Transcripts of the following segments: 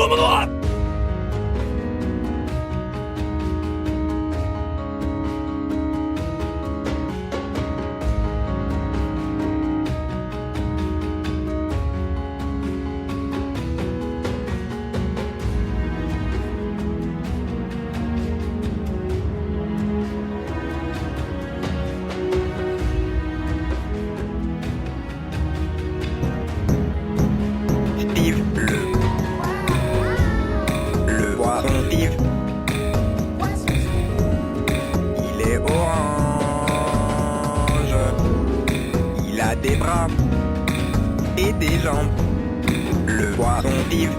Pomme droite. Steve, le poisson Steve, il est orange, il a des bras et des jambes, le poisson Steve.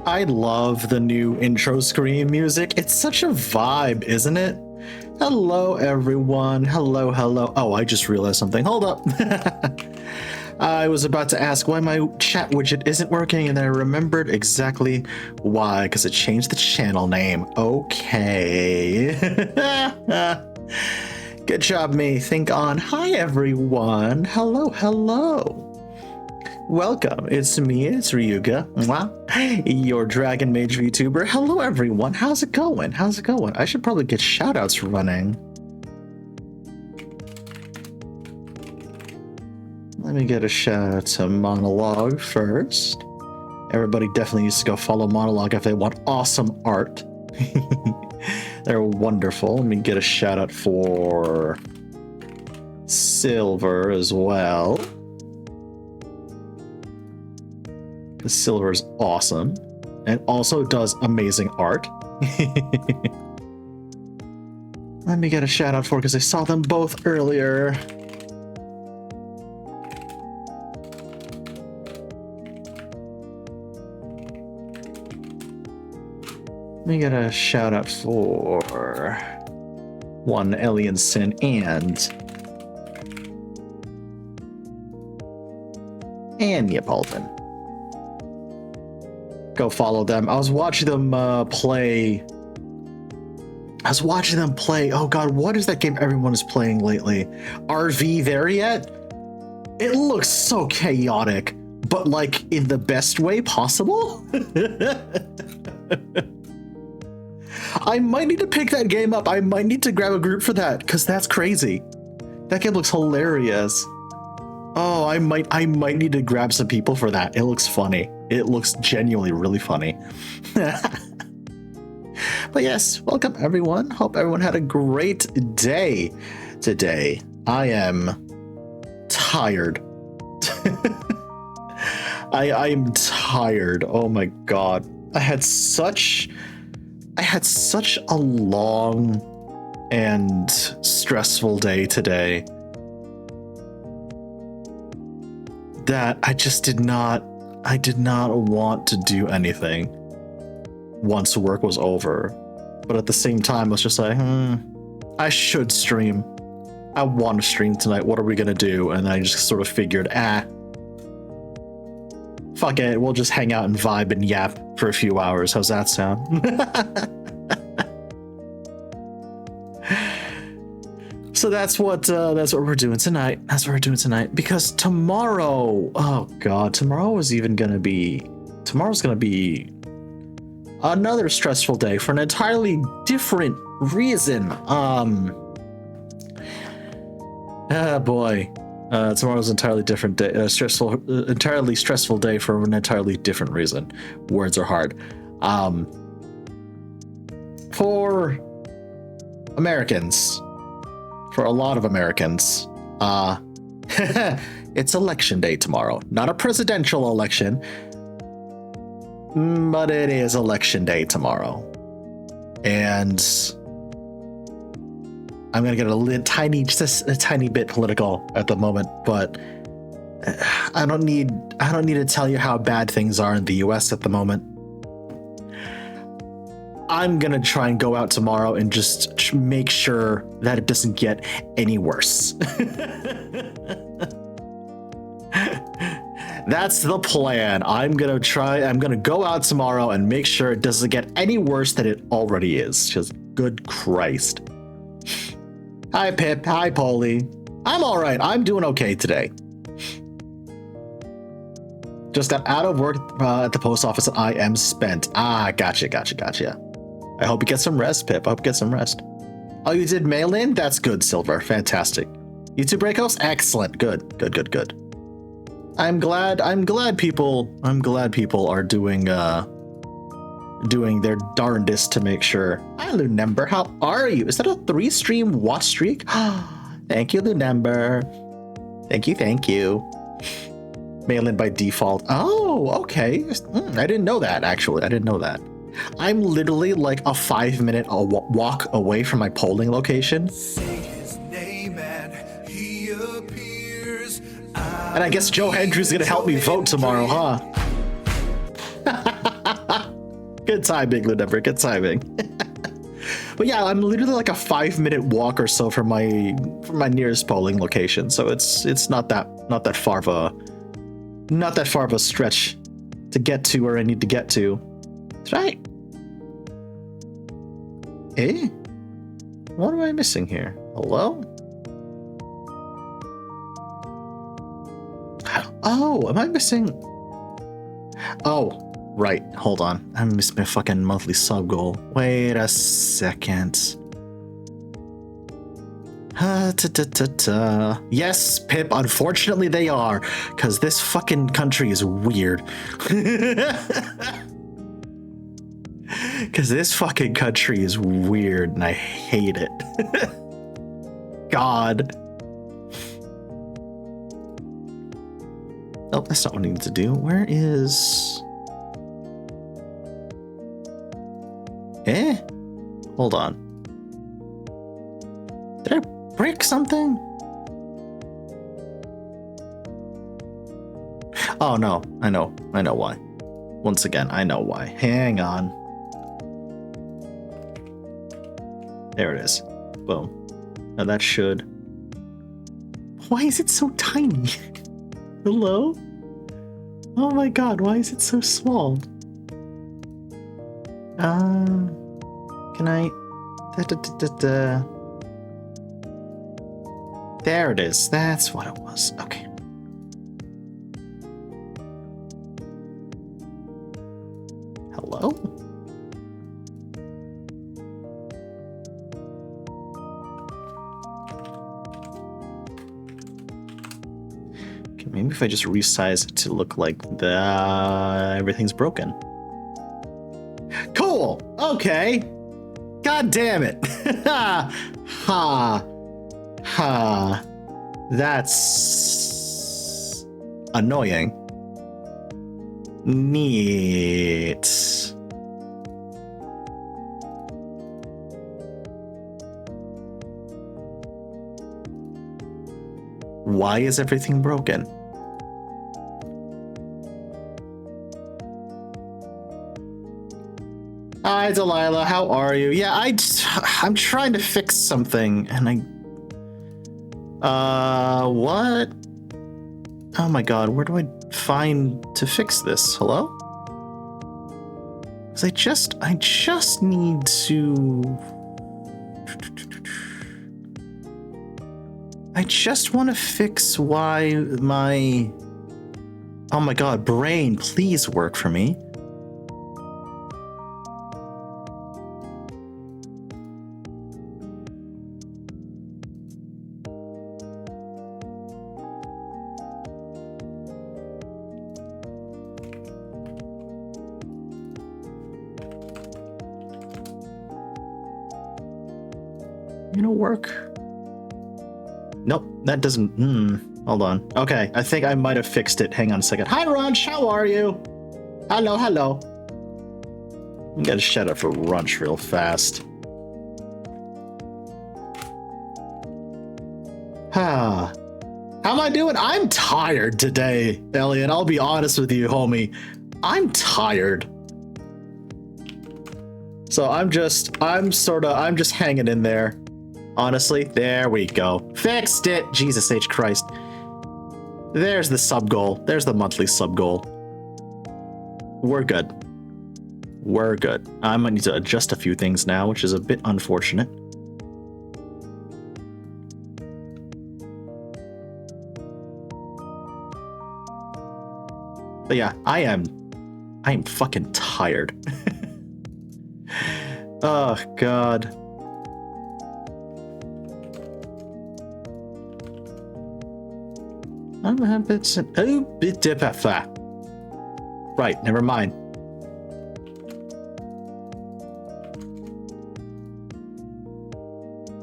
I love the new intro screen music. It's such a vibe, isn't it? Hello, everyone. Hello, hello. Oh, I just realized something. Hold up. I was about to ask why my chat widget isn't working, and then I remembered exactly why, because it changed the channel name. Okay. Good job, me. Think on. Hi, everyone. Hello, hello. Welcome, it's me, it's Ryuga, your Dragon Mage VTuber. Hello everyone, how's it going? How's it going? I should probably get shoutouts running. Let me get a shout out to Monologue first. Everybody definitely needs to go follow Monologue if they want awesome art. They're wonderful. Let me get a shout out for Silver as well. The Silver is awesome and also does amazing art. Let me get a shout out for because I saw them both earlier. Let me get a shout out for one Alien Sin and Neapolitan. Go follow them. I was watching them play. Oh god, what is that game everyone is playing lately? RV there yet? It looks so chaotic, but like in the best way possible. I might need to pick that game up. I might need to grab a group for that because that's crazy. That game looks hilarious. Oh, I might need to grab some people for that. It looks funny. It looks genuinely really funny. But yes, welcome everyone. Hope everyone had a great day today. I am tired. I am tired. Oh my god. I had such a long and stressful day today that I did not want to do anything once work was over. But at the same time, I was just like, I should stream. I want to stream tonight. What are we going to do? And I just sort of figured, fuck it. We'll just hang out and vibe and yap for a few hours. How's that sound? So that's what we're doing tonight. That's what we're doing tonight. Because tomorrow, oh god, tomorrow's gonna be another stressful day for an entirely different reason. Tomorrow's an entirely different day, entirely stressful day for an entirely different reason. Words are hard. For Americans. For a lot of Americans, it's election day tomorrow. Not a presidential election, but it is election day tomorrow. And I'm gonna get just a tiny bit political at the moment, but I don't need to tell you how bad things are in the US at the moment. I'm gonna try and go out tomorrow and just make sure that it doesn't get any worse. That's the plan. I'm gonna go out tomorrow and make sure it doesn't get any worse than it already is. Just good Christ. Hi Pip, hi Polly. I'm all right. I'm doing okay today. Just got out of work at the post office and I am spent. Gotcha. I hope you get some rest, Pip. I hope you get some rest. Oh, you did mail-in? That's good, Silver. Fantastic. YouTube breakouts? Excellent. Good. I'm glad people are doing their darndest to make sure. Hi, Lunember. How are you? Is that a 3-stream watch streak? Thank you, Lunember. Thank you. Mail-in by default. Oh, okay. I didn't know that, actually. I didn't know that. I'm literally like a 5-minute walk away from my polling location. And I guess Joe Hendry's gonna help me vote tomorrow, huh? Good timing, Lunembra. Good timing. But yeah, I'm literally like a 5-minute walk or so from my nearest polling location, so it's not that far of a stretch to get to where I need to get to. That's right. Eh? What am I missing here? Hello? Oh, am I missing? Oh. Right, hold on. I missed my fucking monthly sub goal. Wait a second. Yes, Pip, unfortunately they are, because this fucking country is weird. Because this fucking country is weird and I hate it. God. Oh, that's not what I need to do. Where is... Eh? Hold on. Did I break something? Oh no, I know why. Once again, I know why. Hang on. There it is. Boom. Now that should... Why is it so tiny? Hello? Oh my god, why is it so small? Can I... There it is. That's what it was. Okay. Hello? Okay, maybe if I just resize it to look like everything's broken. Cool. Okay. God damn it. Ha. Ha. That's annoying. Neat. Why is everything broken? Hi, Delilah. How are you? Yeah, I'm trying to fix something, and what? Oh my god, where do I find to fix this? Hello? Because I just need to... I just want to fix why my... Oh my god, brain, please work for me. Work? Nope, that doesn't... hold on. Okay, I think I might have fixed it. Hang on a second. Hi, Runch, how are you? Hello. I'm gonna shout out for Runch real fast. How am I doing? I'm tired today, Elliot. I'll be honest with you, homie. I'm tired. So I'm just hanging in there. Honestly, there we go. Fixed it! Jesus H. Christ. There's the sub goal. There's the monthly sub goal. We're good. We're good. I might need to adjust a few things now, which is a bit unfortunate. But yeah, I am fucking tired. Oh, God. Right, never mind.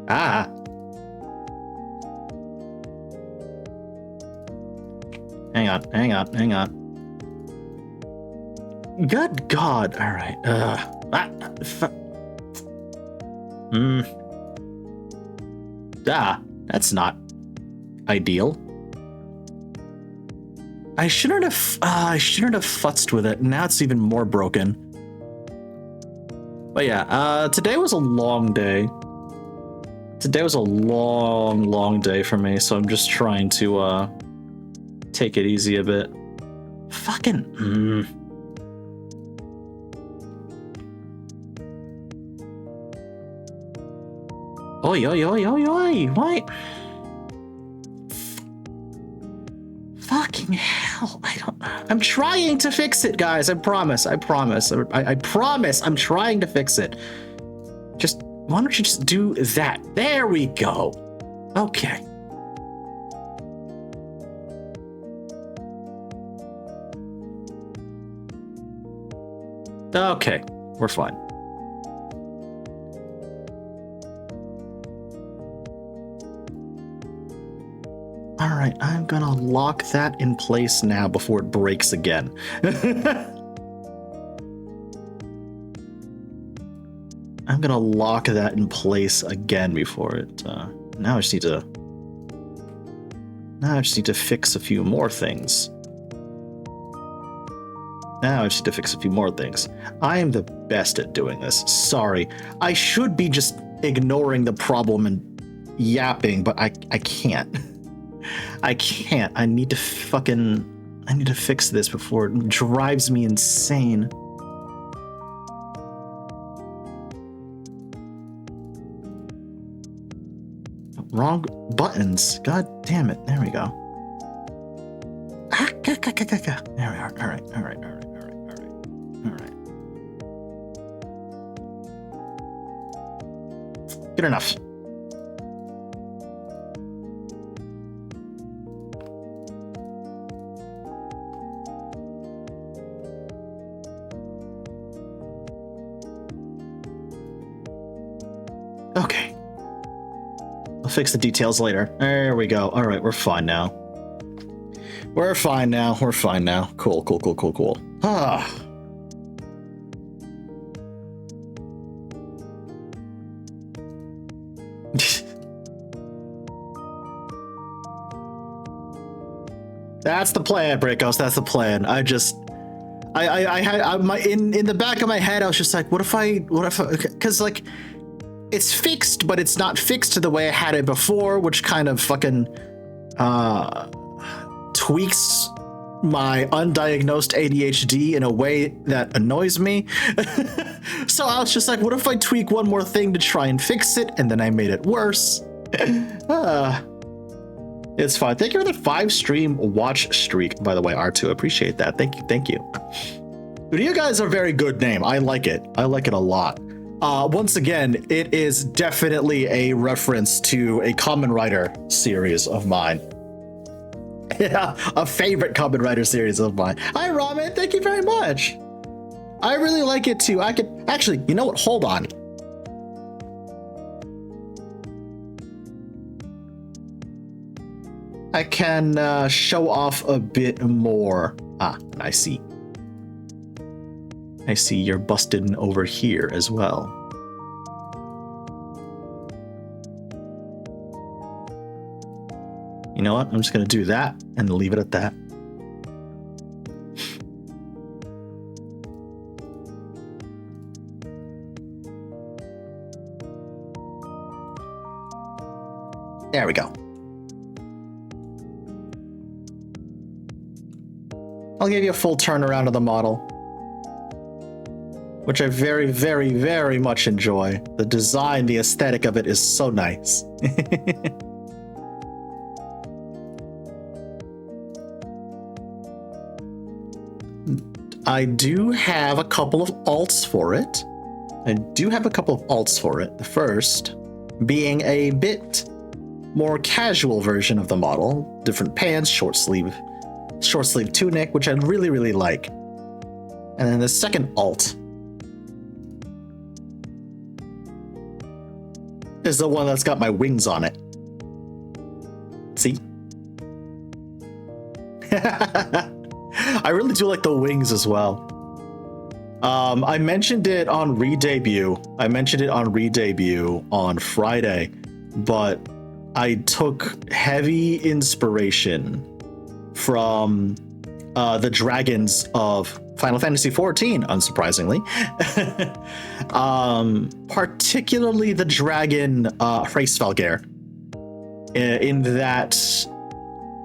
Ah. Hang on. Good God. All right. That's not ideal. I shouldn't have futzed with it. Now it's even more broken. But yeah, today was a long day. Today was a long day for me, so I'm just trying to take it easy a bit. Fucking. Oi. What? Fucking hell. I'm trying to fix it, guys. I promise. I promise. I'm trying to fix it. Just, why don't you just do that? There we go. Okay. Okay, we're fine. All right, I'm gonna lock that in place now before it breaks again. I'm gonna lock that in place again before it. Now I just need to fix a few more things. I am the best at doing this. Sorry. I should be just ignoring the problem and yapping, but I can't. I can't. I need to fix this before it drives me insane. Wrong buttons. God damn it. There we go. There we are. All right. Good enough. Okay. I'll fix the details later. There we go. All right, we're fine now. We're fine now. Cool. Ah. That's the plan, Breakos. That's the plan. I had in the back of my head, I was just like, what if I, because like, it's fixed, but it's not fixed to the way I had it before, which kind of fucking tweaks my undiagnosed ADHD in a way that annoys me. So I was just like, what if I tweak one more thing to try and fix it? And then I made it worse. It's fine. Thank you for the 5-stream watch streak, by the way, R2. Appreciate that. Thank you. But you guys are a very good name. I like it. I like it a lot. Once again, it is definitely a reference to a Kamen Rider series of mine. Yeah, a favorite Kamen Rider series of mine. Hi, Ramen. Thank you very much. I really like it too. I could actually, you know what? Hold on. I can show off a bit more. I see. I see you're busted over here as well. You know what? I'm just going to do that and leave it at that. There we go. I'll give you a full turnaround of the model, which I very, very, very much enjoy. The design, the aesthetic of it is so nice. I do have a couple of alts for it. The first being a bit more casual version of the model. Different pants, short sleeve tunic, which I really, really like. And then the second alt is the one that's got my wings on it. See? I really do like the wings as well. I mentioned it on re-debut. On Friday, but I took heavy inspiration from the dragons of Final Fantasy XIV, unsurprisingly. Particularly the dragon Hraesvelgr, in that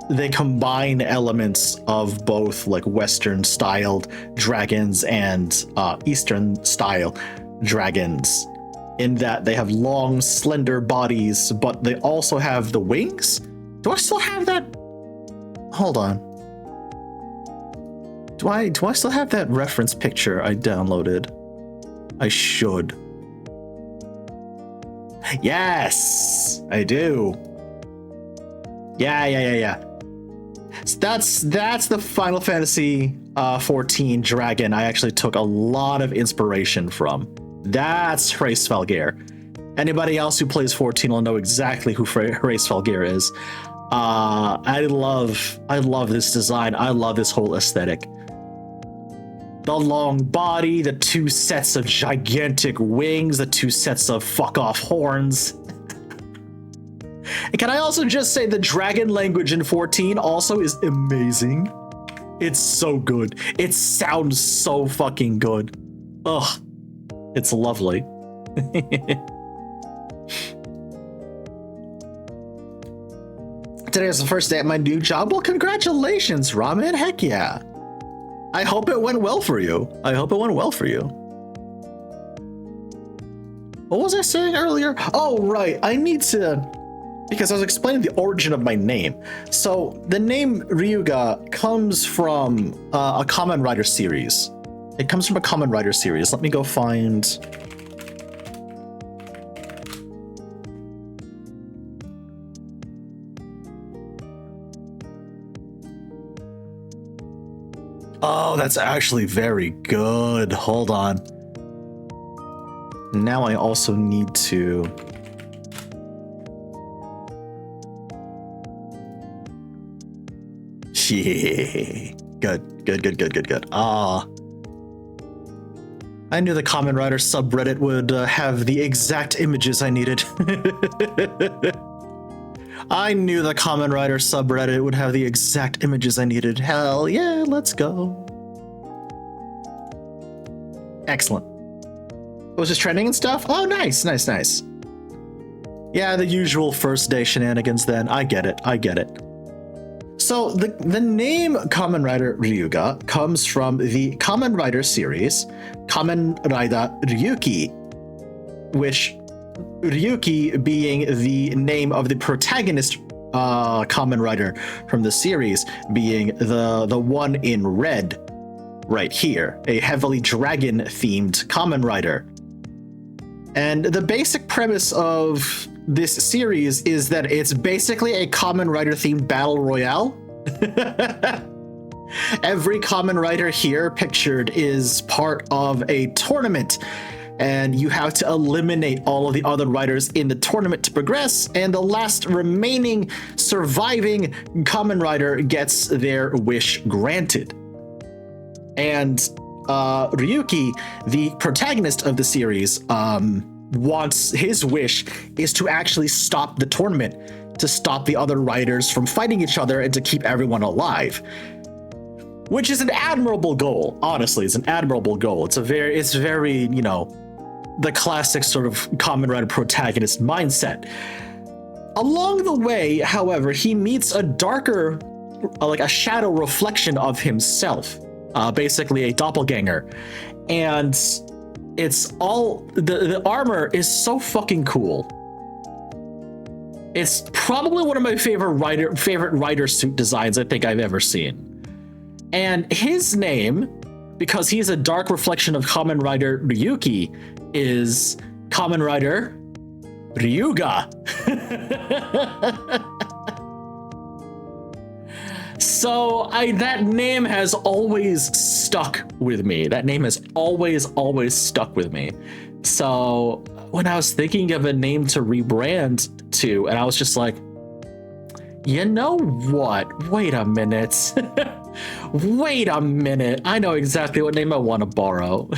they combine elements of both like Western styled dragons and Eastern style dragons, in that they have long, slender bodies, but they also have the wings. Do I still have that? Hold on. Do I still have that reference picture I downloaded? I should. Yes, I do. Yeah. So that's the Final Fantasy 14 dragon I actually took a lot of inspiration from. That's Hraesvelgr. Anybody else who plays 14 will know exactly who Hraesvelgr is. I love this design. I love this whole aesthetic. The long body, the two sets of gigantic wings, the two sets of fuck off horns. And can I also just say the dragon language in 14 also is amazing. It's so good. It sounds so fucking good. Ugh. It's lovely. Today is the first day at my new job. Well, congratulations, Ramen. Heck yeah. I hope it went well for you. What was I saying earlier? Oh, right. I need to, because I was explaining the origin of my name. So the name Ryuga comes from a Kamen Rider series. It comes from a Kamen Rider series. Let me go find... Oh, that's actually very good. Hold on. Now I also need to... Yeah. Good. I knew the Kamen Rider subreddit would have the exact images I needed. I knew the Kamen Rider subreddit would have the exact images I needed. Hell yeah, let's go. Excellent. Was this trending and stuff? Oh, nice. Yeah, the usual first day shenanigans then. I get it. So the name Kamen Rider Ryuga comes from the Kamen Rider series, Kamen Rider Ryuki, which Ryuki being the name of the protagonist Kamen Rider from the series, being the one in red right here, a heavily dragon-themed Kamen Rider. And the basic premise of this series is that it's basically a Kamen Rider-themed battle royale. Every Kamen Rider here pictured is part of a tournament, and you have to eliminate all of the other riders in the tournament to progress, and the last remaining surviving Kamen Rider gets their wish granted. And Ryuki, the protagonist of the series, wants his wish is to actually stop the tournament, to stop the other riders from fighting each other and to keep everyone alive. Which is an admirable goal. Honestly, it's an admirable goal. It's very, you know, the classic sort of Kamen Rider protagonist mindset. Along the way, however, he meets a darker, like a shadow reflection of himself, basically a doppelganger. And it's all, the armor is so fucking cool. It's probably one of my favorite rider suit designs I think I've ever seen. And his name, because he's a dark reflection of Kamen Rider Ryuki, is Kamen Rider Ryuga. So that name has always stuck with me. That name has always stuck with me. So when I was thinking of a name to rebrand to, and I was just like, you know what? Wait a minute. I know exactly what name I want to borrow.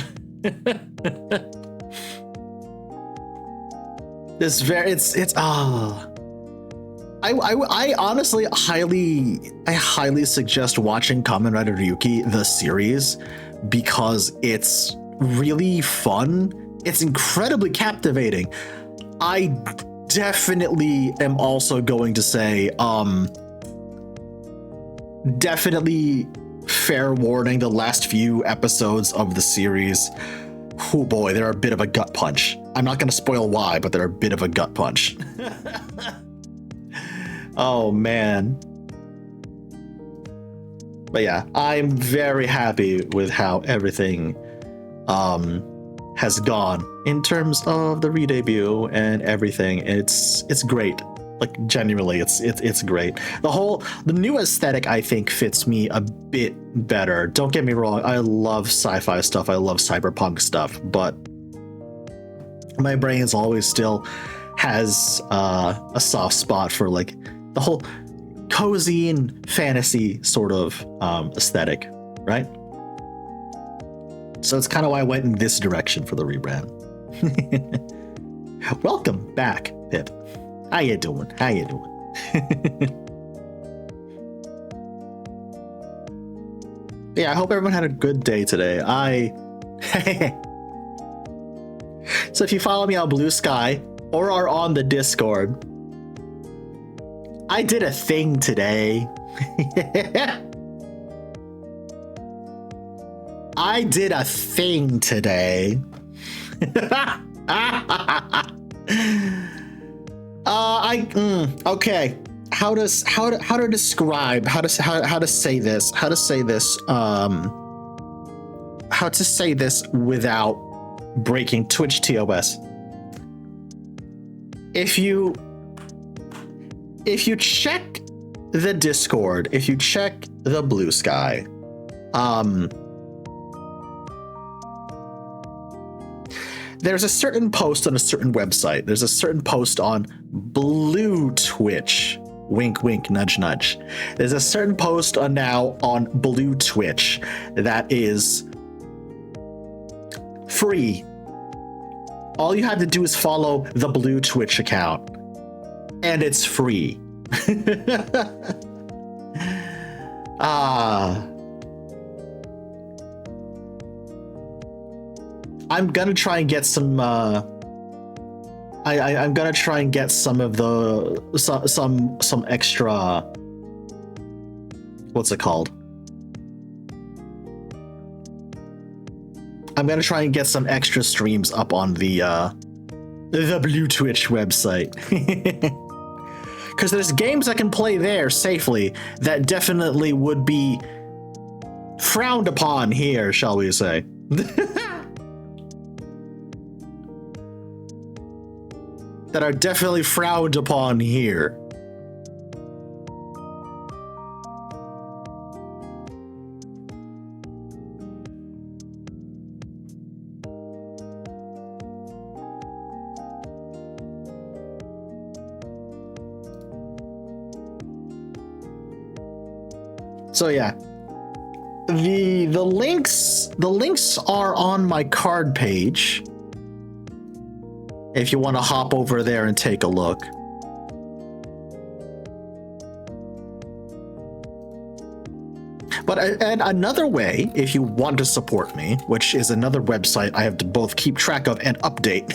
I honestly highly suggest watching Kamen Rider Ryuki the series because it's really fun. It's incredibly captivating. I definitely am also going to say, definitely fair warning, the last few episodes of the series, oh boy, they're a bit of a gut punch. I'm not going to spoil why, but they're a bit of a gut punch. Oh man. But yeah, I'm very happy with how everything has gone in terms of the re-debut and everything. It's great. Like genuinely, it's great. The new aesthetic I think fits me a bit better. Don't get me wrong, I love sci-fi stuff, I love cyberpunk stuff, but my brain's always still has a soft spot for like the whole cozy and fantasy sort of aesthetic, right? So it's kind of why I went in this direction for the rebrand. Welcome back, Pip. How you doing? Yeah, I hope everyone had a good day today. So if you follow me on Blue Sky or are on the Discord, I did a thing today. I did a thing today. Okay. How to describe how to say this without breaking Twitch TOS. If you check the Discord, if you check the Blue Sky, there's a certain post on a certain website. There's a certain post on Blue Twitch. Wink, wink, nudge, nudge. There's a certain post now on Blue Twitch that is free. All you had to do is follow the Blue Twitch account, and it's free. I'm gonna try and get some. I'm gonna try and get some of the some extra. What's it called? I'm gonna try and get some extra streams up on the Blue Twitch website. Because there's games I can play there safely that definitely would be frowned upon here, shall we say. That are definitely frowned upon here. So yeah, the links are on my card page. If you want to hop over there and take a look. But and another way, if you want to support me, which is another website I have to both keep track of and update,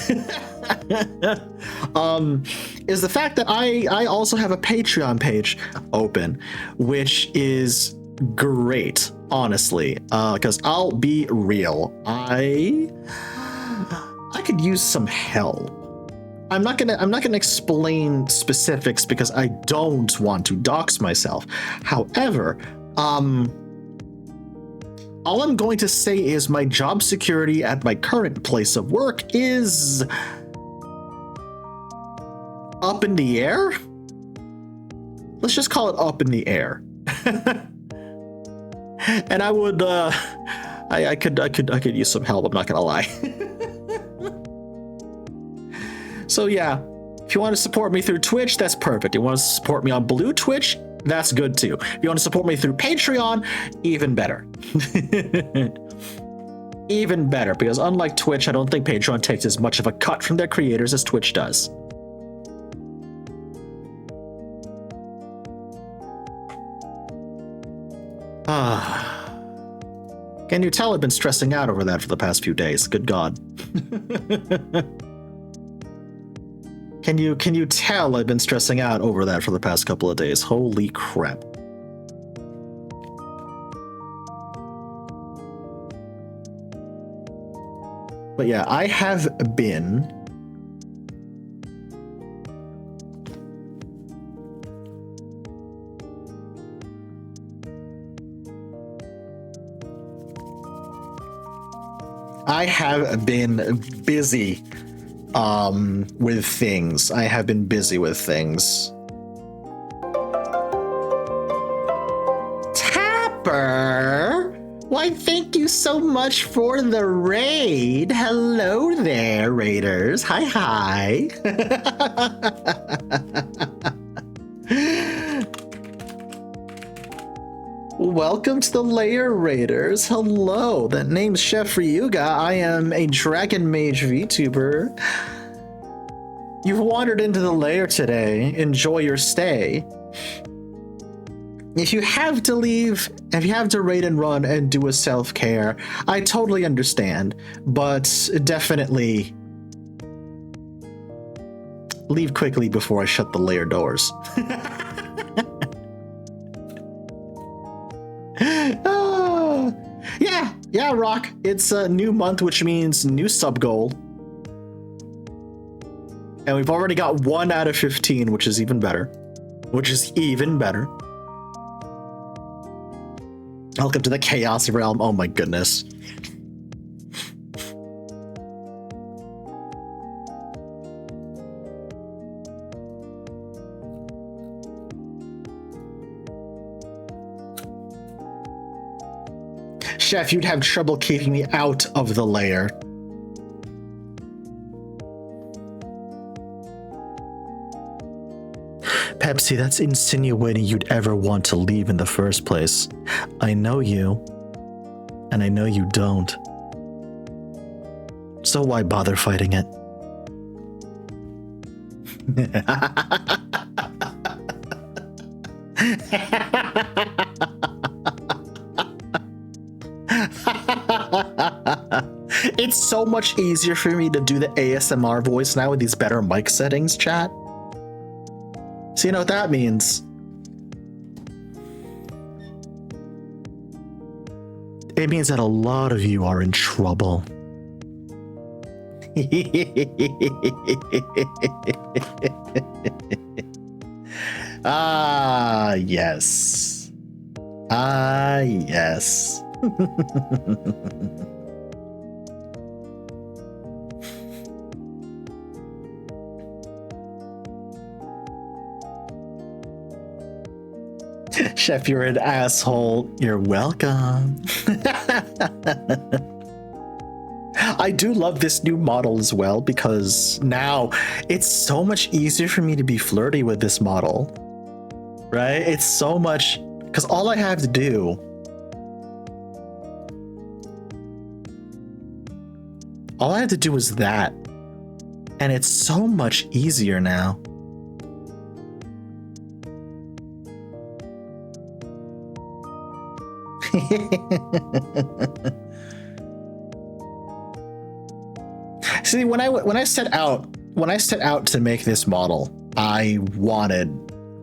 is the fact that I also have a Patreon page open, which is great, honestly. Because I'll be real, I could use some help. I'm not gonna explain specifics because I don't want to dox myself. However, all I'm going to say is my job security at my current place of work is up in the air. Let's just call it up in the air. And I would, I could use some help. I'm not gonna lie. So yeah, if you want to support me through Twitch, that's perfect. You want to support me on Blue Twitch, that's good too. If you want to support me through Patreon, even better. Even better, because unlike Twitch, I don't think Patreon takes as much of a cut from their creators as Twitch does. Can you tell I've been stressing out over that for the past few days? Good God. Can you tell I've been stressing out over that for the past couple of days? Holy crap. But yeah, I have been busy with things. I have been busy with things. Tapper! Why, thank you so much for the raid. Hello there, raiders. Hi, hi. Welcome to the Lair Raiders. Hello, that name's Chef Ryuga. I am a Dragon Mage VTuber. You've wandered into the lair today. Enjoy your stay. If you have to leave, if you have to raid and run and do a self-care, I totally understand, but definitely leave quickly before I shut the lair doors. Yeah, Rock. It's a new month, which means new sub goal. And we've already got 1 out of 15, which is even better. Welcome to the Chaos Realm. Oh my goodness. Chef, you'd have trouble keeping me out of the lair. Pepsi, that's insinuating you'd ever want to leave in the first place. I know you, and I know you don't. So why bother fighting it? It's so much easier for me to do the ASMR voice now with these better mic settings, chat. So you know what that means? It means that a lot of you are in trouble. Ah, yes. Ah, yes. Chef, you're an asshole. You're welcome. I do love this new model as well, because now it's so much easier for me to be flirty with this model. Right? It's so much, because all I have to do is that. And it's so much easier now. See, when I set out to make this model, I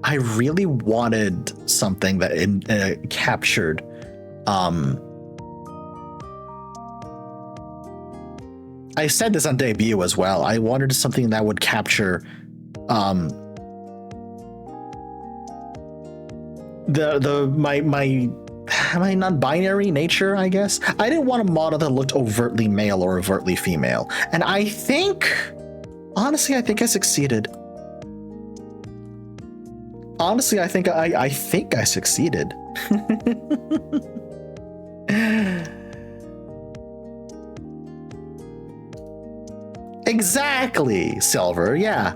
really wanted something that captured I said this on debut as well. I wanted something that would capture my non-binary nature, I guess. I didn't want a model that looked overtly male or overtly female. And I think, honestly, I think I succeeded. Honestly, I think I succeeded. Exactly, Silver. Yeah.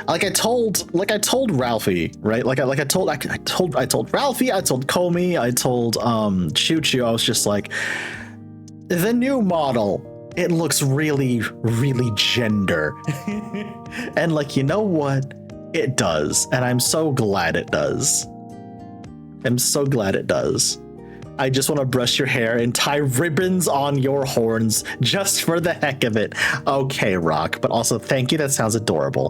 Like I told Ralphie, right? I told Ralphie, I told Comey, I told Choo Choo. I was just like, the new model, it looks really, really gender. And like, you know what? It does, and I'm so glad it does. I'm so glad it does. I just want to brush your hair and tie ribbons on your horns just for the heck of it. Okay, Rock, but also thank you. That sounds adorable.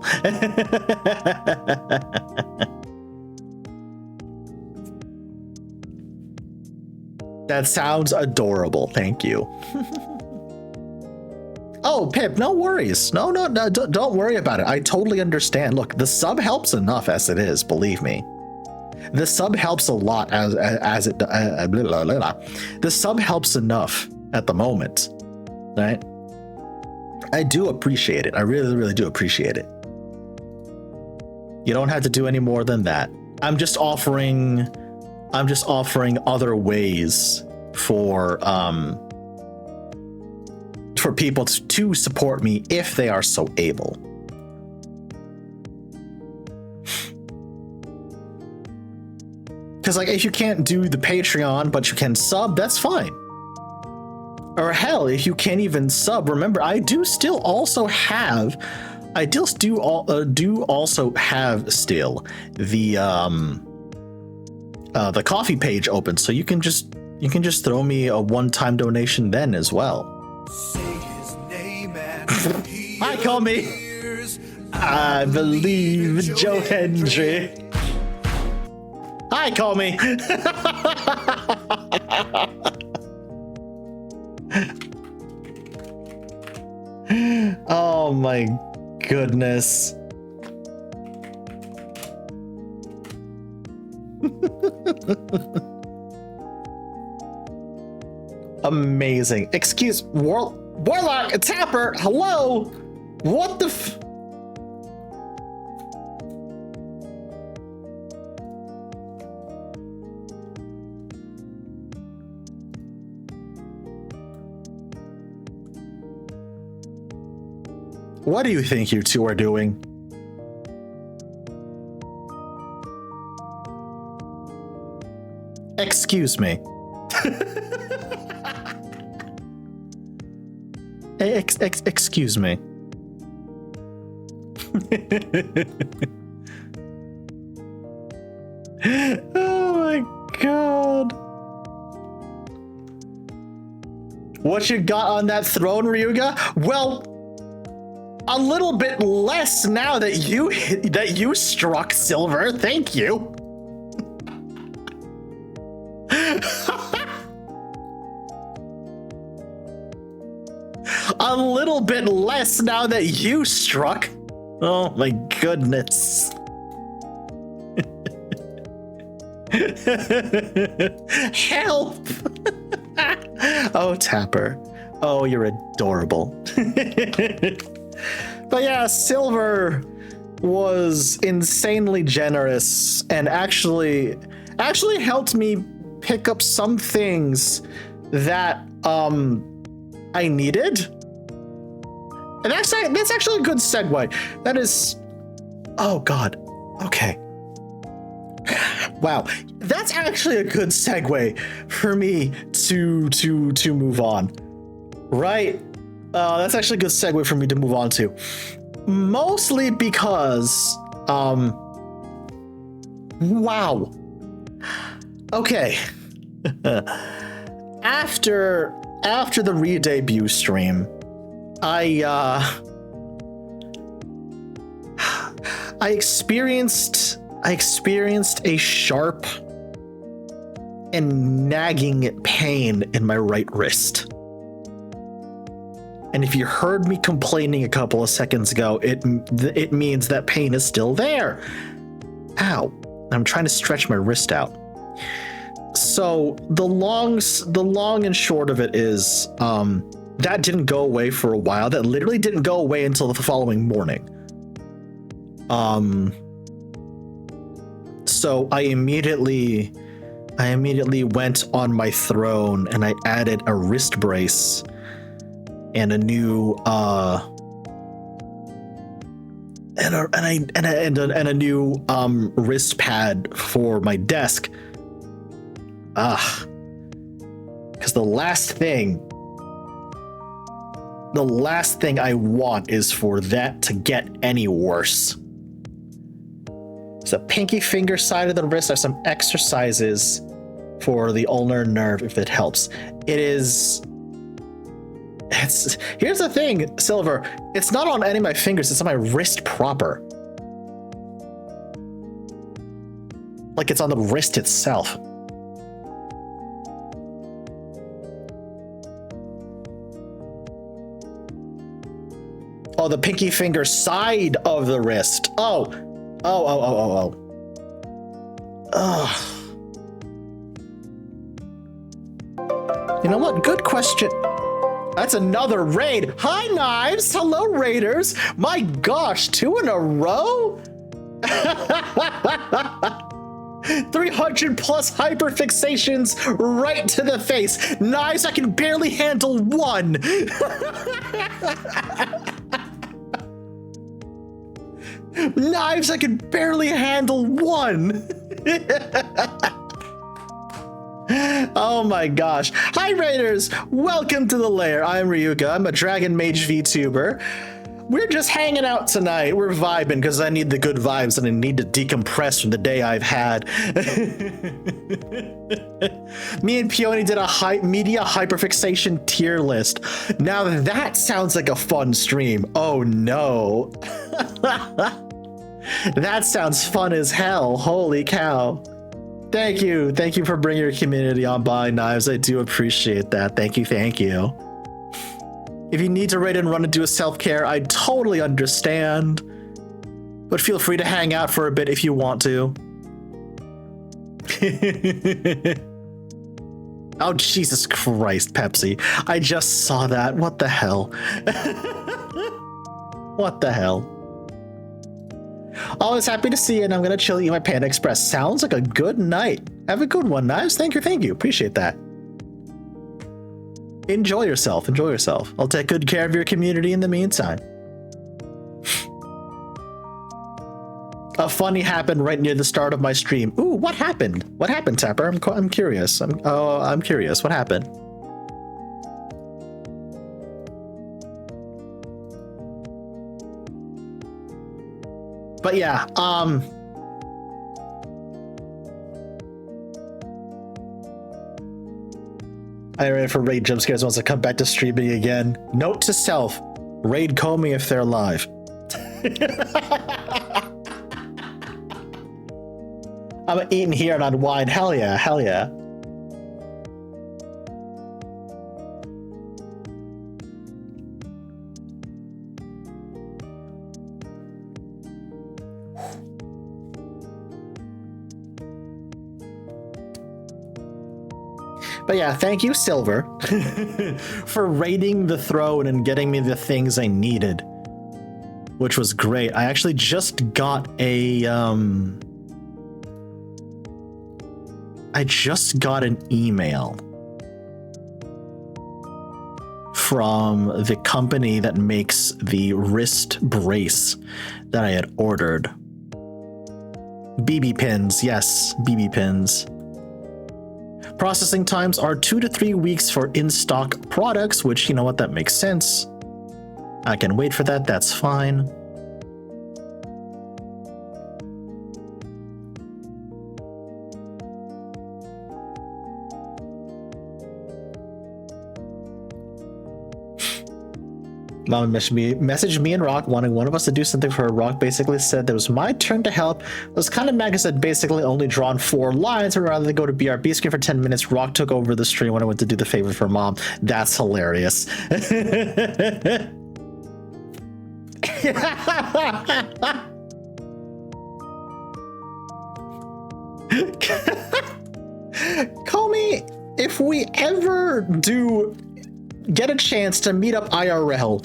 That sounds adorable. Thank you. Oh, Pip, no worries. No, don't worry about it. I totally understand. Look, the sub helps enough as it is, believe me. The sub helps a lot as it blah, blah, blah, blah. The sub helps enough at the moment, right? I do appreciate it. I really, really do appreciate it. You don't have to do any more than that. I'm just offering other ways for people to support me if they are so able. Because like if you can't do the Patreon but you can sub, that's fine. Or hell, if you can't even sub, remember I do also have the Coffee page open, so you can just throw me a one-time donation then as well. Say his name and Hi, call me. I believe Joe Hendry. Hi, call me. Oh my goodness. Amazing. Excuse Warlock, Tapper, hello. What the What do you think you two are doing? Excuse me. Excuse me. Oh my god. What you got on that throne, Ryuga? Well, a little bit less now that you struck silver. Thank you. A little bit less now that you struck. Oh my goodness. Help. Oh, Tapper. Oh, you're adorable. But yeah, Silver was insanely generous and actually helped me pick up some things that I needed. And that's actually a good segue. That is, oh god. Okay. Wow, that's actually a good segue for me to move on. Right? That's actually a good segue for me to move on to. Mostly because, wow. Okay. After the re-debut stream, I experienced a sharp and nagging pain in my right wrist. And if you heard me complaining a couple of seconds ago, it means that pain is still there. Ow. I'm trying to stretch my wrist out. So the long and short of it is that didn't go away for a while. That literally didn't go away until the following morning. So I immediately went on my throne and I added a wrist brace and a new wrist pad for my desk. Because the last thing I want is for that to get any worse. So pinky finger side of the wrist are some exercises for the ulnar nerve, if it helps. Here's the thing, Silver. It's not on any of my fingers. It's on my wrist proper. Like it's on the wrist itself. Oh, the pinky finger side of the wrist. Oh. Ugh. You know what? Good question. That's another raid. Hi, Knives. Hello, Raiders. My gosh, 2 in a row? 300 plus hyperfixations right to the face. Knives, I can barely handle one. Knives, I can barely handle one. Oh my gosh. Hi Raiders, welcome to the lair. I'm Ryuga, I'm a Dragon Mage VTuber. We're just hanging out tonight. We're vibing because I need the good vibes and I need to decompress from the day I've had. Me and Peony did a media hyperfixation tier list. Now that sounds like a fun stream. Oh no. That sounds fun as hell. Holy cow. Thank you for bringing your community on by, Knives. I do appreciate that. Thank you. If you need to raid and run and do a self-care, I totally understand. But feel free to hang out for a bit if you want to. Oh, Jesus Christ, Pepsi. I just saw that. What the hell? What the hell? Always happy to see you, and I'm gonna chill eat my Panda Express. Sounds like a good night. Have a good one, Knives. Thank you. Appreciate that. Enjoy yourself. I'll take good care of your community in the meantime. A funny happened right near the start of my stream. Ooh, what happened? What happened, Tapper? I'm curious. I'm curious. What happened? But yeah, I'm ready for raid jump scares once I come back to streaming again. Note to self, raid Comey if they're live. I'm eating here and on wine. Hell yeah. But yeah, thank you, Silver, for raiding the throne and getting me the things I needed, which was great. I actually just got an email from the company that makes the wrist brace that I had ordered. BB pins, yes, BB pins. Processing times are 2 to 3 weeks for in-stock products, which, you know what, that makes sense. I can wait for that, that's fine. Mom messaged me and Rock wanting one of us to do something for her. Rock basically said that it was my turn to help. I was kind of mad because I'd basically only drawn 4 lines, and rather than go to BRB screen for 10 minutes, Rock took over the stream when I went to do the favor for Mom. That's hilarious. Call me if we ever do get a chance to meet up IRL.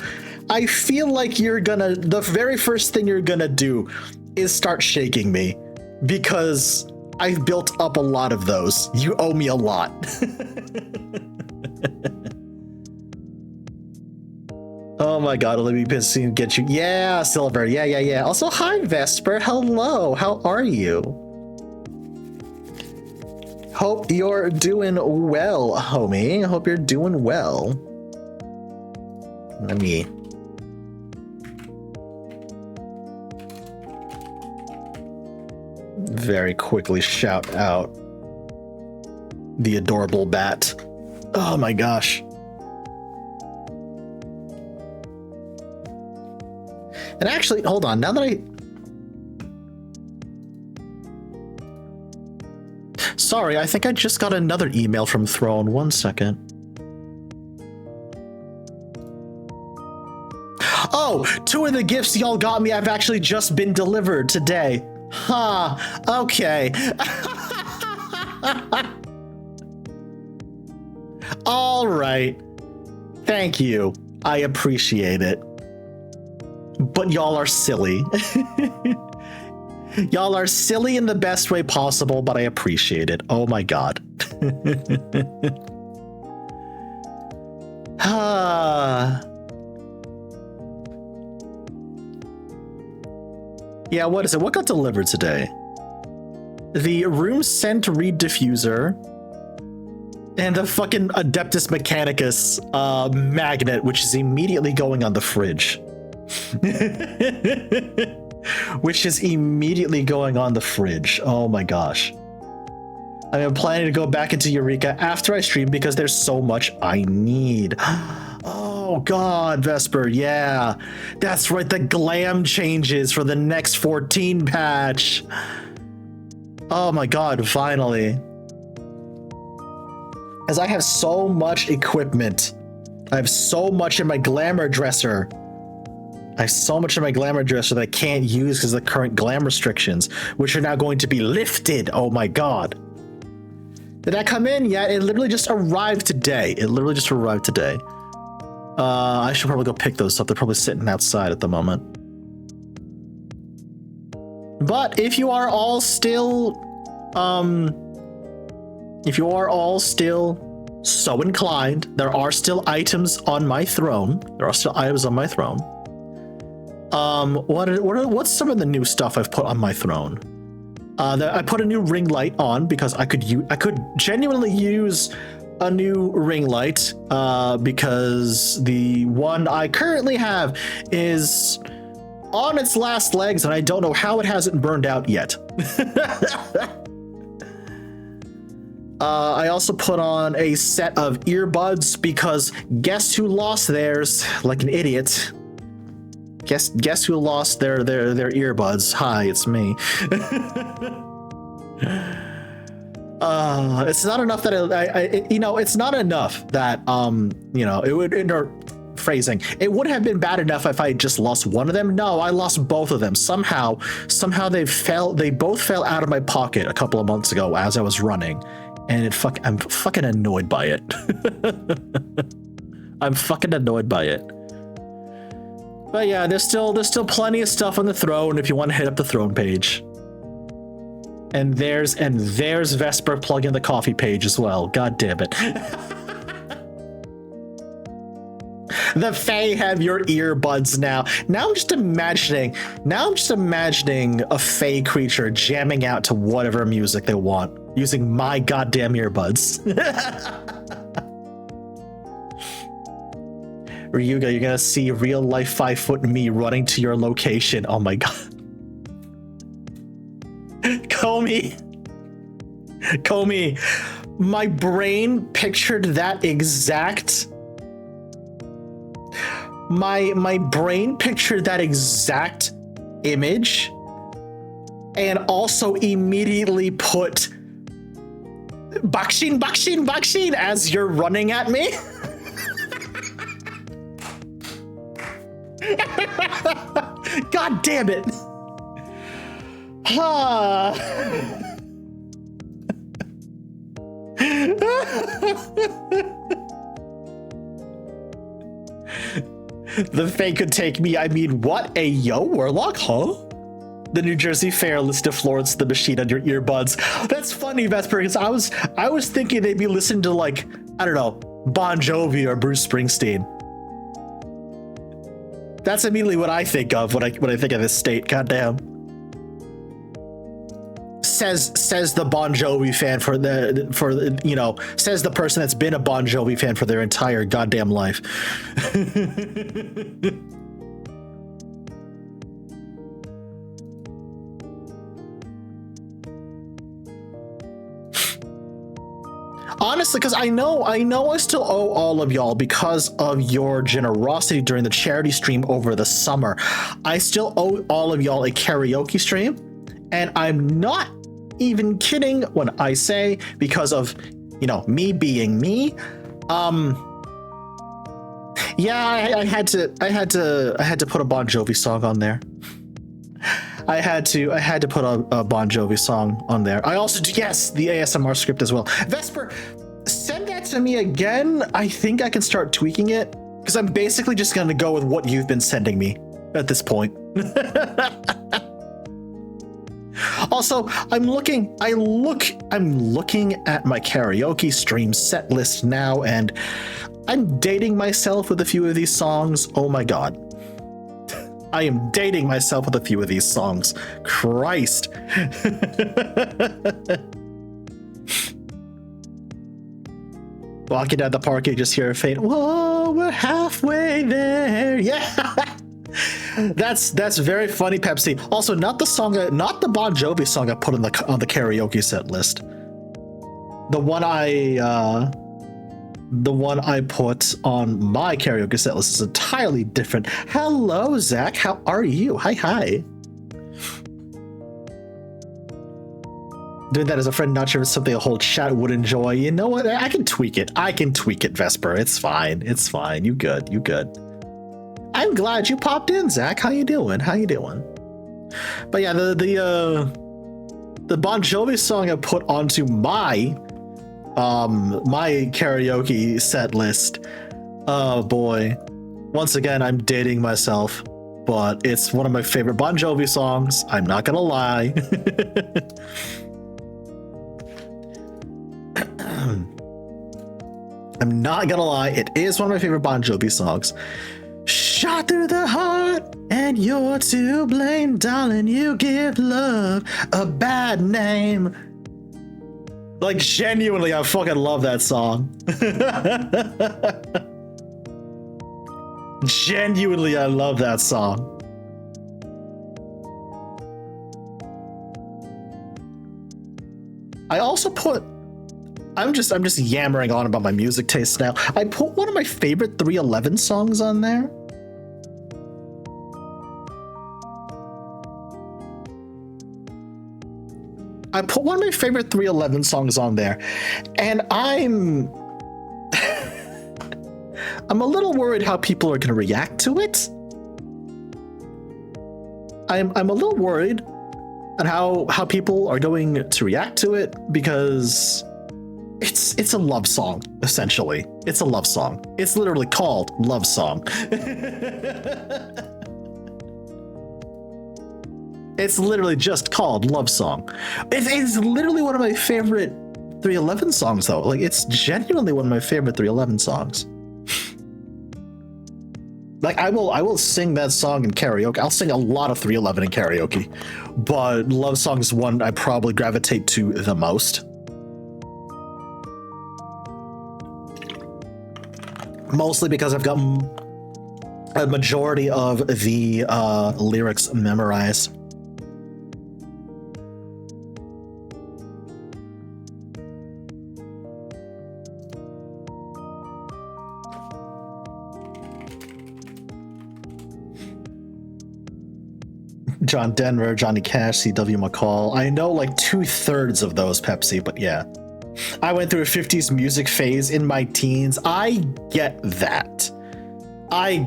I feel like the very first thing you're gonna do is start shaking me, because I've built up a lot of those. You owe me a lot. Oh my god, let me get you. Yeah, Silver. Yeah. Also, hi, Vesper. Hello. How are you? Hope you're doing well, homie. Hope you're doing well. Let me... very quickly shout out the adorable bat. Oh my gosh. And actually, hold on, now that Sorry, I think I just got another email from Throne. 1 second. Oh, 2 of the gifts y'all got me have actually just been delivered today. Huh, okay. All right. Thank you. I appreciate it. But y'all are silly. Y'all are silly in the best way possible, but I appreciate it. Oh my god. Yeah, what is it? What got delivered today? The room scent reed diffuser and the fucking Adeptus Mechanicus magnet, which is immediately going on the fridge. Which is immediately going on the fridge. Oh my gosh. I am planning to go back into Eureka after I stream because there's so much I need. Oh god, Vesper, yeah. That's right, the glam changes for the next 14 patch. Oh my god, finally. As I have so much equipment. I have so much in my glamour dresser. I have so much in my glamour dresser that I can't use because of the current glam restrictions, which are now going to be lifted. Oh my god. Did that come in yet? It literally just arrived today. I should probably go pick those up. They're probably sitting outside at the moment. But if you are all still so inclined, there are still items on my throne. What's some of the new stuff I've put on my throne? I put a new ring light on because I could genuinely use a new ring light because the one I currently have is on its last legs and I don't know how it hasn't burned out yet. I also put on a set of earbuds because guess who lost theirs like an idiot? Guess who lost their earbuds? Hi, it's me. It's not enough that it's not enough that it would phrasing. It would have been bad enough if I just lost one of them. No, I lost both of them. Somehow they both fell out of my pocket a couple of months ago as I was running. And I'm fucking annoyed by it. I'm fucking annoyed by it. But yeah, there's still plenty of stuff on the throne if you want to hit up the throne page. And there's Vesper plugging the coffee page as well. God damn it. The Fae have your earbuds now. Now I'm just imagining a Fae creature jamming out to whatever music they want using my goddamn earbuds. Ryuga, you're gonna see real life 5-foot me running to your location. Oh my god. Comey, my brain pictured that exact image and also immediately put Bakshin as you're running at me. God damn it. The Fae could take me. I mean, what? A yo, Warlock, huh? The New Jersey Fair listened to Florence the Machine on your earbuds. That's funny, Vesper, because I was thinking they'd be listening to, like, I don't know, Bon Jovi or Bruce Springsteen. That's immediately what I think of when I think of this state. Goddamn. Says the Bon Jovi fan says the person that's been a Bon Jovi fan for their entire goddamn life. Honestly, because I know I still owe all of y'all because of your generosity during the charity stream over the summer. I still owe all of y'all a karaoke stream, and I'm not even kidding when I say because of, you know, me being me. Yeah, I had to put a Bon Jovi song on there. I had to put a Bon Jovi song on there. I also, yes, the ASMR script as well. Vesper, send that to me again. I think I can start tweaking it because I'm basically just going to go with what you've been sending me at this point. Also, I'm looking at my karaoke stream set list now, and I'm dating myself with a few of these songs. Oh my god. I am dating myself with a few of these songs. Christ. Walking down the park, you just hear a faint, whoa, we're halfway there. Yeah. That's very funny, Pepsi. Also, not the Bon Jovi song I put on the karaoke set list. The one I put on my karaoke set list is entirely different. Hello, Zach. How are you? Hi. Doing that as a friend, not sure if it's something a whole chat would enjoy. You know what? I can tweak it. Vesper. It's fine. You good. I'm glad you popped in, Zach. How you doing? But yeah, the Bon Jovi song I put onto my karaoke set list. Oh boy. Once again, I'm dating myself, but it's one of my favorite Bon Jovi songs. I'm not gonna lie. I'm not gonna lie. It is one of my favorite Bon Jovi songs. Shot through the heart, and you're to blame, darling. You give love a bad name. Like, genuinely, I fucking love that song. Genuinely, I love that song. I also put, I'm just yammering on about my music taste now. I put one of my favorite 311 songs on there. I put one of my favorite 311 songs on there, and I'm a little worried how people are going to react to it. I'm a little worried on how people are going to react to it because it's a love song, essentially. It's a love song. It's literally called Love Song. It's literally just called Love Song. It's literally one of my favorite 311 songs, though. Like, it's genuinely one of my favorite 311 songs. Like, I will sing that song in karaoke. I'll sing a lot of 311 in karaoke, but Love Song is one I probably gravitate to the most. Mostly because I've got a majority of the lyrics memorized. John Denver, Johnny Cash, C.W. McCall. I know like 2/3 of those, Pepsi, but yeah. I went through a 50s music phase in my teens. I get that. I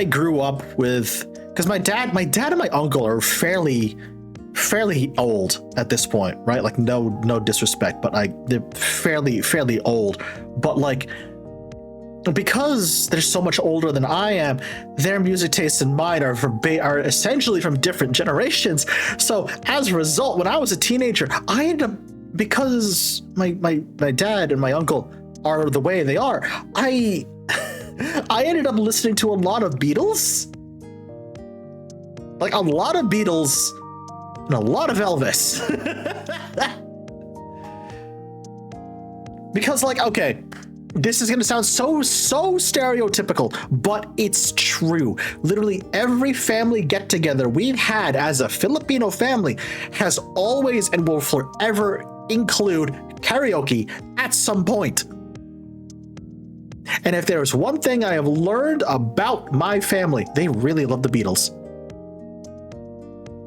grew up with, because my dad and my uncle are fairly old at this point, right? Like no disrespect, but they're fairly old. But like, because they're so much older than I am, their music tastes and mine are essentially from different generations. So as a result, when I was a teenager, I ended up, because my dad and my uncle are the way they are, I ended up listening to a lot of Beatles. Like a lot of Beatles and a lot of Elvis. Because like, okay, this is going to sound so stereotypical, but it's true. Literally every family get-together we've had as a Filipino family has always and will forever include karaoke at some point. And if there's one thing I have learned about my family, they really love the Beatles.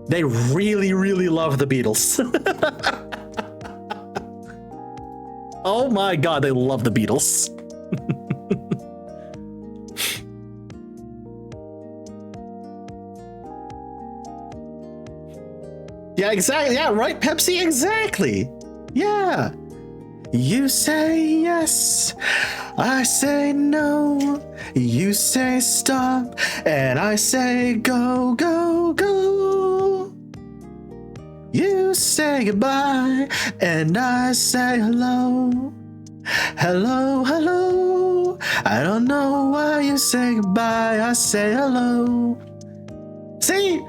They really, really love the Beatles. Oh my God, they love the Beatles. Yeah, exactly. Yeah, right, Pepsi, exactly. Yeah. You say yes, I say no. You say stop, and I say go, go, go. You say goodbye, and I say hello. Hello, hello. I don't know why you say goodbye, I say hello. See,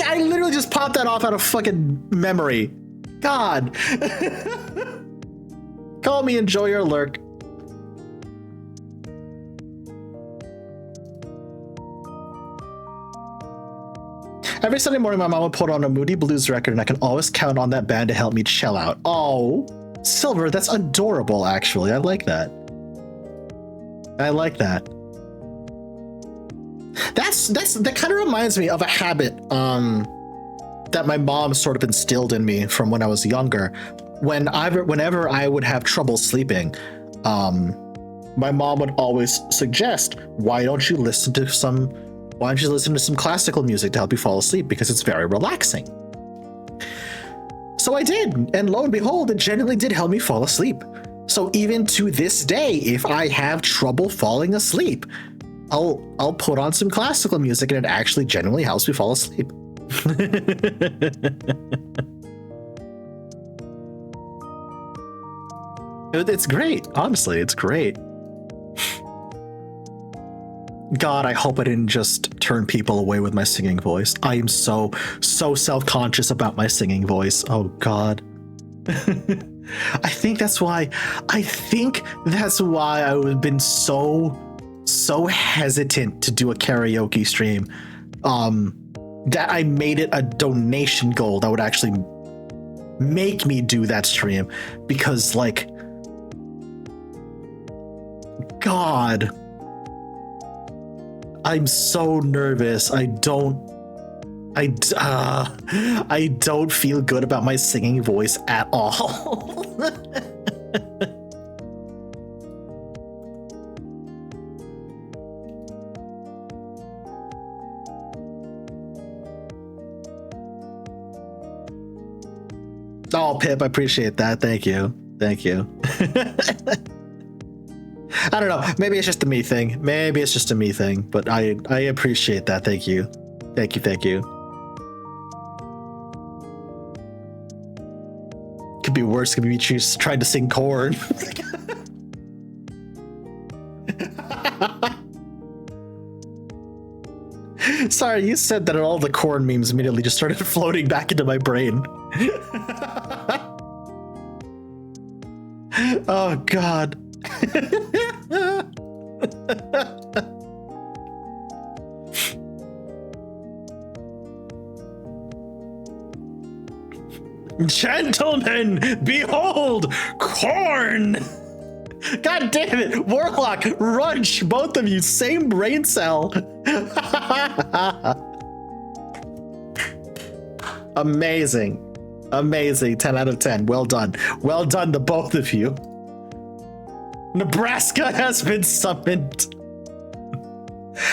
I literally just popped that off out of fucking memory. God. Call me enjoy your lurk. Every Sunday morning, my mom would put on a Moody Blues record, and I can always count on that band to help me chill out. Oh, Silver, that's adorable, actually. I like that. I like that. That kind of reminds me of a habit that my mom sort of instilled in me from when I was younger. Whenever I would have trouble sleeping, my mom would always suggest, why don't you listen to some classical music to help you fall asleep, because it's very relaxing. So I did, and lo and behold, it genuinely did help me fall asleep. So even to this day, if I have trouble falling asleep, I'll put on some classical music, and it actually genuinely helps me fall asleep. It's great. Honestly, it's great. God, I hope I didn't just turn people away with my singing voice. I am so self-conscious about my singing voice. Oh God. I think that's why I would have been so hesitant to do a karaoke stream. That I made it a donation goal that would actually make me do that stream, because like, God, I'm so nervous. I don't feel good about my singing voice at all. Oh, Pip, I appreciate that. Thank you. Thank you. I don't know. Maybe it's just a me thing. But I appreciate that. Thank you. Thank you. Could be worse. Could be trying to sing Korn. Sorry, you said that, and all the Korn memes immediately just started floating back into my brain. Oh God. Gentlemen, behold, Korn! God damn it, Warlock, Runch, both of you, same brain cell. Amazing. 10 out of 10. Well done to both of you. Nebraska has been summoned.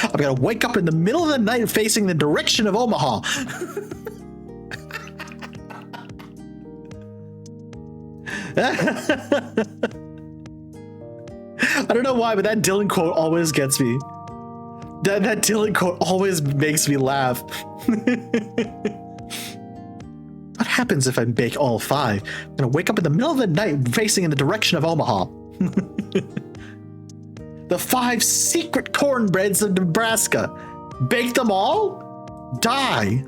I'm gonna wake up in the middle of the night facing the direction of Omaha. I don't know why, but that Dylan quote always gets me. That Dylan quote always makes me laugh. What happens if I bake all 5? I'm gonna wake up in the middle of the night facing in the direction of Omaha. The 5 secret cornbreads of Nebraska. Bake them all? Die.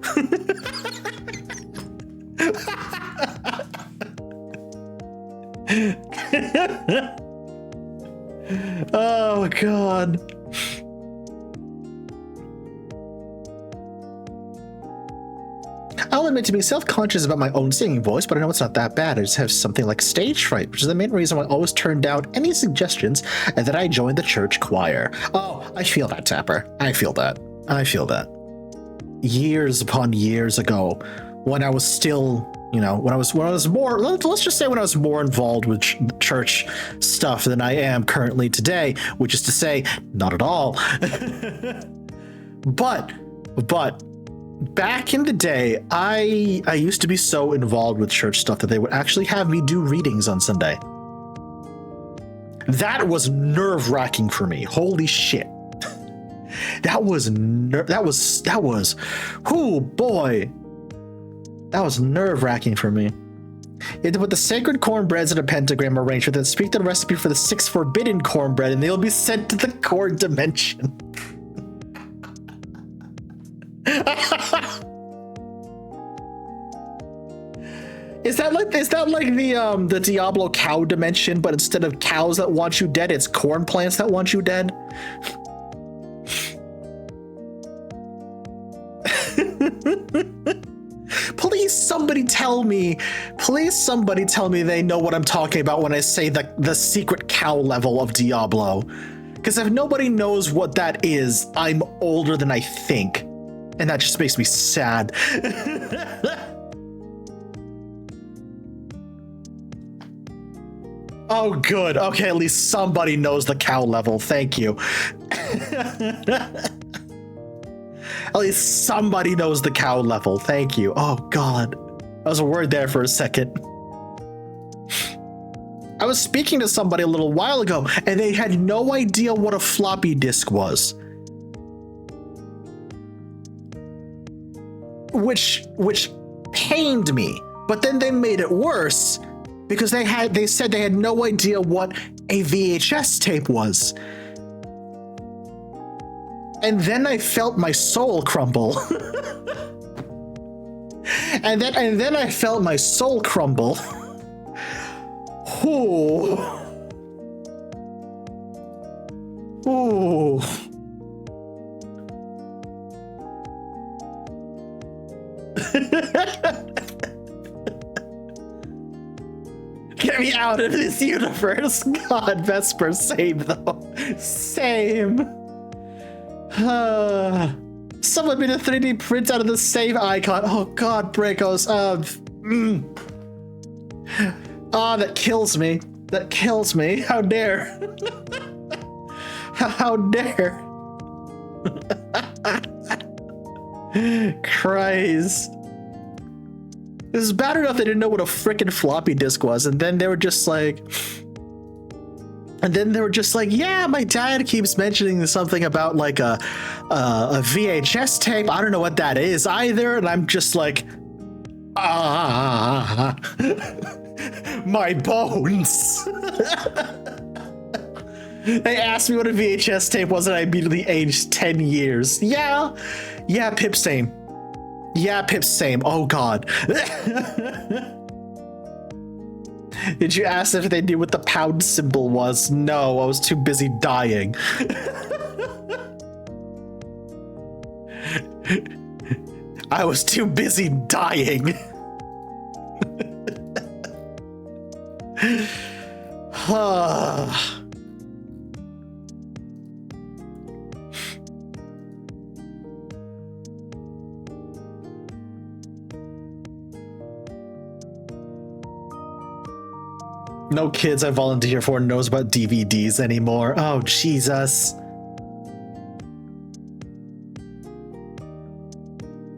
Oh God. I'll admit to being self-conscious about my own singing voice, but I know it's not that bad. I just have something like stage fright, which is the main reason why I always turn down any suggestions and that I joined the church choir. Oh, I feel that, Tapper. I feel that. Years upon years ago, when I was still, when I was more, let's just say when I was more involved with church stuff than I am currently today, which is to say, not at all. But back in the day, I used to be so involved with church stuff that they would actually have me do readings on Sunday. That was nerve-wracking for me. Holy shit. That was, oh boy. That was nerve-wracking for me. You had to put the sacred cornbreads in a pentagram arrangement, then speak the recipe for the 6 forbidden cornbread, and they'll be sent to the corn dimension. Is that like the Diablo cow dimension, but instead of cows that want you dead, it's corn plants that want you dead? Please somebody tell me they know what I'm talking about when I say the secret cow level of Diablo. Because if nobody knows what that is, I'm older than I think. And that just makes me sad. Oh, good. Okay, at least somebody knows the cow level. Thank you. At least somebody knows the cow level. Thank you. Oh, God. I was worried there for a second. I was speaking to somebody a little while ago, and they had no idea what a floppy disk was. Which pained me. But then they made it worse because they said they had no idea what a VHS tape was. And then I felt my soul crumble. and then I felt my soul crumble. Ooh. Ooh. Get me out of this universe. God, Vesper, same though. Same. Someone made a 3D print out of the save icon. Oh God, Bracos. That kills me. That kills me. How dare. How dare. Christ. This is bad enough they didn't know what a frickin' floppy disk was, and then they were just like, yeah, my dad keeps mentioning something about like a VHS tape. I don't know what that is either, and I'm just like, my bones. They asked me what a VHS tape was, and I immediately aged 10 years. Yeah, Pip, same. Yeah, Pip, same. Oh, God. Did you ask if they knew what the pound symbol was? No, I was too busy dying. I was too busy dying. No kids I volunteer for knows about DVDs anymore. Oh, Jesus.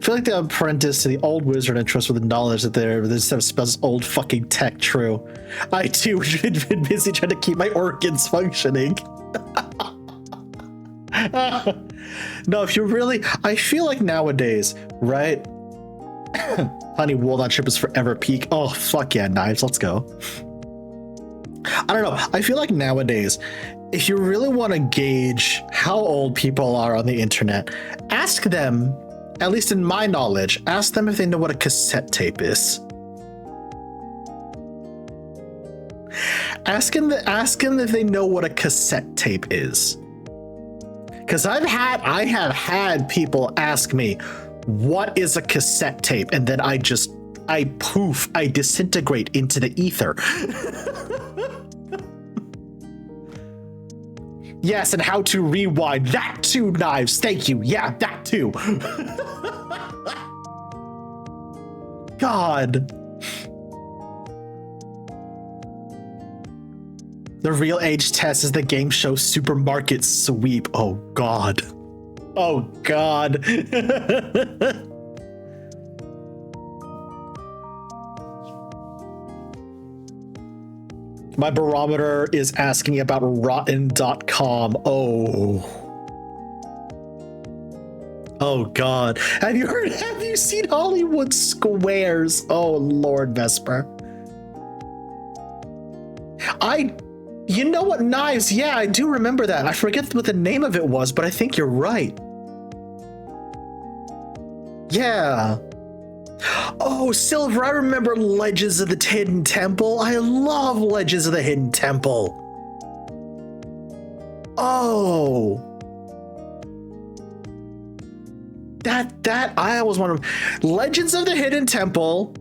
I feel like the apprentice to the old wizard and trust with the knowledge that this stuff spells old fucking tech true. I too have been busy trying to keep my organs functioning. No, if you really, I feel like nowadays, right? Honey, Walnut Chip is forever peak. Oh, fuck yeah, Knives, let's go. I don't know. I feel like nowadays, if you really want to gauge how old people are on the internet, ask them, at least in my knowledge, ask them if they know what a cassette tape is. Ask them if they know what a cassette tape is. Because I have had people ask me, what is a cassette tape? And then I disintegrate into the ether. Yes, and how to rewind. That too, Knives. Thank you. Yeah, that too. God. The real age test is the game show Supermarket Sweep. Oh, God. Oh, God. My barometer is asking about rotten.com. Oh God. Have you seen Hollywood Squares? Oh Lord, Vesper. You know what, Knives? Yeah, I do remember that. I forget what the name of it was, but I think you're right. Yeah. Oh, Silver, I remember Legends of the Hidden Temple. I love Legends of the Hidden Temple. Oh. That I always want to. Legends of the Hidden Temple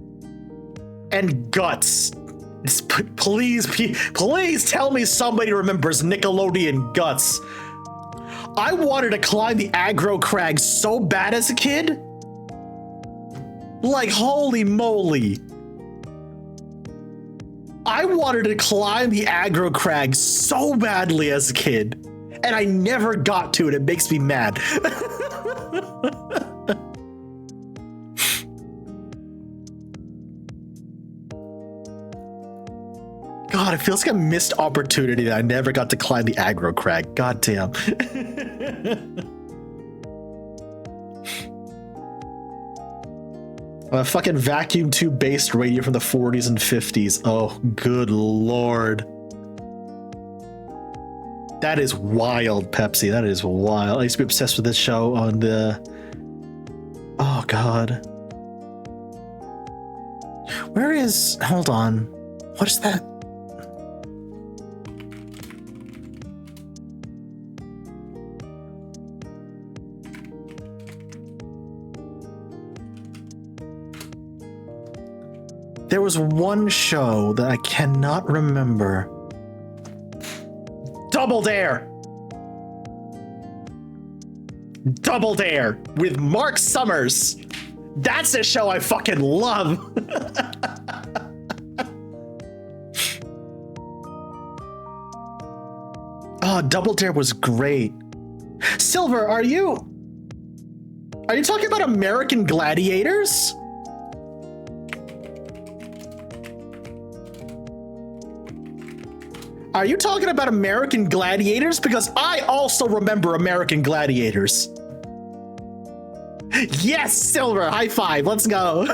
and Guts. Please tell me somebody remembers Nickelodeon Guts. I wanted to climb the aggro crag so bad as a kid. Like, holy moly. I wanted to climb the aggro crag so badly as a kid, and I never got to it. It makes me mad. God, it feels like a missed opportunity that I never got to climb the aggro crag. God damn. A fucking vacuum tube based radio from the 40s and 50s. Oh, good lord. That is wild, Pepsi. That is wild. I used to be obsessed with this show on the... Oh, God. Where is... Hold on. What is that? There was one show that I cannot remember. Double Dare! Double Dare with Mark Summers. That's a show I fucking love. Oh, Double Dare was great. Silver, are you talking about American Gladiators? Are you talking about American Gladiators? Because I also remember American Gladiators. Yes, Silver, high five, let's go.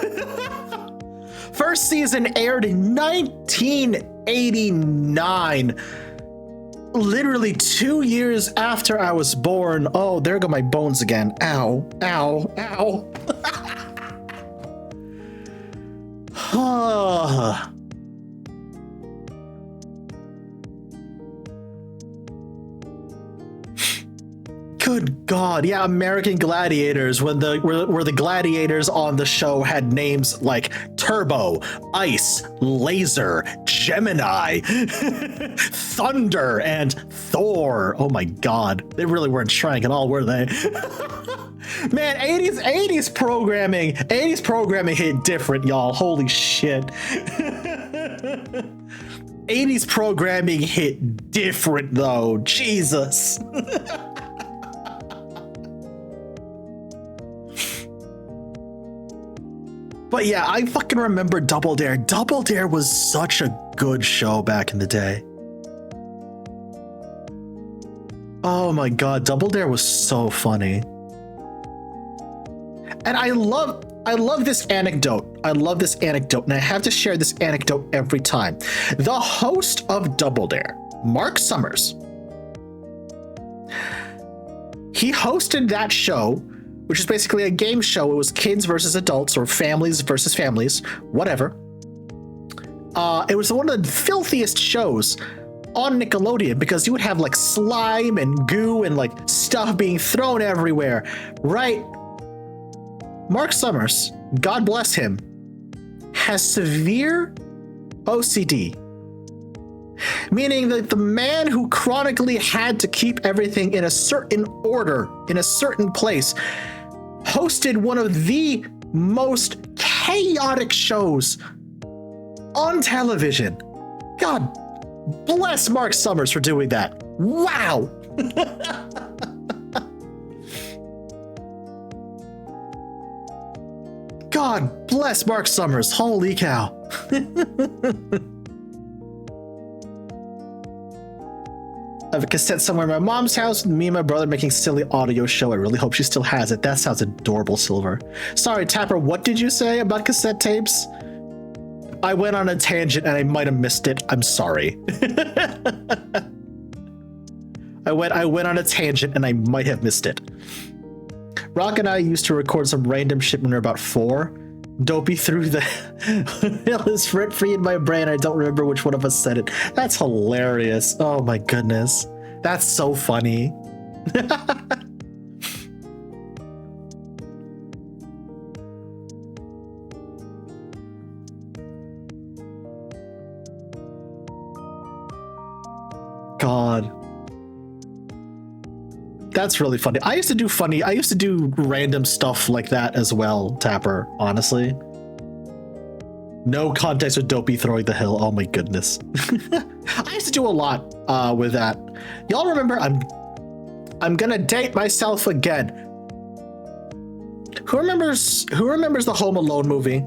First season aired in 1989. Literally 2 years after I was born. Oh, there go my bones again. Ow, ow, ow. Good God, yeah, American Gladiators, when where the gladiators on the show had names like Turbo, Ice, Laser, Gemini, Thunder, and Thor. Oh my God, they really weren't trying at all, were they? Man, 80s programming hit different, y'all. Holy shit. 80s programming hit different though. Jesus. But yeah, I fucking remember Double Dare. Double Dare was such a good show back in the day. Oh my God, Double Dare was so funny. And I love this anecdote. I love this anecdote, and I have to share this anecdote every time. The host of Double Dare, Mark Summers, he hosted that show, which is basically a game show. It was kids versus adults, or families versus families, whatever. It was one of the filthiest shows on Nickelodeon because you would have like slime and goo and like stuff being thrown everywhere, right? Mark Summers, God bless him, has severe OCD. Meaning that the man who chronically had to keep everything in a certain order, in a certain place, hosted one of the most chaotic shows on television. God bless Mark Summers for doing that. Wow. God bless Mark Summers. Holy cow. I have a cassette somewhere in my mom's house, me and my brother making silly audio show. I really hope she still has it. That sounds adorable, Silver. Sorry, Tapper, what did you say about cassette tapes? I went on a tangent and I might have missed it. I'm sorry. I went on a tangent and I might have missed it. Rock and I used to record some random shit when we were about 4. Dopey threw the hill is rent free in my brain. I don't remember which one of us said it. That's hilarious. Oh my goodness. That's so funny. God. That's really funny. I used to do random stuff like that as well, Tapper, honestly. No context with Dopey throwing the hill. Oh my goodness. I used to do a lot with that. Y'all remember, I'm gonna date myself again. Who remembers the Home Alone movie?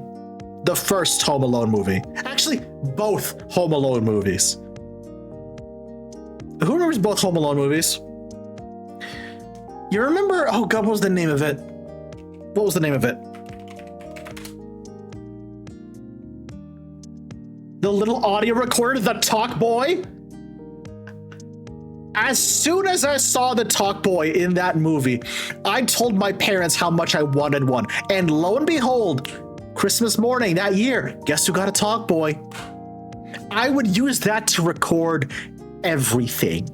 The first Home Alone movie. Actually, both Home Alone movies. Who remembers both Home Alone movies? You remember, oh God, what was the name of it? What was the name of it? The little audio recorder, the Talk Boy? As soon as I saw the Talk Boy in that movie, I told my parents how much I wanted one. And lo and behold, Christmas morning that year, guess who got a Talk Boy? I would use that to record everything.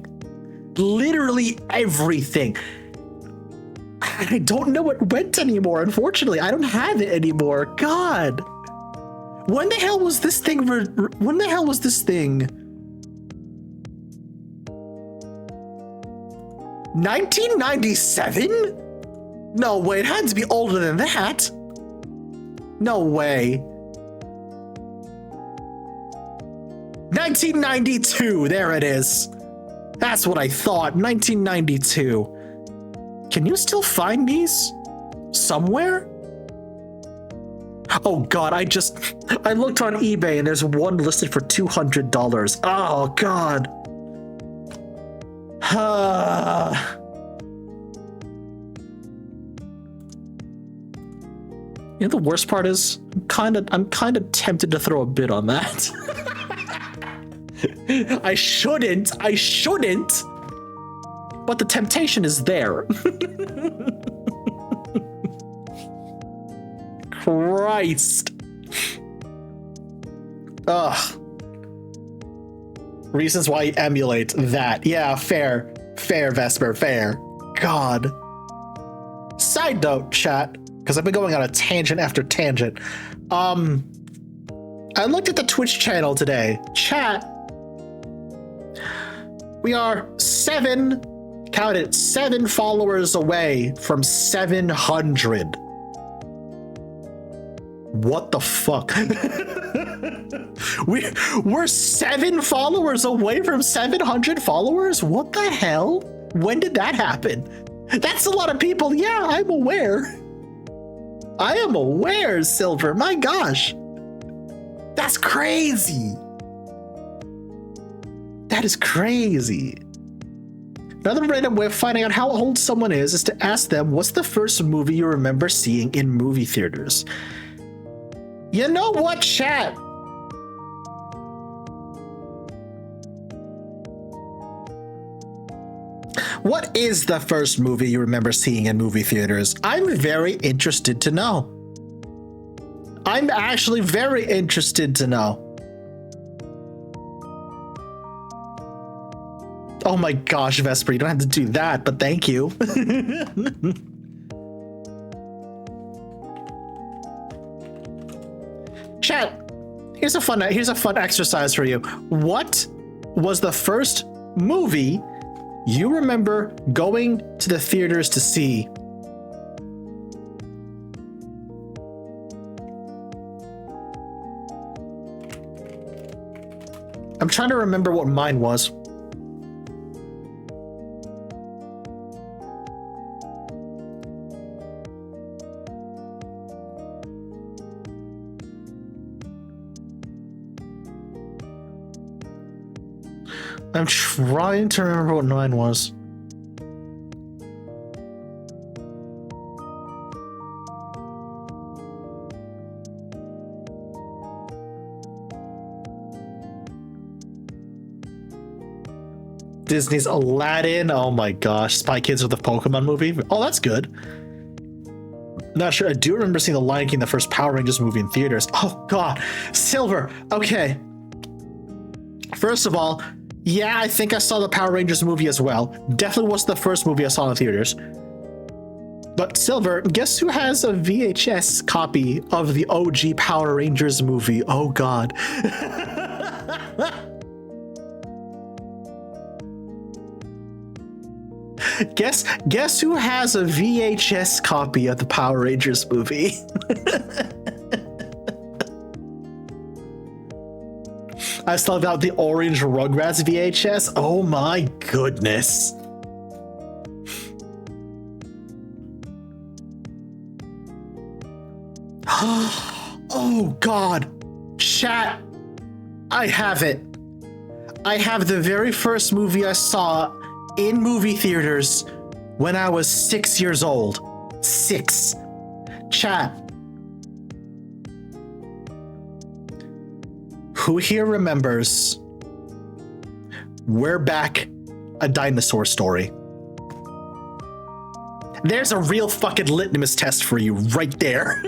Literally everything. I don't know what went anymore, unfortunately. I don't have it anymore. God. When the hell was this thing? 1997? No way, it had to be older than that. No way. 1992, there it is. That's what I thought, 1992. Can you still find these somewhere? Oh God, I looked on eBay and there's one listed for $200. Oh God. You know, the worst part is I'm kind of tempted to throw a bid on that. I shouldn't, but the temptation is there. Christ. Ugh. Reasons why you emulate that. Yeah, fair. Fair, Vesper, fair. God. Side note, chat, because I've been going on a tangent after tangent. I looked at the Twitch channel today. Chat. We are 7 followers away from 700. What the fuck? We're 7 followers away from 700 followers? What the hell? When did that happen? That's a lot of people. Yeah, I'm aware. I am aware, Silver. My gosh. That's crazy. That is crazy. Another random way of finding out how old someone is to ask them, what's the first movie you remember seeing in movie theaters? You know what, chat? What is the first movie you remember seeing in movie theaters? I'm very interested to know. I'm actually very interested to know. Oh my gosh, Vesper, you don't have to do that, but thank you. Here's a fun exercise for you. What was the first movie you remember going to the theaters to see? I'm trying to remember what mine was. I'm trying to remember what mine was. Disney's Aladdin. Oh my gosh. Spy Kids with the Pokemon movie. Oh, that's good. Not sure. I do remember seeing The Lion King, the first Power Rangers movie in theaters. Oh god. Silver. Okay. First of all, yeah, I think I saw the Power Rangers movie as well. Definitely was the first movie I saw in the theaters. But Silver, guess who has a VHS copy of the OG Power Rangers movie? Oh god. Guess who has a VHS copy of the Power Rangers movie? I still got the orange Rugrats VHS. Oh my goodness. Oh god. Chat. I have it. I have the very first movie I saw in movie theaters when I was 6 years old. 6. Chat. Who here remembers We're Back, a Dinosaur Story? There's a real fucking litmus test for you right there.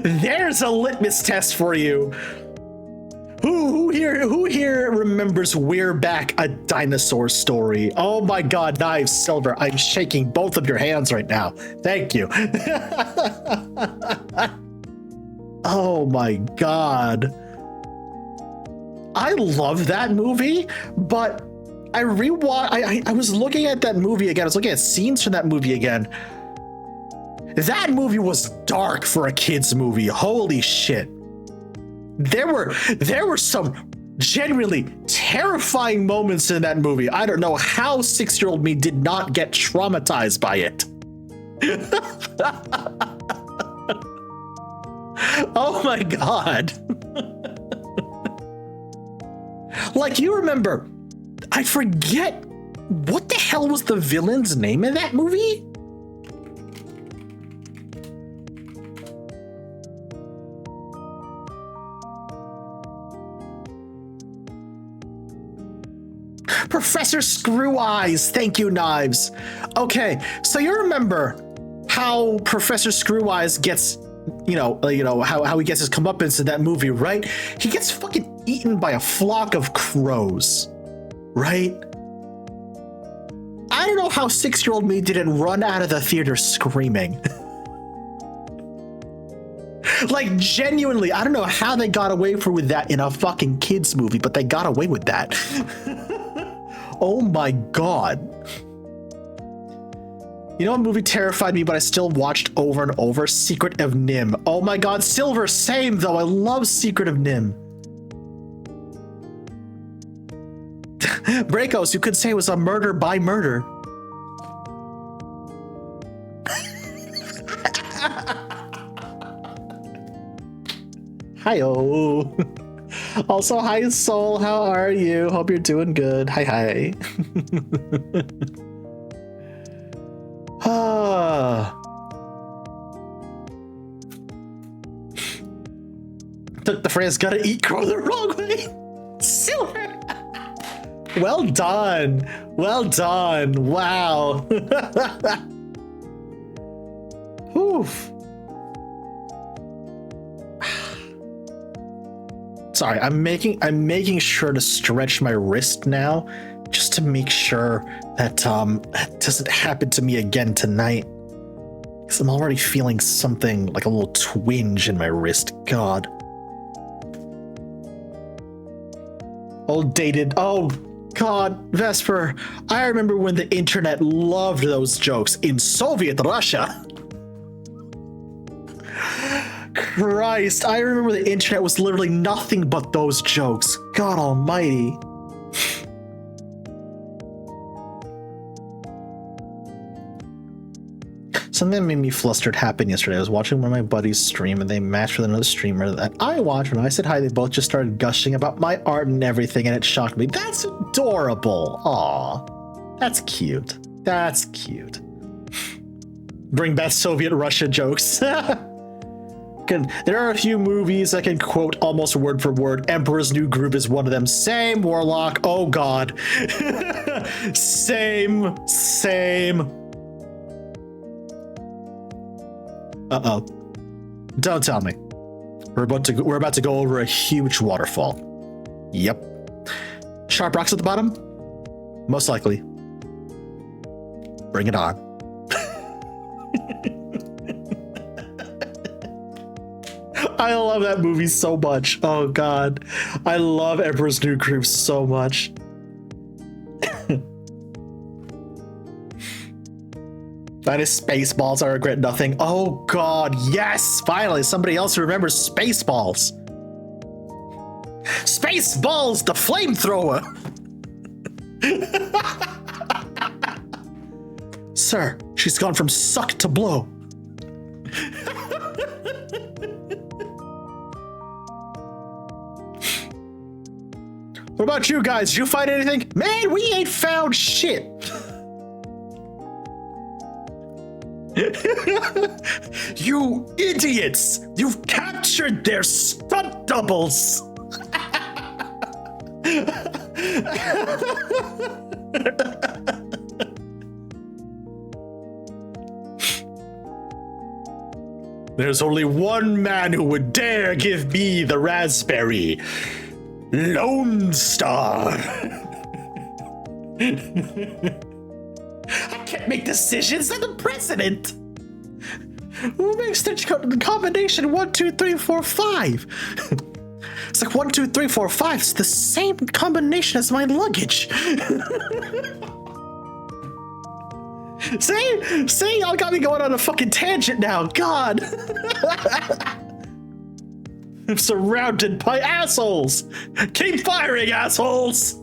There's a litmus test for you. Who here remembers We're Back, a Dinosaur Story? Oh my god, Knives, Silver, I'm shaking both of your hands right now. Thank you. Oh my god. I love that movie, but I was looking at that movie again. I was looking at scenes from that movie again. That movie was dark for a kid's movie. Holy shit. There were some genuinely terrifying moments in that movie. I don't know how 6-year-old me did not get traumatized by it. Oh my god. Like, you remember, I forget, what the hell was the villain's name in that movie? Professor Screw Eyes. Thank you, Knives. Okay, so you remember how Professor Screw Eyes gets, how he gets his comeuppance in that movie, right? He gets fucking eaten by a flock of crows, right? I don't know how 6-year-old me didn't run out of the theater screaming. Like, genuinely, I don't know how they got away with that in a fucking kids movie, but they got away with that. Oh my god. You know what movie terrified me, but I still watched over and over? Secret of Nim. Oh my god, Silver, same though. I love Secret of Nim. Breakos, you could say it was a murder by murder. Hi-oh. Also, hi Soul, how are you? Hope you're doing good. Hi. Took the phrase gotta eat crow the wrong way. Silver. Well done. Well done. Wow. Oof. Sorry, I'm making sure to stretch my wrist now, just to make sure that that doesn't happen to me again tonight. I'm already feeling something like a little twinge in my wrist. God. Old dated. Oh, God, Vesper. I remember when the internet loved those jokes in Soviet Russia. Christ, I remember the internet was literally nothing but those jokes. God almighty. Something that made me flustered happened yesterday. I was watching one of my buddies stream and they matched with another streamer that I watched. When I said hi, they both just started gushing about my art and everything, and it shocked me. That's adorable. Aw, that's cute. That's cute. Bring back Soviet Russia jokes. There are a few movies I can quote almost word for word. Emperor's New Groove is one of them. Same, Warlock. Oh, God. Same. Uh-oh. Don't tell me. We're about to go over a huge waterfall. Yep. Sharp rocks at the bottom? Most likely. Bring it on. I love that movie so much. Oh, God. I love Emperor's New Groove so much. That is Spaceballs. I regret nothing. Oh, God. Yes. Finally, somebody else who remembers Spaceballs. Spaceballs, the flamethrower. Sir, she's gone from suck to blow. What about you guys? Did you find anything? Man, we ain't found shit. You idiots! You've captured their stunt doubles! There's only one man who would dare give me the raspberry. Lone Star. I can't make decisions. I'm the president. Who makes the combination 1, 2, 3, 4, 5? It's like 1, 2, 3, 4, 5. It's the same combination as my luggage. See, y'all got me going on a fucking tangent now. God. I'm surrounded by assholes. Keep firing, assholes.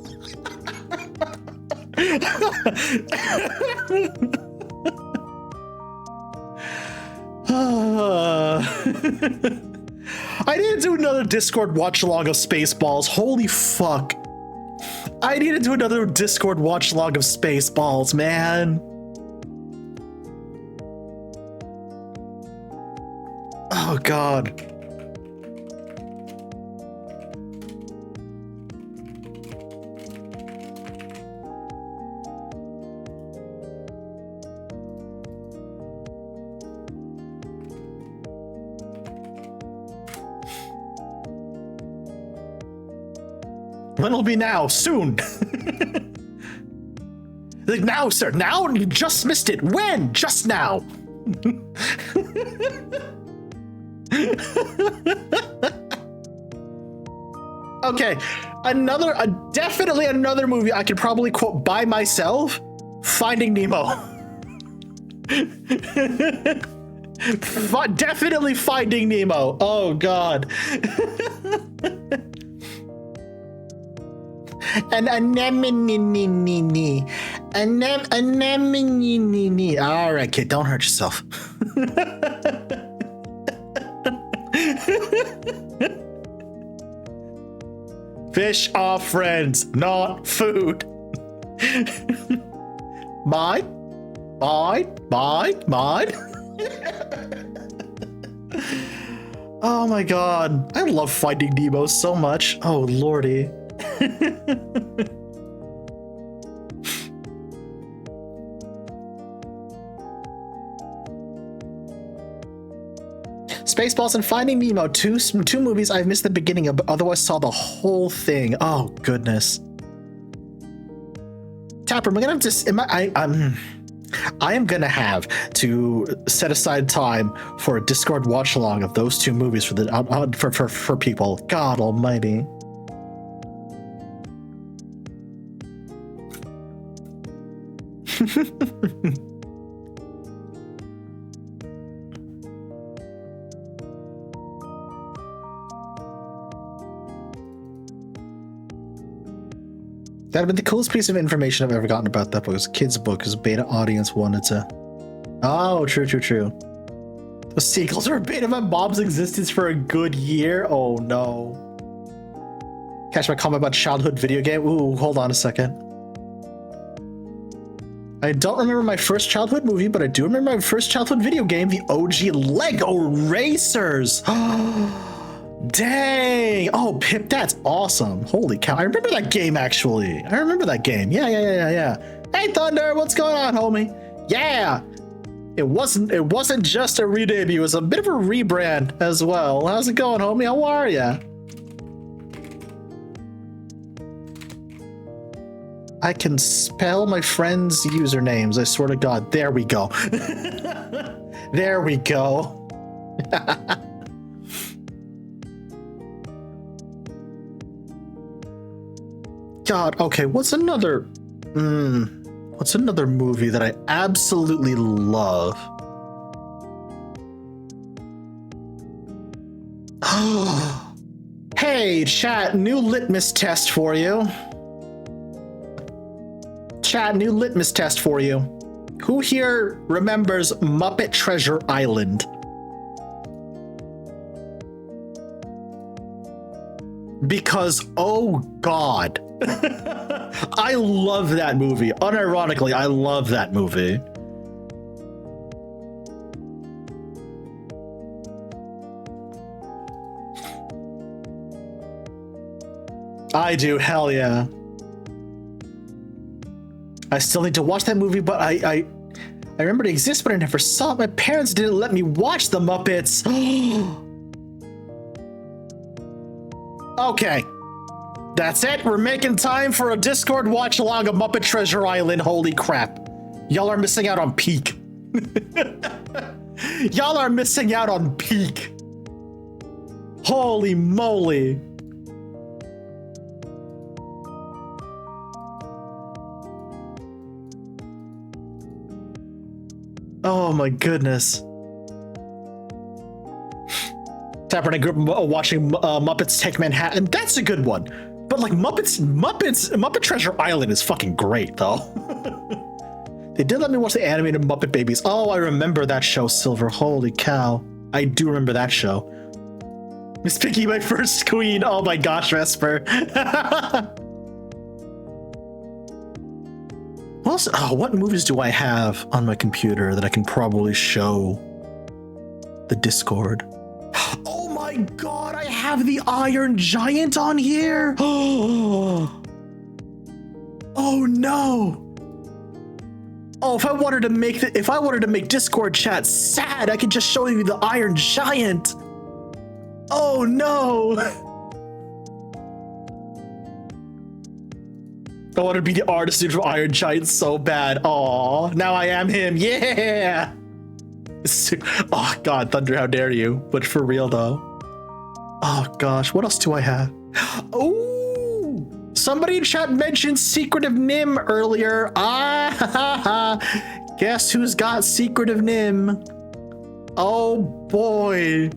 I need to do another Discord watch along of Spaceballs. Holy fuck. I need to do another Discord watch along of Spaceballs, man. Oh, God. When will be now? Soon. Like, now, sir. Now? You just missed it. When? Just now. Okay. Definitely another movie I could probably quote by myself. Finding Nemo. Definitely Finding Nemo. Oh, God. An anemone. Anemone. All right, kid, don't hurt yourself. Fish are friends, not food. Mine. Oh my God, I love Finding Nemo so much. Oh lordy. Spaceballs and Finding Nemo, two movies I've missed the beginning of, but otherwise saw the whole thing. Oh goodness. Tapper, am I gonna have to? I am gonna have to set aside time for a Discord watch along of those two movies for the for people. God Almighty. That'd been the coolest piece of information I've ever gotten about that book. It was a kid's book because beta audience wanted to. Oh, true. The sequels were beta my mom's existence for a good year. Oh no. Catch my comment about childhood video game. Ooh, hold on a second. I don't remember my first childhood movie, but I do remember my first childhood video game, the OG Lego Racers. Dang! Oh, Pip, that's awesome. Holy cow. I remember that game, actually. I remember that game. Yeah. Hey, Thunder, what's going on, homie? Yeah! It wasn't just a re-debut, it was a bit of a rebrand as well. How's it going, homie? How are ya? I can spell my friends' usernames, I swear to God. There we go. There we go. God, okay, what's another movie that I absolutely love? Hey, chat, new litmus test for you. Chat, new litmus test for you. Who here remembers Muppet Treasure Island? Because, oh God. I love that movie. Unironically, I love that movie. I do, hell yeah. I still need to watch that movie, but I remember it exists, but I never saw it. My parents didn't let me watch the Muppets. Okay. That's it. We're making time for a Discord watch along of Muppet Treasure Island. Holy crap. Y'all are missing out on peak. Y'all are missing out on peak. Holy moly. Oh my goodness. Tapper and I grew up watching Muppets Take Manhattan. That's a good one. But like Muppet Treasure Island is fucking great though. They did let me watch the animated Muppet Babies. Oh, I remember that show, Silver. Holy cow. I do remember that show. Miss Piggy, my first queen. Oh my gosh, Vesper. What movies do I have on my computer that I can probably show the Discord? Oh my God, I have the Iron Giant on here. Oh no. Oh, if I wanted to make Discord chat sad, I could just show you the Iron Giant. Oh no. I want to be the artist dude from Iron Giant so bad. Aw, now I am him. Yeah. Oh God, Thunder, how dare you? But for real though. Oh gosh, what else do I have? Oh, somebody in chat mentioned Secretive Nim earlier. Guess who's got Secretive Nim? Oh boy.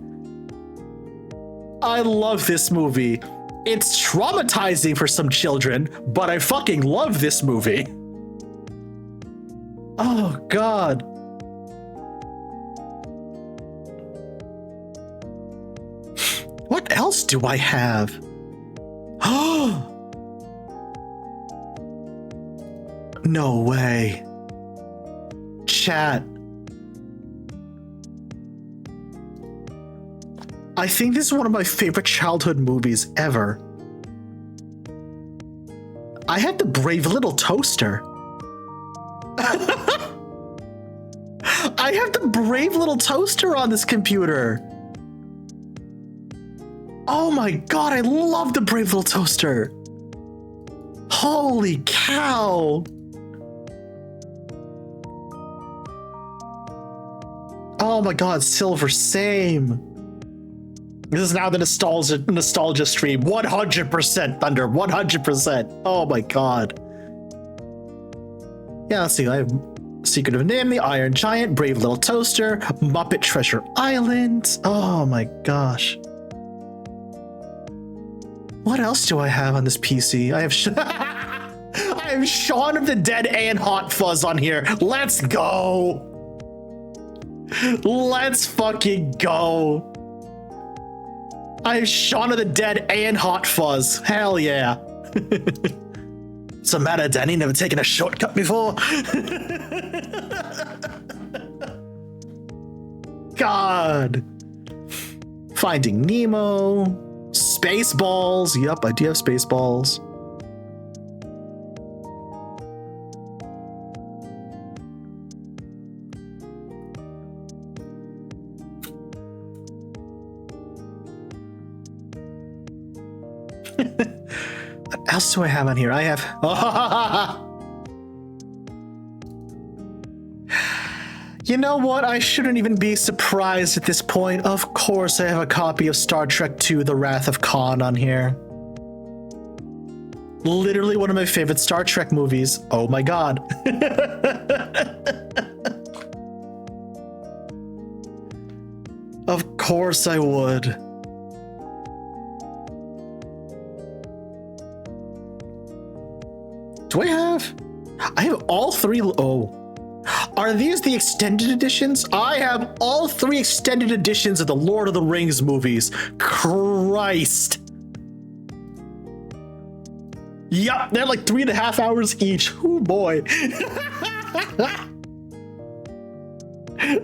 I love this movie. It's traumatizing for some children, but I fucking love this movie. Oh God. What else do I have? No way. Chat. I think this is one of my favorite childhood movies ever. I had the Brave Little Toaster. I have the Brave Little Toaster on this computer. Oh my God, I love the Brave Little Toaster. Holy cow. Oh my god, Silver, same. This is now the nostalgia stream. 100% Thunder, 100%. Oh my god. Yeah, let's see. I have Secret of Nim, The Iron Giant, Brave Little Toaster, Muppet Treasure Island. Oh my gosh. What else do I have on this PC? I have I have Shaun of the Dead and Hot Fuzz on here. Let's go. Let's fucking go. I have Shaun of the Dead and Hot Fuzz. Hell yeah. What's the matter, Danny? Never taken a shortcut before? God. Finding Nemo. Spaceballs. Yup, I do have Spaceballs. What else do I have on here? I have... You know what? I shouldn't even be surprised at this point. Of course, I have a copy of Star Trek II: The Wrath of Khan on here. Literally one of my favorite Star Trek movies. Oh my god. Of course I would. Do I have? I have all three. Oh. Are these the extended editions? I have all three extended editions of the Lord of the Rings movies. Christ. Yup, they're like 3.5 hours each. Oh boy.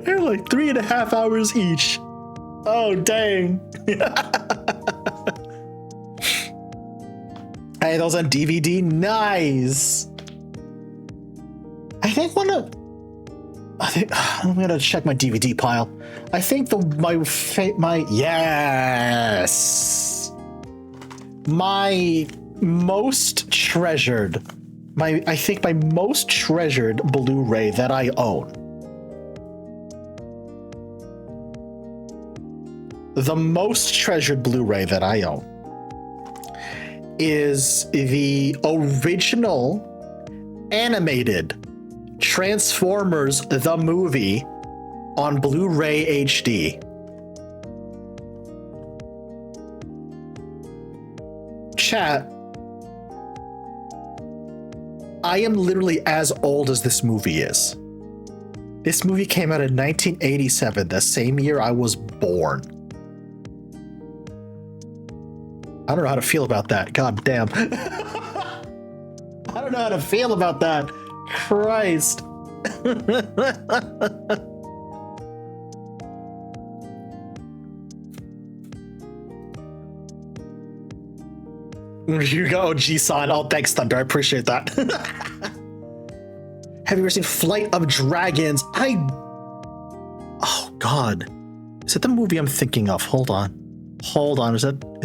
They're like 3.5 hours each. Oh, dang. Hey, those on DVD? Nice. I think I'm gonna check my DVD pile. I think my most treasured Blu-ray that I own. The most treasured Blu-ray that I own is the original animated Transformers the movie on Blu-ray HD. Chat, I am literally as old as this movie is. This movie came out in 1987, the same year I was born. I don't know how to feel about that. God damn. I don't know how to feel about that. Christ. You go, G-San. Oh, thanks, Thunder. I appreciate that. Have you ever seen Flight of Dragons? Oh, God. Is it the movie I'm thinking of? Hold on. Is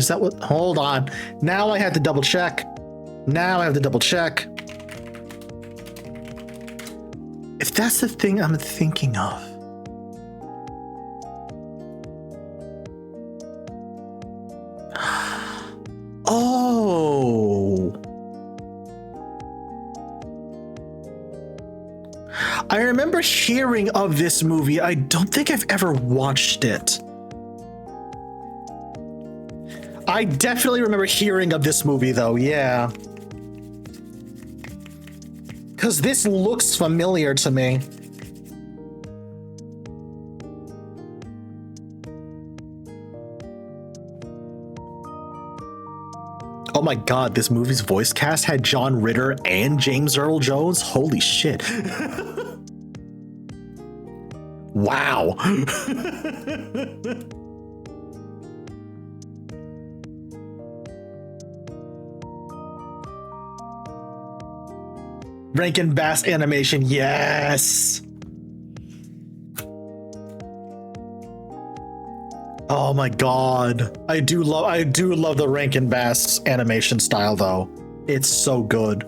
that what? Hold on. Now I have to double check. If that's the thing I'm thinking of. Oh. I remember hearing of this movie. I don't think I've ever watched it. I definitely remember hearing of this movie, though, yeah. Because this looks familiar to me. Oh my god, this movie's voice cast had John Ritter and James Earl Jones? Holy shit. Wow. Rankin Bass animation, yes. Oh my god. I do love the Rankin Bass animation style though. It's so good.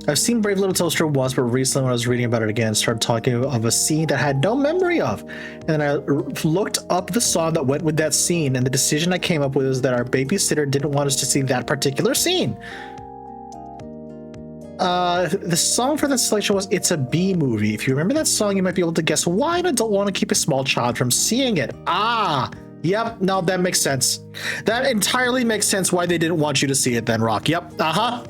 I've seen Brave Little Toaster once, but recently when I was reading about it again, started talking of a scene that I had no memory of. And then I looked up the song that went with that scene, and the decision I came up with was that our babysitter didn't want us to see that particular scene. The song for that selection was It's a Bee Movie. If you remember that song, you might be able to guess why an adult want to keep a small child from seeing it. Ah, yep, no, that makes sense. That entirely makes sense why they didn't want you to see it then, Rock. Yep, uh-huh.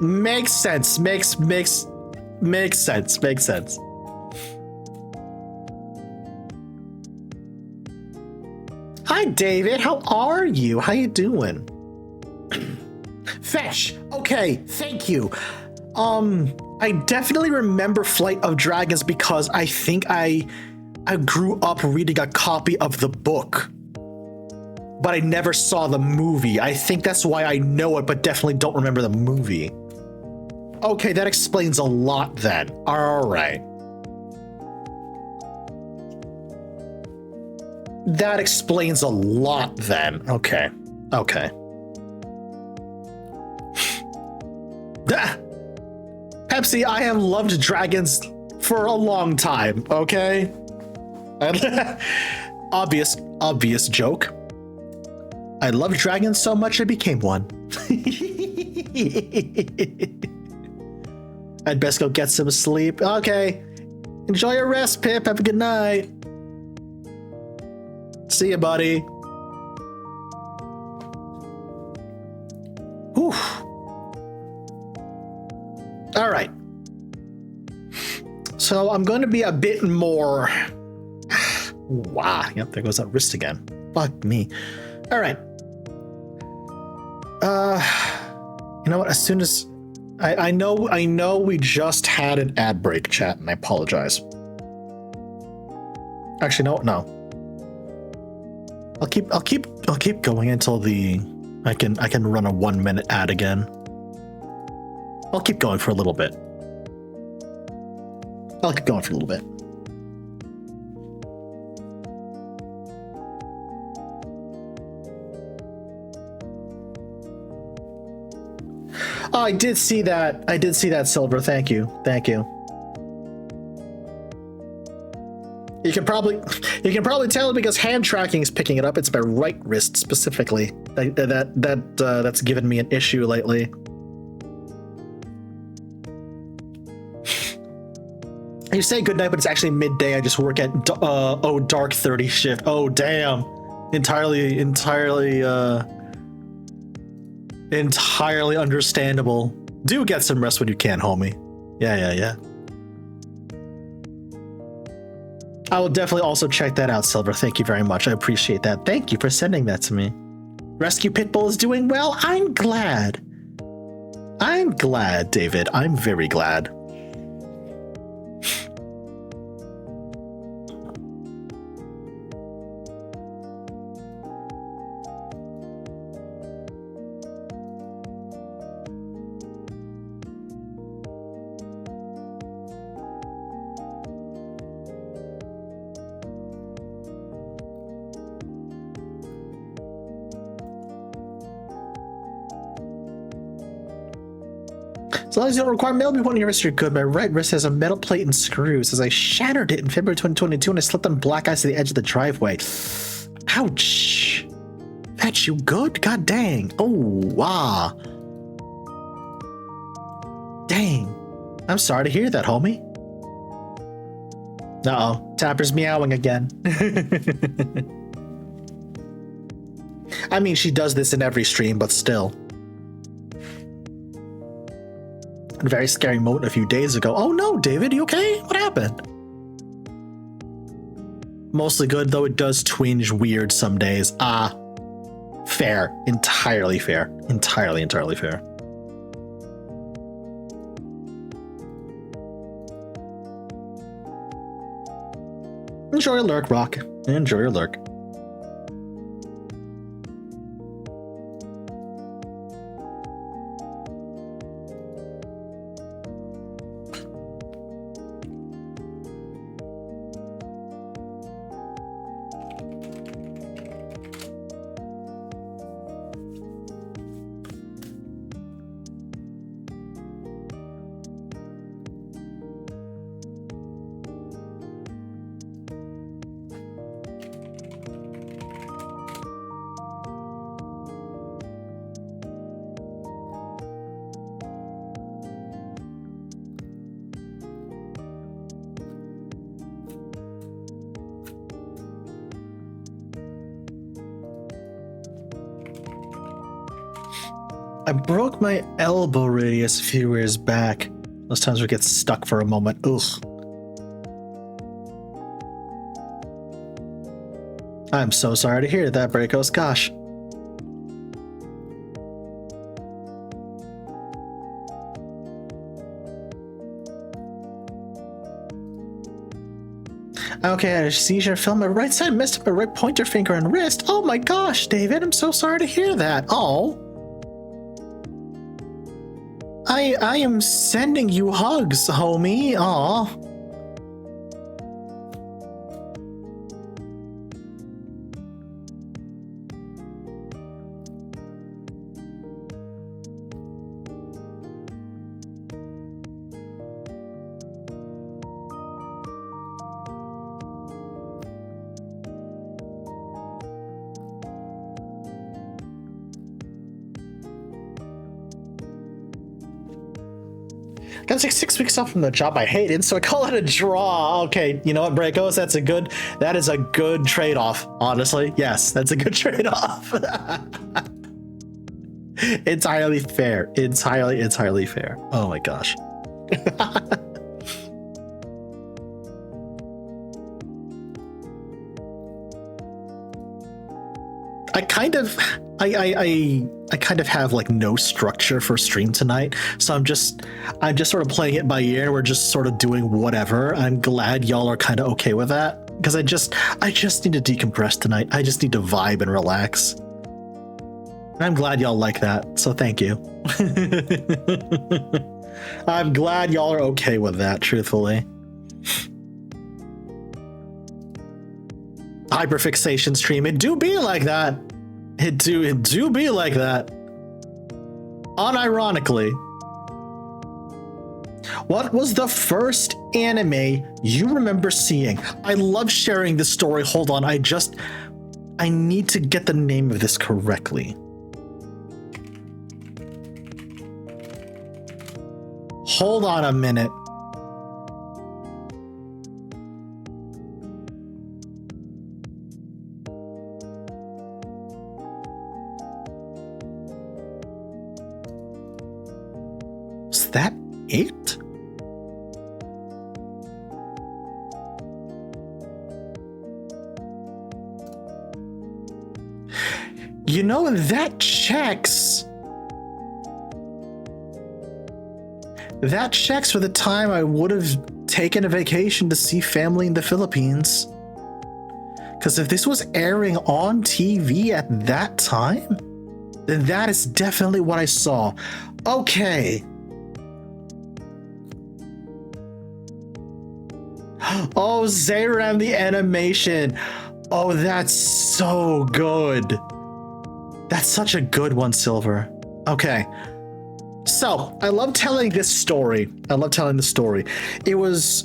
Makes sense. Makes sense. Makes sense. Hi, David. How are you? How you doing? Fetch. Okay, thank you. I definitely remember Flight of Dragons because I think I grew up reading a copy of the book, but I never saw the movie. I think that's why I know it, but definitely don't remember the movie. Okay, that explains a lot then. All right. That explains a lot then. Okay. Okay. Pepsi, I have loved dragons for a long time, okay? Obvious joke. I loved dragons so much I became one. I'd best go get some sleep. Okay. Enjoy your rest, Pip. Have a good night. See ya, buddy. Whew. All right. So I'm going to be a bit more... Wow. Yep, there goes that wrist again. Fuck me. All right. You know what? As soon as... I know we just had an ad break, chat, and I apologize. Actually, no. I'll keep going until I can run a 1 minute ad again. I'll keep going for a little bit. Oh, I did see that, Silver. Thank you. You can probably tell because hand tracking is picking it up. It's my right wrist specifically. That's given me an issue lately. You say goodnight, but it's actually midday. I just work at dark 30 shift. Oh damn, entirely understandable. Do get some rest when you can, homie. Yeah. I will definitely also check that out, Silver. Thank you very much. I appreciate that. Thank you for sending that to me. Rescue Pitbull is doing well. I'm glad, David. I'm very glad. As long as you don't require metal before your wrist, you're good. My right wrist has a metal plate and screws, as I shattered it in February 2022 and I slipped on black ice to the edge of the driveway. Ouch. Fetch, you good? God dang. Oh, wow. Dang. I'm sorry to hear that, homie. Uh-oh. Tapper's meowing again. I mean, she does this in every stream, but still. A very scary moment a few days ago. Oh no, David, you okay? What happened? Mostly good, though it does twinge weird some days. Ah, fair. Entirely fair. Entirely fair. Enjoy your lurk, Rock. Enjoy your lurk. I broke my elbow radius a few years back. Those times we get stuck for a moment. Ugh. I'm so sorry to hear that, Bracos. Gosh. Okay, I had a seizure. Fell my right side, messed up my right pointer finger and wrist. Oh my gosh, David, I'm so sorry to hear that. Oh. I am sending you hugs, homie. Aw. Got like 6 weeks off from the job I hated, so I call it a draw. Okay, you know what, Bracos? That is a good trade-off, honestly. Yes, that's a good trade-off. Entirely fair. Entirely fair. Oh my gosh. I kind of have like no structure for stream tonight, so I'm just sort of playing it by ear. We're just sort of doing whatever. I'm glad y'all are kind of okay with that, because I just need to decompress tonight. I just need to vibe and relax. And I'm glad y'all like that, so thank you. I'm glad y'all are okay with that, truthfully. Hyperfixation stream, it do be like that. It do be like that. Unironically. What was the first anime you remember seeing? I love sharing this story. Hold on, I need to get the name of this correctly. Hold on a minute. Was that it? You know, that checks. That checks for the time I would have taken a vacation to see family in the Philippines. Because if this was airing on TV at that time, then that is definitely what I saw. Okay. Oh, Zayram the animation. Oh, that's so good. That's such a good one, Silver. Okay. So, I love telling this story. It was,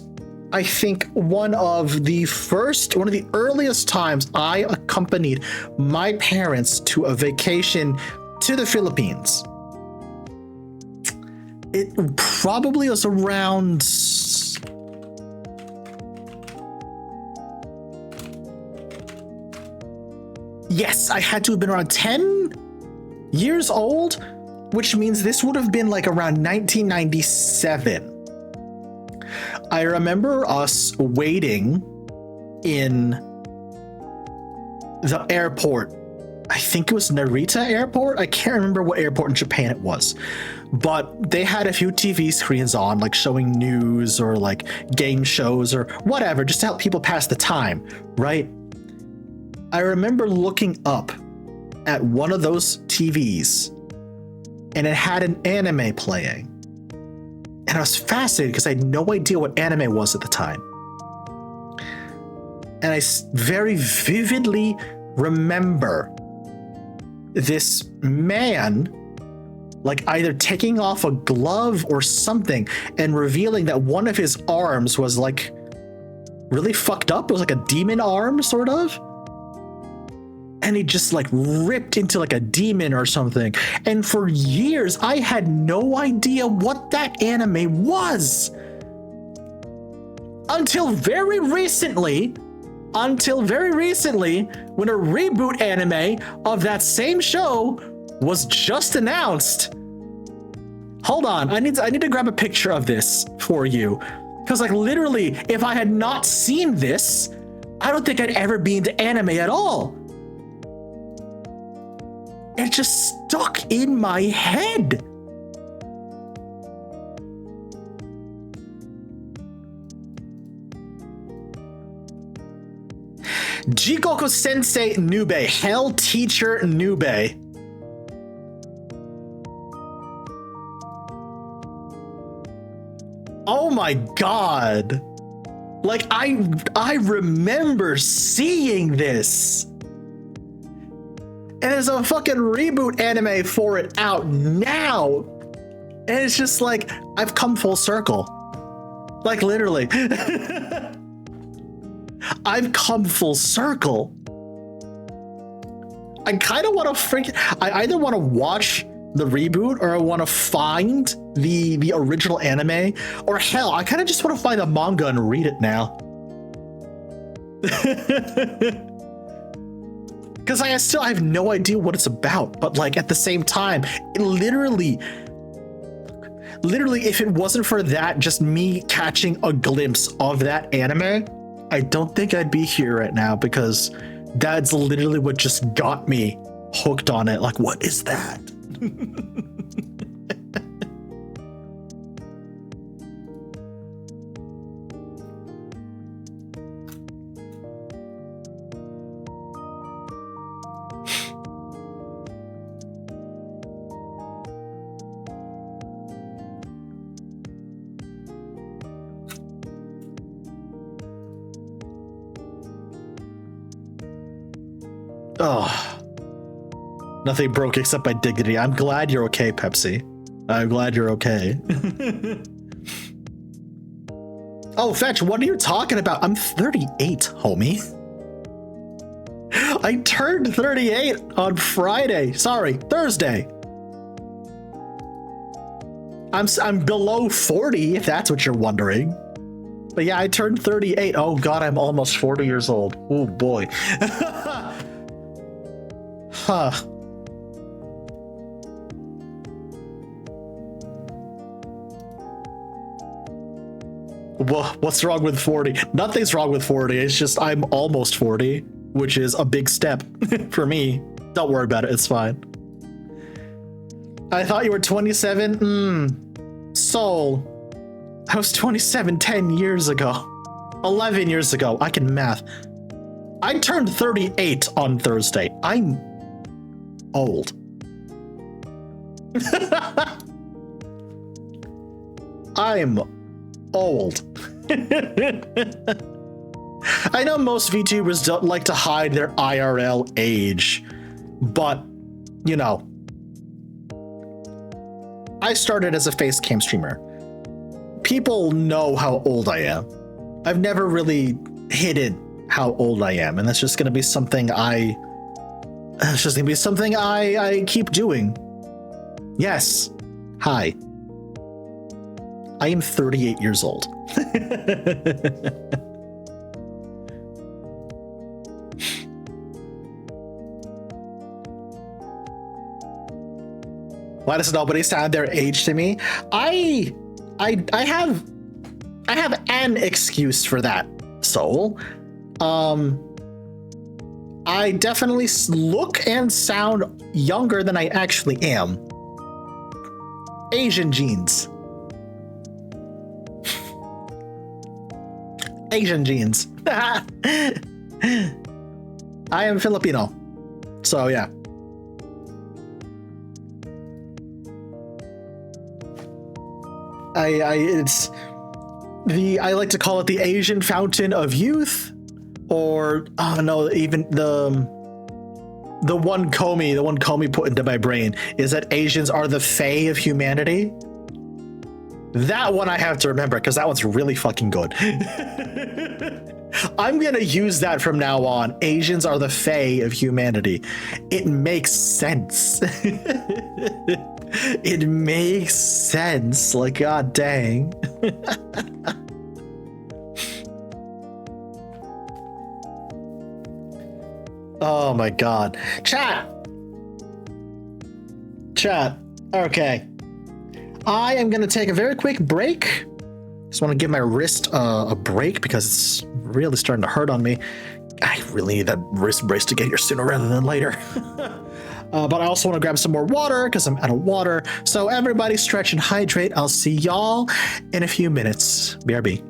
I think, one of the earliest times I accompanied my parents to a vacation to the Philippines. It probably was around... Yes, I had to have been around 10 years old, which means this would have been like around 1997. I remember us waiting in the airport. I think it was Narita Airport. I can't remember what airport in Japan it was, but they had a few TV screens on, like showing news or like game shows or whatever, just to help people pass the time, right? I remember looking up at one of those TVs and it had an anime playing. And I was fascinated because I had no idea what anime was at the time. And I very vividly remember this man like either taking off a glove or something and revealing that one of his arms was like really fucked up. It was like a demon arm, sort of. And he just like ripped into like a demon or something. And for years, I had no idea what that anime was. Until very recently, when a reboot anime of that same show was just announced. Hold on, I need to grab a picture of this for you. Because like literally, if I had not seen this, I don't think I'd ever be into anime at all. It just stuck in my head. Jikoku Sensei Nube, Hell Teacher Nube. Oh my god. Like I remember seeing this. And there's a fucking reboot anime for it out now. And it's just like I've come full circle. Like literally. I've come full circle. I kind of want to I either want to watch the reboot or I want to find the original anime, or hell, I kind of just want to find the manga and read it now. Because I have no idea what it's about, but like at the same time, it literally, if it wasn't for that, just me catching a glimpse of that anime, I don't think I'd be here right now, because that's literally what just got me hooked on it. Like, what is that? Oh, nothing broke except my dignity. I'm glad you're okay, Pepsi. I'm glad you're okay. Oh, Fetch, what are you talking about? I'm 38, homie. I turned 38 on Friday. Sorry, Thursday. I'm below 40, if that's what you're wondering. But yeah, I turned 38. Oh god, I'm almost 40 years old. Oh boy. Huh. What's wrong with 40? Nothing's wrong with 40. It's just I'm almost 40, which is a big step for me. Don't worry about it. It's fine. I thought you were 27. Soul. I was 27 10 years ago. 11 years ago. I can math. I turned 38 on Thursday. I'm old. I'm old. I know most VTubers don't like to hide their IRL age, but you know, I started as a face cam streamer. People know how old I am. I've never really hidden how old I am, and that's just gonna be something I keep doing. Yes. Hi. I am 38 years old. Why does nobody sound their age to me? I have an excuse for that, Soul. I definitely look and sound younger than I actually am. Asian genes. Asian genes. I am Filipino. So yeah. I like to call it the Asian fountain of youth, or oh no, even the one Comey put into my brain is that Asians are the fae of humanity. That one I have to remember because that one's really fucking good. I'm gonna use that from now on. Asians are the fae of humanity. It makes sense. It makes sense. Like, god dang. Oh my god. Chat. Okay. I am going to take a very quick break. Just want to give my wrist a break because it's really starting to hurt on me. I really need that wrist brace to get here sooner rather than later. But I also want to grab some more water because I'm out of water. So everybody stretch and hydrate. I'll see y'all in a few minutes. BRB.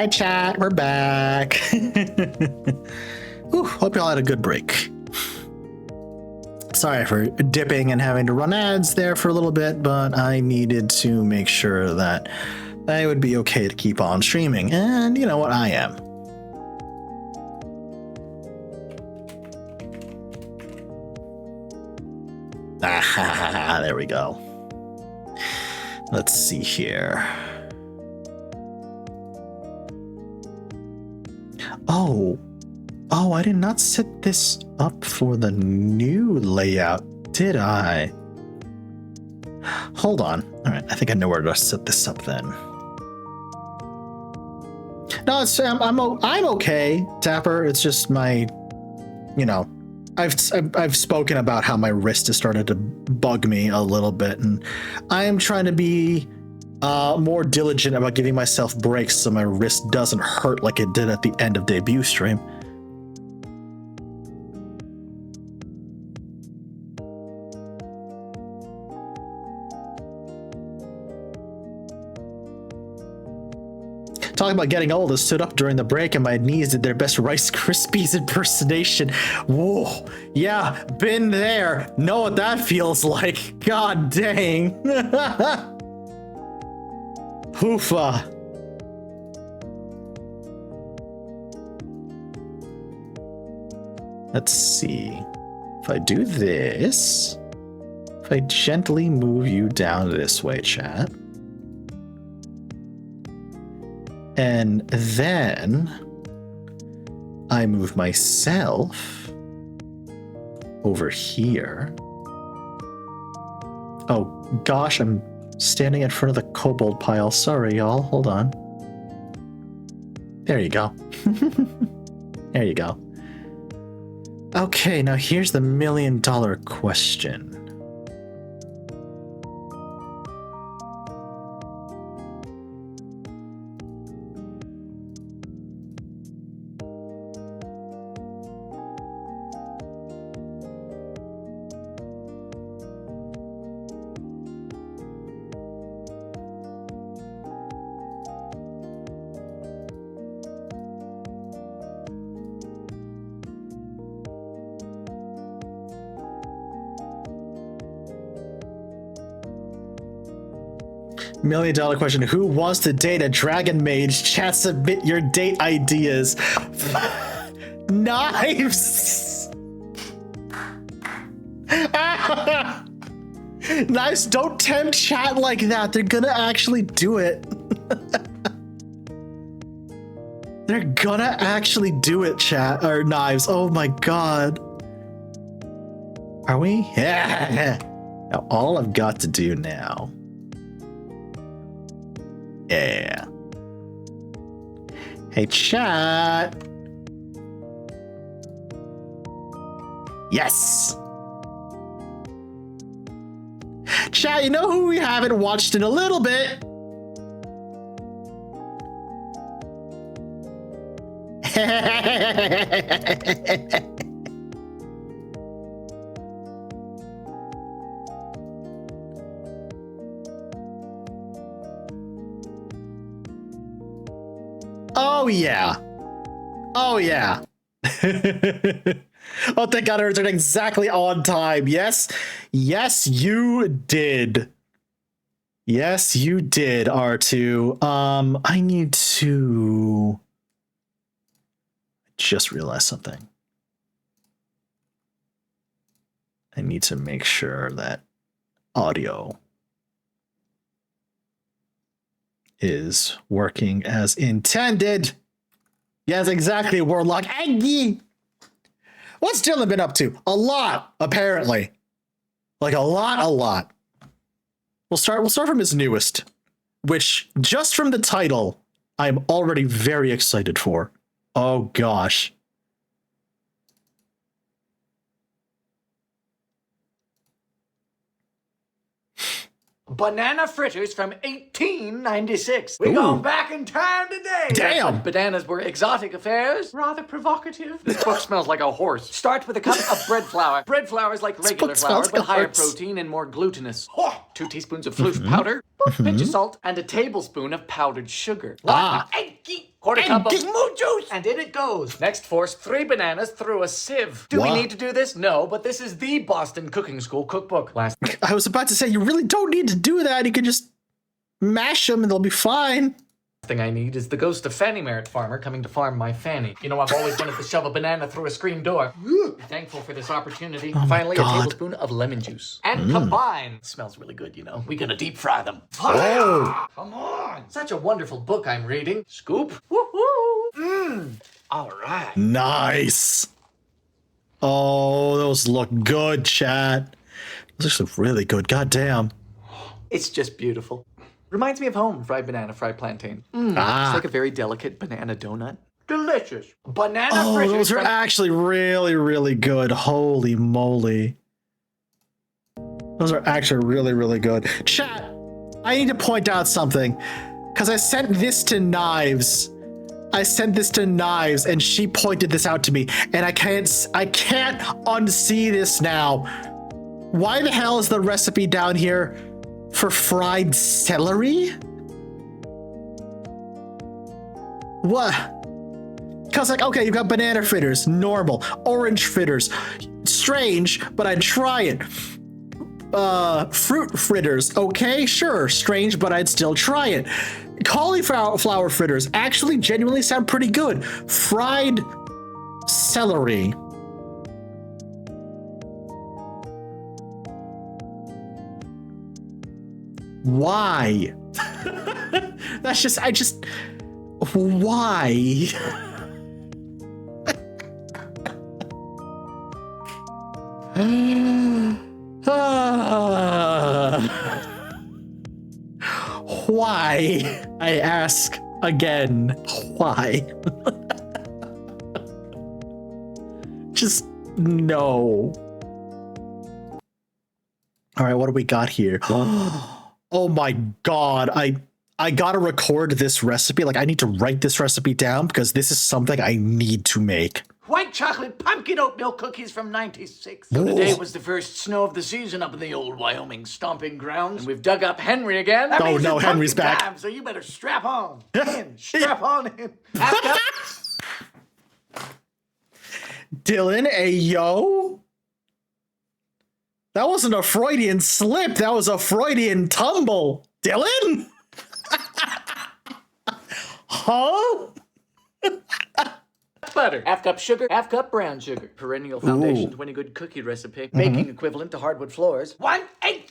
Hi, chat. We're back. Whew, hope y'all had a good break. Sorry for dipping and having to run ads there for a little bit, but I needed to make sure that I would be okay to keep on streaming. And you know what? I am. Ah, there we go. Let's see here. Oh, I did not set this up for the new layout, did I? Hold on. All right, I think I know where to set this up then. No, I'm okay, Tapper. It's just my, you know, I've spoken about how my wrist has started to bug me a little bit, and I am trying to be more diligent about giving myself breaks so my wrist doesn't hurt like it did at the end of debut stream. Talking about getting old, I stood up during the break and my knees did their best Rice Krispies impersonation. Whoa, yeah, been there. Know what that feels like. God dang. Hoofa. Let's see. If I do this, if I gently move you down this way, chat. And then I move myself over here. Oh gosh, I'm standing in front of the kobold pile. Sorry, y'all. Hold on. There you go. There you go. Okay, now here's the $1 million question. $1 million question. Who wants to date a dragon mage? Chat, submit your date ideas. Knives! Knives, don't tempt chat like that. They're gonna actually do it. They're gonna actually do it, chat. Or Knives. Oh my god. Are we? Yeah. Now all I've got to do now. Yeah. Hey, chat. Yes. Chat, you know who we haven't watched in a little bit? Oh yeah. Oh yeah. Oh, thank God I returned exactly on time. Yes. Yes, you did. Yes, you did, R2. I need to just realize something. I need to make sure that audio is working as intended. Yes, exactly, Warlock. Aggie. What's Dylan been up to? A lot, apparently. Like a lot. We'll start from his newest, which just from the title, I'm already very excited for. Oh gosh. Banana fritters from 1896. We're going back in time today. Damn. Bananas were exotic affairs. Rather provocative. This book smells like a horse. Start with a cup of bread flour. Bread flour is like regular flour, but higher protein and more glutinous. 2 teaspoons of floof powder, a pinch of salt, and a tablespoon of powdered sugar. Quarter cup of get- moo juice, and in it goes. Next, force 3 bananas through a sieve. Do What? we need to do this? No, but this is the Boston Cooking School cookbook. Last I was about to say, you really don't need to do that. You can just mash them and they'll be fine. thing I need is the ghost of Fanny Merritt Farmer coming to farm my Fanny. You know, I've always wanted to shove a banana through a screen door. Thankful for this opportunity. Finally, a God. tablespoon of lemon juice. And combine. It smells really good, you know. We're gonna deep fry them. Oh. Come on. Such a wonderful book I'm reading. Scoop. Woohoo. Mmm. All right. Nice. Oh, those look good, chat. Those look really good. God damn. It's just beautiful. Reminds me of home. Fried banana, fried plantain. It's like a very delicate banana donut. Delicious. Banana Oh, fritters those are from- actually really, really good. Holy moly. Those are actually really, really good. Chat, I need to point out something. Because I sent this to Knives. And she pointed this out to me. And I can't unsee this now. Why the hell is the recipe down here for fried celery? What? Cause like, okay, you've got banana fritters, normal, orange fritters, strange, but I'd try it. Fruit fritters, okay, sure, strange, but I'd still try it. Cauliflower fritters actually genuinely sound pretty good. Fried celery. Why? Why? Why? I ask again. Why? Just no. All right, what do we got here? Oh my God. I gotta record this recipe. Like, I need to write this recipe down because this is something I need to make. White chocolate pumpkin oatmeal cookies from '96. So today was the first snow of the season up in the old Wyoming stomping grounds. And we've dug up Henry again. That means no, it's Henry's pumpkin back. time, so you better strap on. Strap on in. Half cup. Dylan, ayo? That wasn't a Freudian slip. That was a Freudian tumble. Dylan? Huh? Butter. Half cup sugar. Half cup brown sugar. Perennial foundation to any good cookie recipe. Baking equivalent to hardwood floors. 1 egg.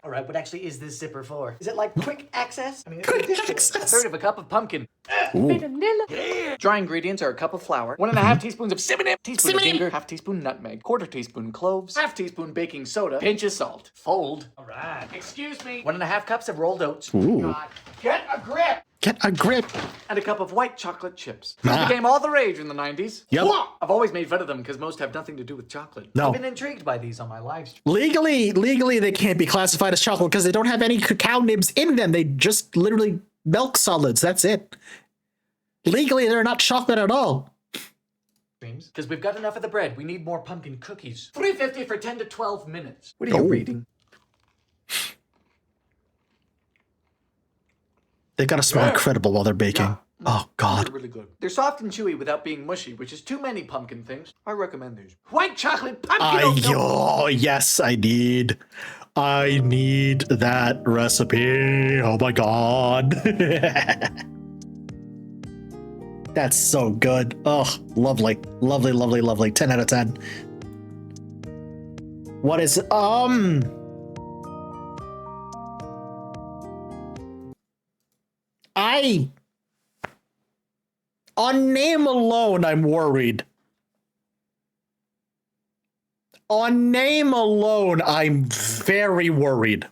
All right, what actually is this zipper for? Is it like quick access? I mean, it's ridiculous. A third of a cup of pumpkin. Yeah. Dry ingredients are a cup of flour, 1.5 teaspoons of cinnamon, teaspoon of ginger, half teaspoon nutmeg, quarter teaspoon cloves, half teaspoon baking soda, pinch of salt. Fold. All right. Excuse me. 1.5 cups of rolled oats. God. Get a grip. Get a grip. And a cup of white chocolate chips. These became all the rage in the 90s. Yep. I've always made fun of them because most have nothing to do with chocolate. No. I've been intrigued by these on my live stream. Legally, they can't be classified as chocolate because they don't have any cacao nibs in them. They just literally milk solids. That's it. Legally, they're not chocolate at all. Because we've got enough of the bread. We need more pumpkin cookies. $3.50 for 10 to 12 minutes. What are you Oh. reading? They gotta smell incredible while they're baking. Oh God. They're really good. They're soft and chewy without being mushy, which is too many pumpkin things. I recommend these. White chocolate pumpkin oatmeal. Oh yes, I need that recipe. Oh my God. That's so good. Oh, lovely. 10 out of 10. What is on name alone, I'm worried. On name alone, I'm very worried.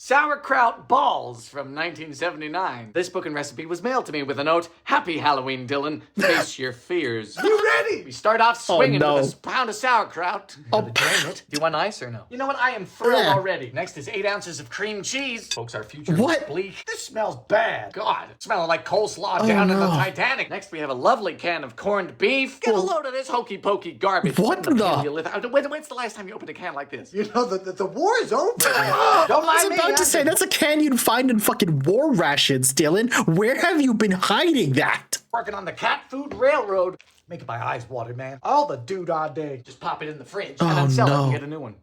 Sauerkraut balls from 1979. This book and recipe was mailed to me with a note: Happy Halloween, Dylan. Face your fears. You ready? We start off swinging with a pound of sauerkraut. Gotta drain it. Do you want ice or no? You know what? I am thrilled already. Next is 8 ounces of cream cheese. Folks, our future is bleak. This smells bad. God, it's smelling like coleslaw down in the Titanic. Next, we have a lovely can of corned beef. Get a load of this hokey pokey garbage. What the? When's the last time you opened a can like this? You know, the war is over. Don't mind me. to say, that's a can you'd find in fucking war rations, Dylan. Where have you been hiding that? Working on the cat food railroad. Making my eyes water, man. All the doodah day. Just pop it in the fridge and then sell it and get a new one.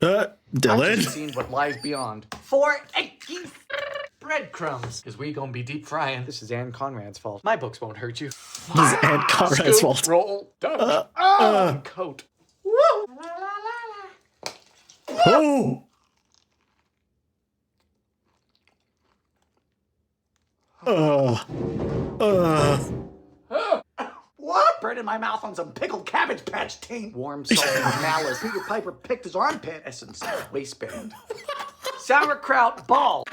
I've Dylan? just seen what lies beyond. 4 eggy breadcrumbs. Because we gonna be deep frying. This is Anne Conrad's fault. My books won't hurt you. This is Aunt Conrad's Scoop, fault. roll, dunk, coat. Woo! Oh! What? Burning my mouth on some pickled Cabbage Patch taint. Warm salt and malice. Peter Piper picked his armpit. Essence waistband. Sauerkraut ball.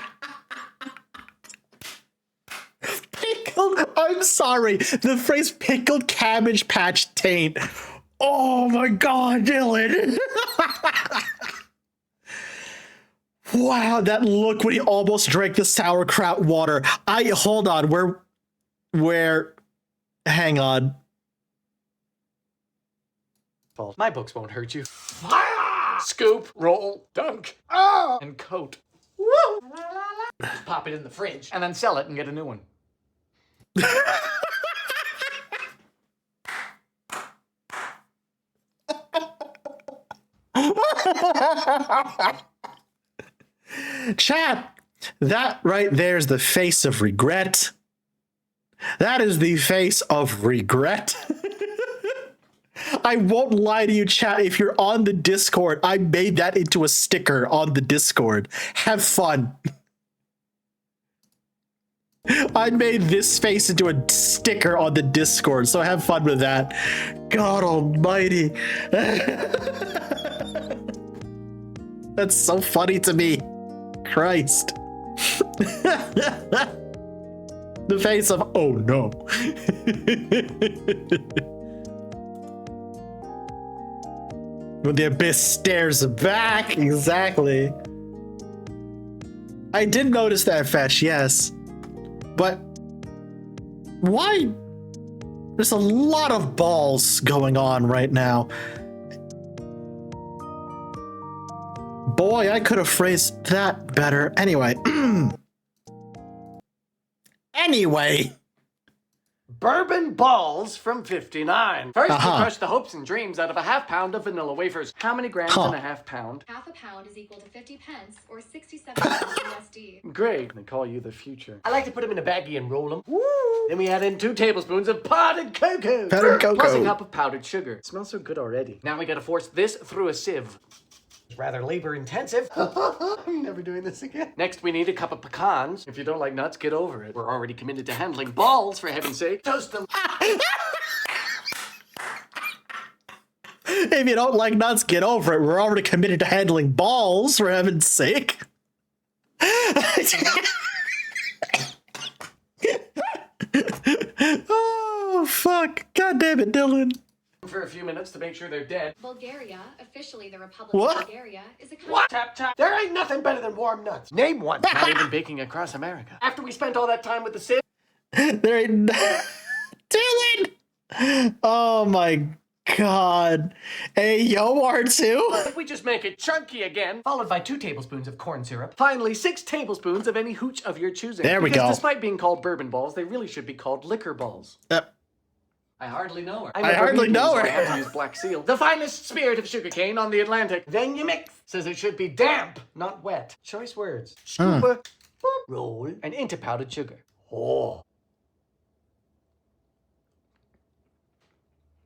Pickled, I'm sorry. The phrase pickled Cabbage Patch taint. Oh my god, Dylan. Wow, that look when he almost drank the sauerkraut water. Hold on, where, hang on. My books won't hurt you. Scoop, roll, dunk, and coat. Woo! Just pop it in the fridge and then sell it and get a new one. Chat, that right there's the face of regret. That is the face of regret. I won't lie to you, chat. If you're on the Discord, I made that into a sticker on the Discord. Have fun. I made this face into a sticker on the Discord, so have fun with that. God almighty. That's so funny to me. Christ. The face of, oh no. When the abyss stares back, exactly. I did notice that, Fetch, yes. But why? There's a lot of balls going on right now. Boy, I could have phrased that better. Anyway. Anyway. Bourbon balls from 59. First, we crush the hopes and dreams out of a ½ pound of vanilla wafers. How many grams in a ½ pound? Half a pound is equal to 50 pence or 67 cents USD. Great. They call you the future. I like to put them in a baggie and roll them. Woo! Then we add in 2 tablespoons of powdered cocoa. Powdered cocoa. Plus a cup of powdered sugar. It smells so good already. Now we gotta force this through a sieve. It's rather labor intensive. I'm never doing this again. Next, we need a cup of pecans. If you don't like nuts, get over it. We're already committed to handling balls, for heaven's sake. Toast them. If you don't like nuts, get over it. We're already committed to handling balls, for heaven's sake. Oh, fuck. God damn it, Dylan. For a few minutes to make sure they're dead. Bulgaria, officially the Republic What? of Bulgaria, is a country. What? Tap, tap. There ain't nothing better than warm nuts. Name one. Not even baking across America. After we spent all that time with the sieve. There ain't... Dylan! Oh my god. Hey, yo, R2? We just make it chunky again, followed by 2 tablespoons of corn syrup. Finally, 6 tablespoons of any hooch of your choosing. There we because go. Despite being called bourbon balls, they really should be called liquor balls. I hardly know her. I hardly know her. So I had to use Black Seal, the finest spirit of sugarcane on the Atlantic. Then you mix. Says it should be damp, not wet. Choice words. Scooper, boop, roll, and into powdered sugar. Oh.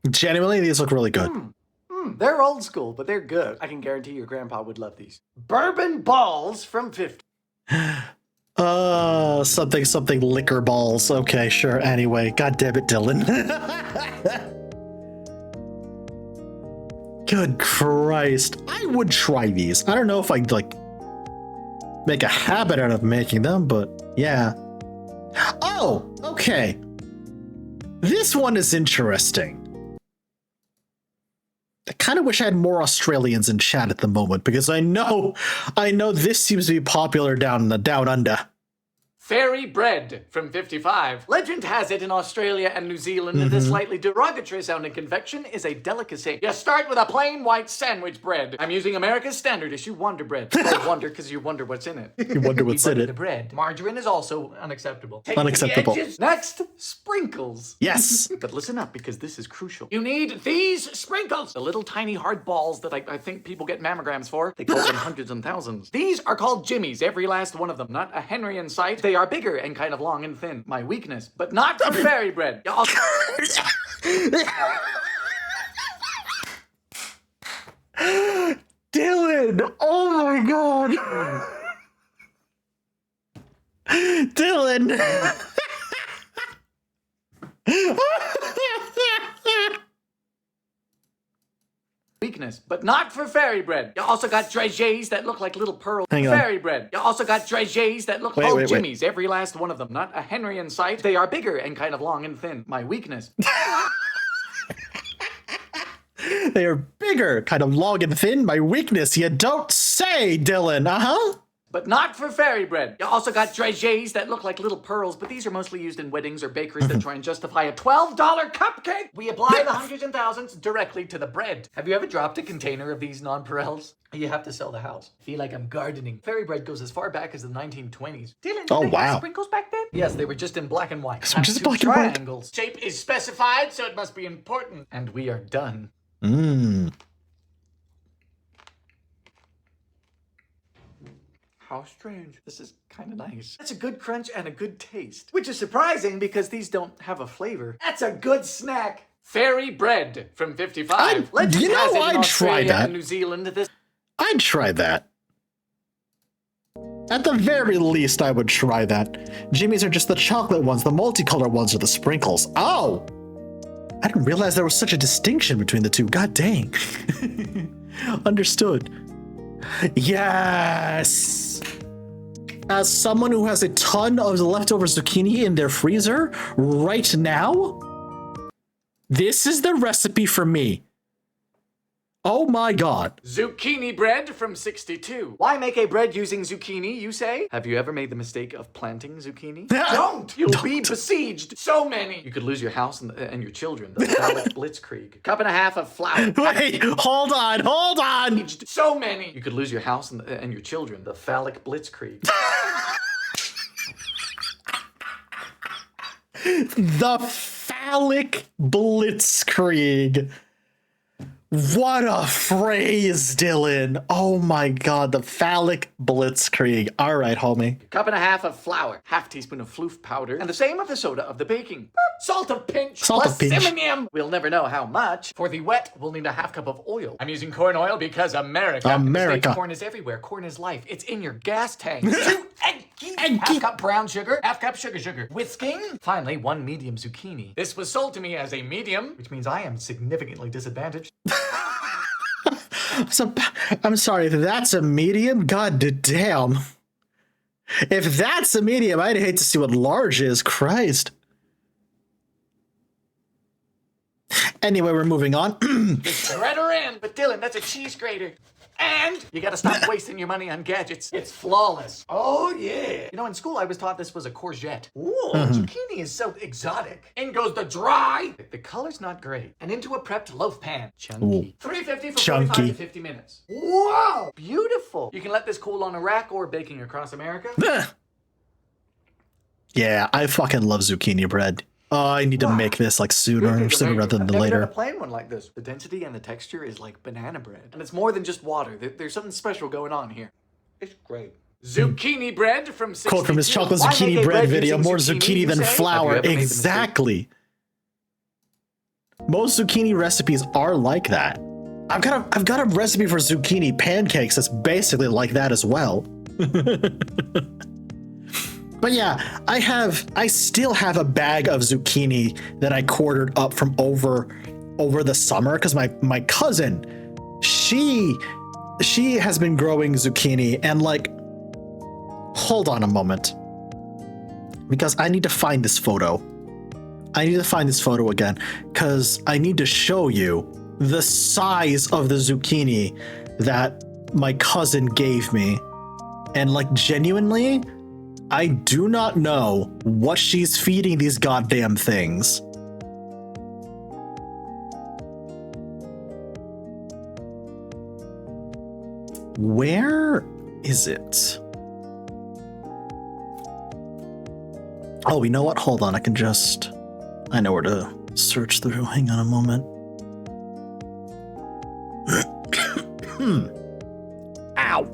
Genuinely, these look really good. They're old school, but they're good. I can guarantee your grandpa would love these. Bourbon balls from 50. Something liquor balls. Okay, sure. Anyway, god damn it, Dylan. Good Christ. I would try these. I don't know if I'd, like, make a habit out of making them, but yeah. Oh, okay. This one is interesting. I kind of wish I had more Australians in chat at the moment, because I know this seems to be popular down under. Fairy bread from 55. Legend has it in Australia and New Zealand that this slightly derogatory sounding confection is a delicacy. You start with a plain white sandwich bread. I'm using America's standard issue Wonder Bread. Oh, wonder because you wonder what's in it. You wonder what's in The it. bread. Margarine is also unacceptable. Take Unacceptable. the edges. Next, sprinkles. Yes. But listen up because this is crucial. You need these sprinkles. The little tiny hard balls that I think people get mammograms for. They cost them hundreds and thousands. These are called jimmies, every last one of them. Not a Henry in sight. They are bigger and kind of long and thin. My weakness. But not for fairy bread. Dylan! Oh my god! Dylan! Weakness, but not for fairy bread. You also got dragées that look like little pearls. Hang on. Fairy bread. You also got dragées that look like jimmies, every last one of them. Not a Henry in sight. They are bigger and kind of long and thin. My weakness. They are bigger, kind of long and thin. My weakness, you don't say, Dylan. Uh-huh. But not for fairy bread. You also got dragées that look like little pearls, but these are mostly used in weddings or bakeries that try and justify a $12 cupcake. We apply the hundreds and thousands directly to the bread. Have you ever dropped a container of these nonpareils? You have to sell the house. Feel like I'm gardening. Fairy bread goes as far back as the 1920s. Dylan, Oh, did they have wow. sprinkles back then? Yes, they were just in black and white. So just Two black and white. triangles. Shape is specified, so it must be important. And we are done. Mmm. How strange. This is kind of nice. That's a good crunch and a good taste. Which is surprising because these don't have a flavor. That's a good snack. Fairy bread from 55. Legend you know, has it in I'd try Australia that. and New Zealand. This I'd try that. At the very least, I would try that. Jimmy's are just the chocolate ones. The multicolored ones are the sprinkles. Oh! I didn't realize there was such a distinction between the two. God dang. Understood. Yes! As someone who has a ton of leftover zucchini in their freezer right now, this is the recipe for me. Oh my god. zucchini bread from 62. Why make a bread using zucchini, you say? Have you ever made the mistake of planting zucchini? Don't! You'll be besieged. So many. You could lose your house and your children. The phallic blitzkrieg. Cup and a half of flour. Wait, hold on. So many. You could lose your house and your children. The phallic blitzkrieg. The phallic blitzkrieg. What a phrase, Dylan. Oh my god, the phallic blitzkrieg. All right, homie. Cup and a half of flour. Half teaspoon of floof powder. And the same of the soda of the baking. Salt of pinch. Salt plus of pinch. Simonium. We'll never know how much. For the wet, we'll need a half cup of oil. I'm using corn oil because America. In the States, corn is everywhere. Corn is life. It's in your gas tank. 2 egg yolks. Half cup brown sugar. Half cup sugar. Whisking. Finally, 1 medium zucchini. This was sold to me as a medium, which means I am significantly disadvantaged. So, I'm sorry, if that's a medium, god damn. If that's a medium, I'd hate to see what large is. Christ. Anyway, we're moving on. Shredder in. But Dylan, that's a cheese grater. And you gotta stop wasting your money on gadgets. It's flawless. Oh, yeah. You know, in school, I was taught this was a courgette. Ooh, zucchini is so exotic. In goes the dry. The color's not great. And into a prepped loaf pan. Chunky. Ooh. $3.50 for Chunky. 45 to 50 minutes. Wow. Beautiful. You can let this cool on a rack or baking across America. Yeah, I fucking love zucchini bread. Oh, I need to make this like sooner rather than I've never later. done a plain one like this. The density and the texture is like banana bread. And it's more than just water. There's something special going on here. It's great. Zucchini bread from 62. Quote from his chocolate Why zucchini make a bread video, using more zucchini you than say? flour. Have you ever made the Exactly. Most zucchini recipes are like that. I've got a recipe for zucchini pancakes that's basically like that as well. But yeah, I still have a bag of zucchini that I quartered up from over the summer because my cousin, she has been growing zucchini, and like, hold on a moment, because I need to find this photo. I need to find this photo again because I need to show you the size of the zucchini that my cousin gave me. And like, genuinely, I do not know what she's feeding these goddamn things. Where is it? Oh, you know what? Hold on. I know where to search through. Hang on a moment. Ow.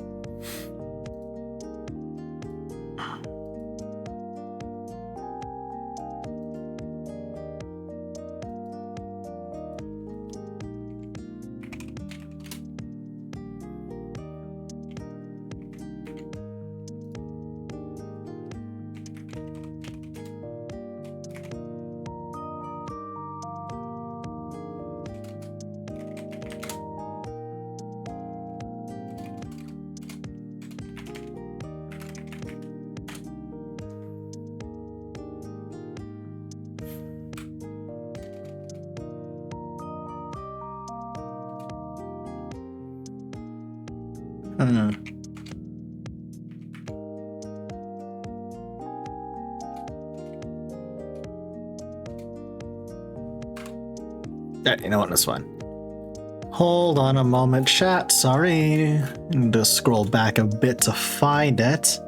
You know what? That's fine. Hold on a moment, chat. Sorry. I need to scroll back a bit to find it.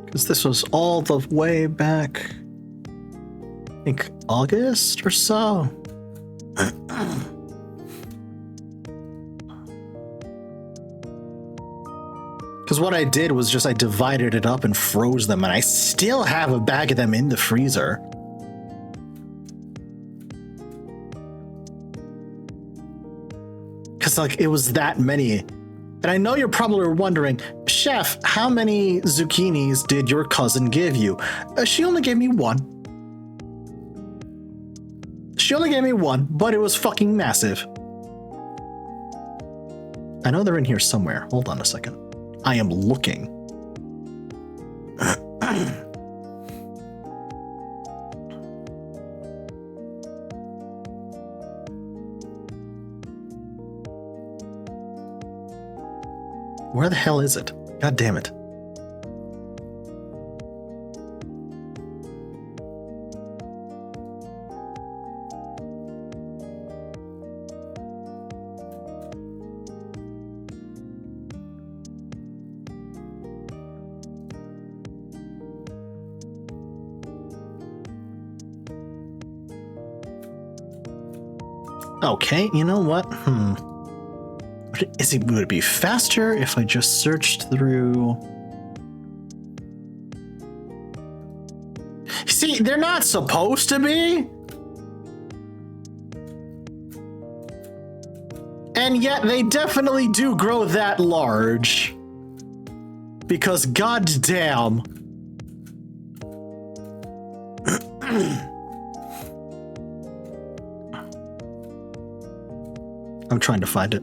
Because this was all the way back, I think August or so. Because what I did was just I divided it up and froze them, and I still have a bag of them in the freezer. Because like it was that many. And I know you're probably wondering, Chef, how many zucchinis did your cousin give you? She only gave me one. She only gave me one, but it was fucking massive. I know they're in here somewhere. Hold on a second. I am looking. Where the hell is it? God damn it. Okay, you know what? Would it be faster if I just searched through? See, they're not supposed to be. And yet they definitely do grow that large. Because goddamn. I'm trying to find it.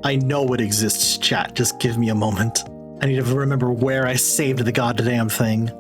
I know it exists, chat. Just give me a moment. I need to remember where I saved the goddamn thing.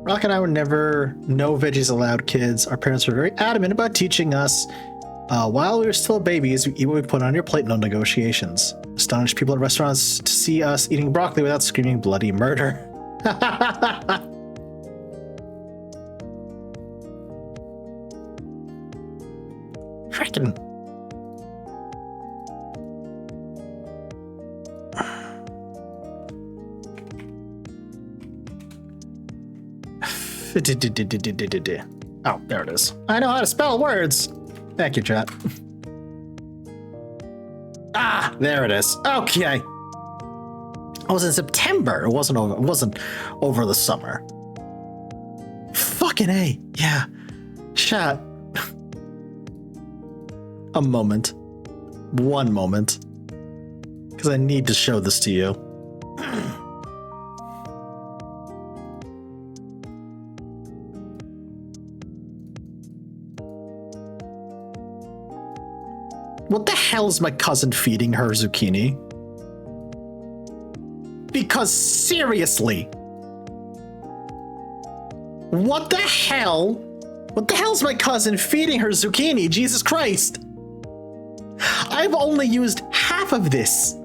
Rock and I were never no veggies allowed kids. Our parents were very adamant about teaching us While we were still babies, we eat what we put on your plate, no negotiations. Astonished people at restaurants to see us eating broccoli without screaming bloody murder. Frickin'. Oh, there it is. I know how to spell words. Thank you, chat. Ah, there it is. Okay. It was in September. It wasn't over the summer. Fucking A. Yeah. Chat. A moment. One moment. Because I need to show this to you. What the hell is my cousin feeding her zucchini? Because seriously, what the hell? What the hell is my cousin feeding her zucchini? Jesus Christ! I've only used half of this.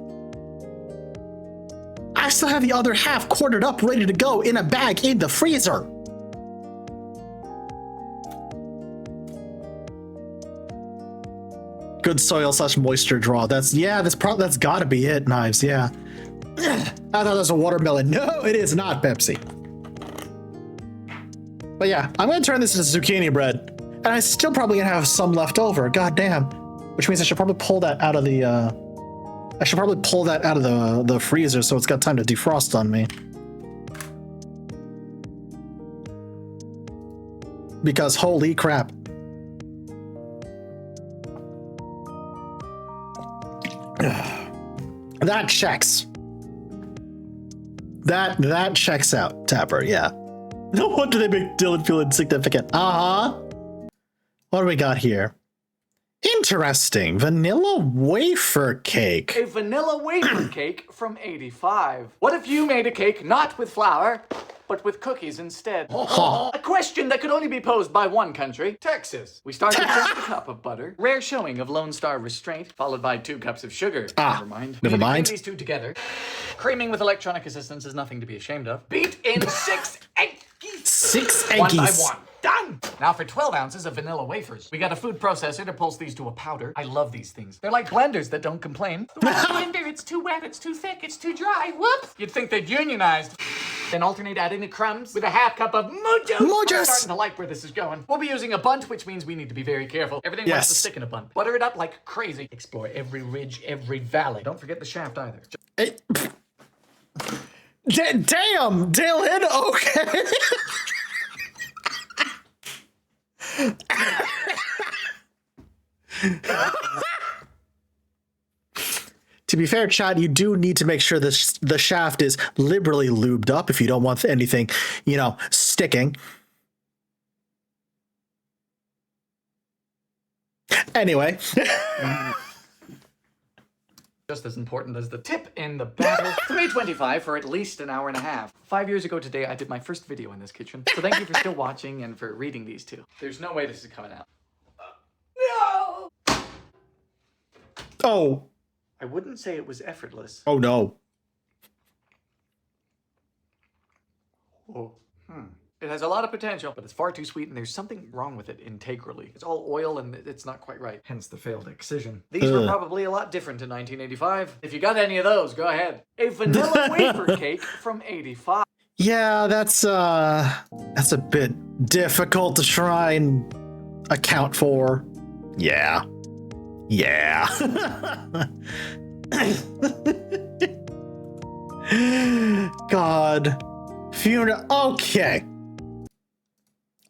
I still have the other half quartered up, ready to go in a bag in the freezer. Good soil / moisture draw. That's gotta be it, Knives, yeah. I thought that was a watermelon. No, it is not Pepsi. But yeah, I'm gonna turn this into zucchini bread. And I still probably gonna have some left over, god damn. Which means I should probably pull that out of the the freezer so it's got time to defrost on me. Because holy crap. That checks. That checks out, Tapper, yeah. No wonder they make Dylan feel insignificant. Uh-huh. What do we got here? Interesting. Vanilla wafer cake. A vanilla wafer cake from 85. What if you made a cake not with flour, but with cookies instead? A question that could only be posed by one country, Texas. We start with just a cup of butter, rare showing of Lone Star restraint, followed by 2 cups of sugar. Never mind. Never mind. Cream these 2 together. Creaming with electronic assistance is nothing to be ashamed of. Beat in 6 eggies. 6 eggies. One by one. Done! Now for 12 ounces of vanilla wafers. We got a food processor to pulse these to a powder. I love these things. They're like blenders that don't complain. Blender, it's too wet, it's too thick, it's too dry. Whoops! You'd think they'd unionized. Then alternate adding the crumbs with a half cup of mojos. I'm starting to like where this is going. We'll be using a bunt, which means we need to be very careful. Everything wants to stick in a bunt. Butter it up like crazy. Explore every ridge, every valley. Don't forget the shaft either. Damn, Dylan, okay. To be fair, Chad, you do need to make sure the shaft is liberally lubed up if you don't want anything, sticking. Anyway. Just as important as the tip in the batter. 325 for at least an hour and a half. 5 years ago today, I did my first video in this kitchen. So thank you for still watching and for reading these 2. There's no way this is coming out. No! Oh. I wouldn't say it was effortless. Oh, no. Oh. It has a lot of potential, but it's far too sweet and there's something wrong with it integrally. It's all oil and it's not quite right. Hence the failed excision. These were probably a lot different in 1985. If you got any of those, go ahead. A vanilla wafer cake from 85. Yeah, that's a bit difficult to try and account for. Yeah. Yeah. God. Funeral. Okay.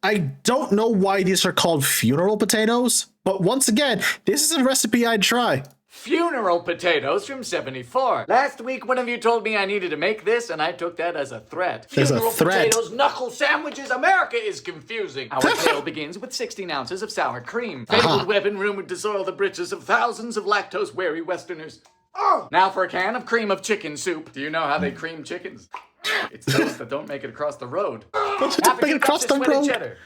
I don't know why these are called funeral potatoes, but once again, this is a recipe I'd try. Funeral potatoes from 74. Last week, one of you told me I needed to make this, and I took that as a threat. There's Funeral a threat. potatoes, knuckle sandwiches, America is confusing. Our tale begins with 16 ounces of sour cream. Fabled weapon rumored to soil the britches of thousands of lactose-wary Westerners. Oh! Now for a can of cream of chicken soup. Do you know how they cream chickens? It's those that don't make it across the road. Don't make it across the road. Cheddar.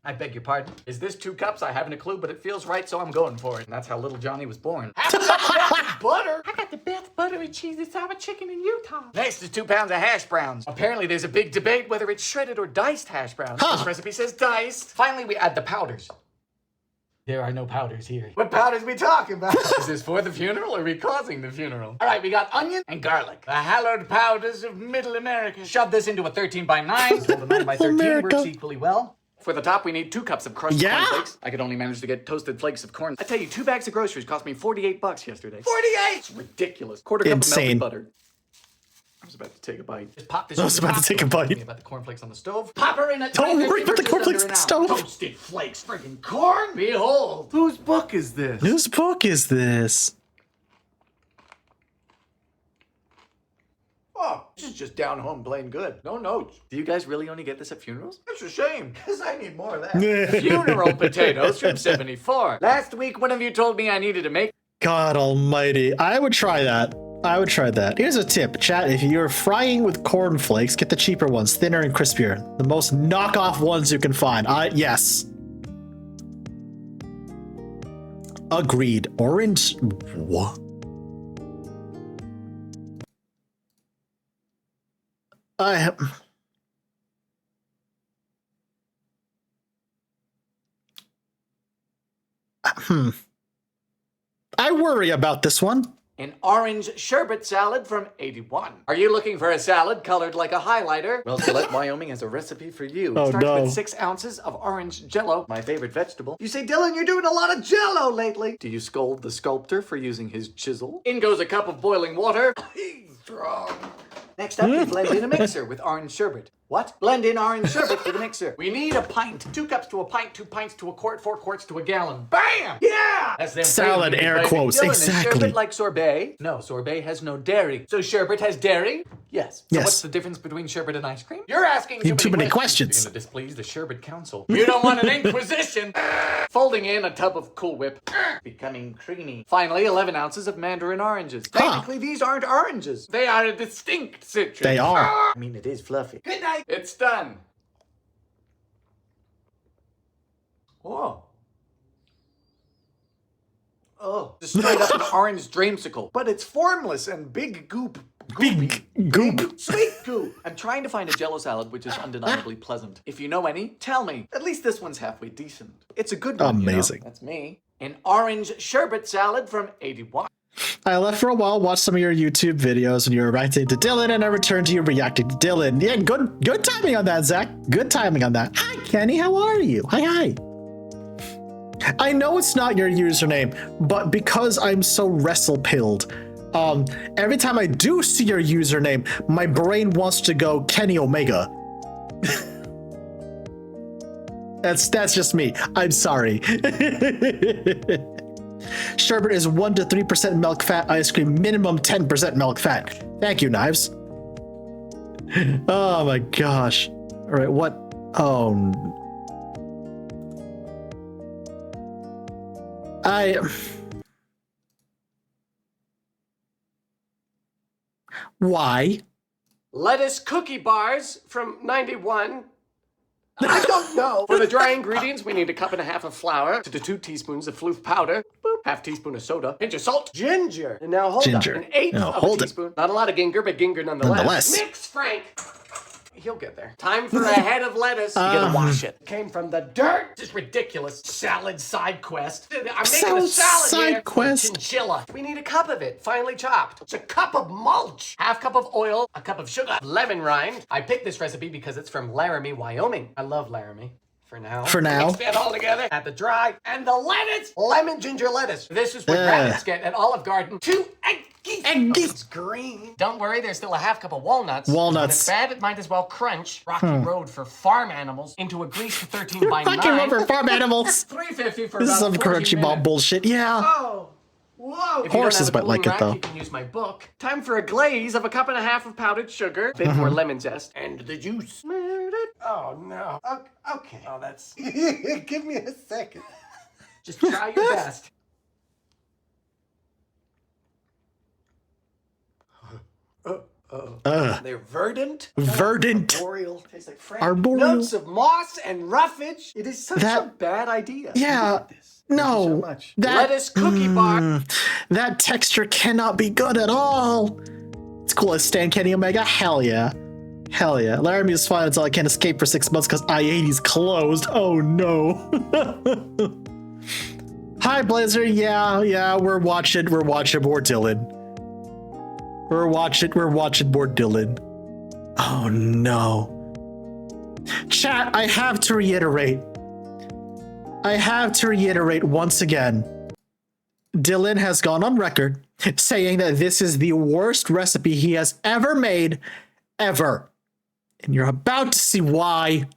I beg your pardon? Is this 2 cups? I haven't a clue, but it feels right, so I'm going for it. And that's how little Johnny was born. Half a cup of butter? I got the best butter and cheese and sour chicken in Utah. Next is 2 pounds of hash browns. Apparently, there's a big debate whether it's shredded or diced hash browns. This recipe says diced. Finally, we add the powders. There are no powders here. What powders we talking about? Is this for the funeral or are we causing the funeral? All right, we got onion and garlic. The hallowed powders of Middle America. Shove this into a 13 by 9. 12 9 by 13 works equally well. For the top, we need 2 cups of crushed corn flakes. I could only manage to get toasted flakes of corn. I tell you, 2 bags of groceries cost me $48 yesterday. 48! It's ridiculous. Quarter cup of melted butter. I was about to take a bite. Just pop this. I was about to take a bite. About the cornflakes on the stove. Pop her in a. Don't worry about the cornflakes on the stove. Toasted flakes, friggin' corn. Behold. Whose book is this? Whose book is this? Oh, this is just down home plain good. No notes. Do you guys really only get this at funerals? It's a shame, because I need more of that. Funeral potatoes from 74. Last week, one of you told me I needed to make. God almighty. I would try that. I would try that. Here's a tip, chat. If you're frying with cornflakes, get the cheaper ones, thinner and crispier. The most knockoff ones you can find. Yes. Agreed. Orange. What? I have. I worry about this one. An orange sherbet salad from 81. Are you looking for a salad colored like a highlighter? Well, Gillette, Wyoming has a recipe for you. It starts with 6 ounces of orange Jell-O, my favorite vegetable. You say, Dylan, you're doing a lot of Jell-O lately. Do you scold the sculptor for using his chisel? In goes a cup of boiling water. He's strong. Next up, we blend in a mixer with orange sherbet. What? Blend in orange sherbet with a mixer. We need a pint. 2 cups to a pint, 2 pints to a quart, 4 quarts to a gallon. Bam! Yeah! That's them salad air quotes. Dylan, exactly. Is sherbet like sorbet? No, sorbet has no dairy. So sherbet has dairy? Yes. So what's the difference between sherbet and ice cream? You're asking too many questions. You're gonna displease the sherbet council. You don't want an inquisition. Folding in a tub of Cool Whip. Becoming creamy. Finally, 11 ounces of mandarin oranges. Technically, these aren't oranges. They are a distinct citrus. They are. I mean, it is fluffy. Good night. It's done. Whoa. Oh, just straight up an orange dreamsicle. But it's formless and big goop. Big goop. Sweet goop. I'm trying to find a Jell-O salad which is undeniably pleasant. If you know any, tell me. At least this one's halfway decent. It's a good one. Amazing. You know? That's me. An orange sherbet salad from 81. I left for a while, watched some of your YouTube videos, and you were reacting to Dylan, and I returned to you reacting to Dylan. Yeah, good timing on that, Zach. Good timing on that. Hi, Kenny. How are you? Hi. I know it's not your username, but because I'm so wrestle-pilled, every time I do see your username, my brain wants to go Kenny Omega. That's just me. I'm sorry. Sherbet is 1 to 3% milk fat ice cream, minimum 10% milk fat. Thank you, Knives. Oh my gosh. All right, what? Oh. Why? Lettuce cookie bars from 91. I don't know. For the dry ingredients, we need 1.5 cups of flour, to 2 teaspoons of floof powder, boop, half teaspoon of soda, pinch of salt, ginger. And now hold Ginger. up, 1/8 of a teaspoon. Not a lot of ginger, but ginger nonetheless. Mix, Frank. He'll get there. Time for a head of lettuce. You gotta wash it. Came from the dirt. This is ridiculous. Salad side quest. I'm making a salad side here. quest. Chinchilla. We need 1 cup of it, finely chopped. It's 1 cup of mulch. 1/2 cup of oil, 1 cup of sugar, lemon rind. I picked this recipe because it's from Laramie, Wyoming. I love Laramie. For now. Mix that all together. Add the dry and the lettuce. Lemon ginger lettuce. This is what rabbits get at Olive Garden. 2 eggies. It's green. Don't worry, there's still 1/2 cup of walnuts. When it's bad, it might as well crunch. Rocky Road for farm animals into a grease 13 by 9. Rocky Road for farm animals. $3.50 for This is about some 40 crunchy ball minutes. bullshit. Yeah. Oh. Whoa! If Horses you don't have a might like cooling it, though. rack, you can use my book. Time for a glaze of 1.5 cups of powdered sugar, a bit more lemon zest, and the juice. Oh no. Okay. Oh, that's. Give me a second. Just try your best. They're verdant. Verdant. Arboreal. Tastes like Frank. Arboreal. Notes of moss and roughage. It is such a bad idea. Yeah. Look at this. Thank you No. so much. That, Lettuce cookie bar. That texture cannot be good at all. It's cool as Stan Kenny Omega. Hell yeah. Hell yeah. Laramie is fine until I can't escape for 6 months because I-80's closed. Oh no. Hi Blizzard. Yeah, we're watching more Dylan. We're watching more Dylan. Oh no. Chat, I have to reiterate once again. Dylan has gone on record saying that this is the worst recipe he has ever made, ever. And you're about to see why.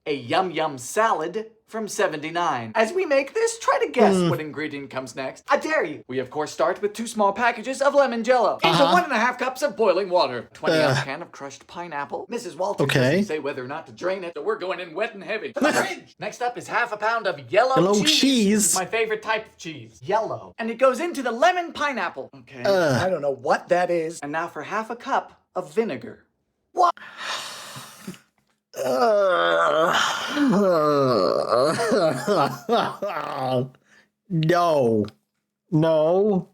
A yum yum salad from 79. As we make this, try to guess what ingredient comes next. I dare you. We of course start with 2 small packages of lemon jello. Into 1.5 cups of boiling water. 20-ounce can of crushed pineapple. Mrs. Walters doesn't say whether or not to drain it, so we're going in wet and heavy. To the fridge. Next up is half a pound of yellow cheese. This is my favorite type of cheese. Yellow. And it goes into the lemon pineapple. Okay. I don't know what that is. And now for half a cup of vinegar. What? No.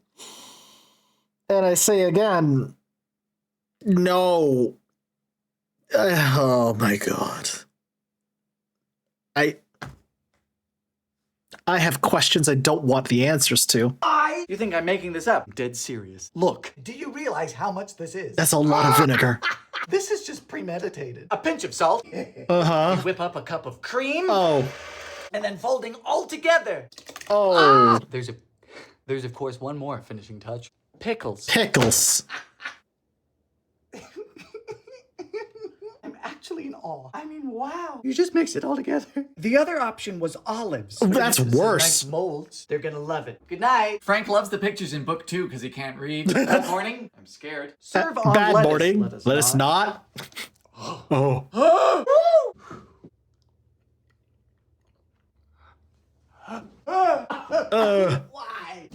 And I say again, no. Oh my God. I have questions I don't want the answers to. You think I'm making this up? I'm dead serious. Look, do you realize how much this is? That's a lot of vinegar. This is just premeditated. A pinch of salt. You whip up a cup of cream. Oh. And then folding all together. Oh. There's of course one more finishing touch. Pickles. Pickles. I'm actually in awe. I mean, wow. You just mix it all together. The other option was olives. That's worse. Nice molds. They're gonna love it. Good night. Frank loves the pictures in book 2 because he can't read. Good morning. I'm scared. Serve on Bad lettuce. morning. Let us not. Oh. Why?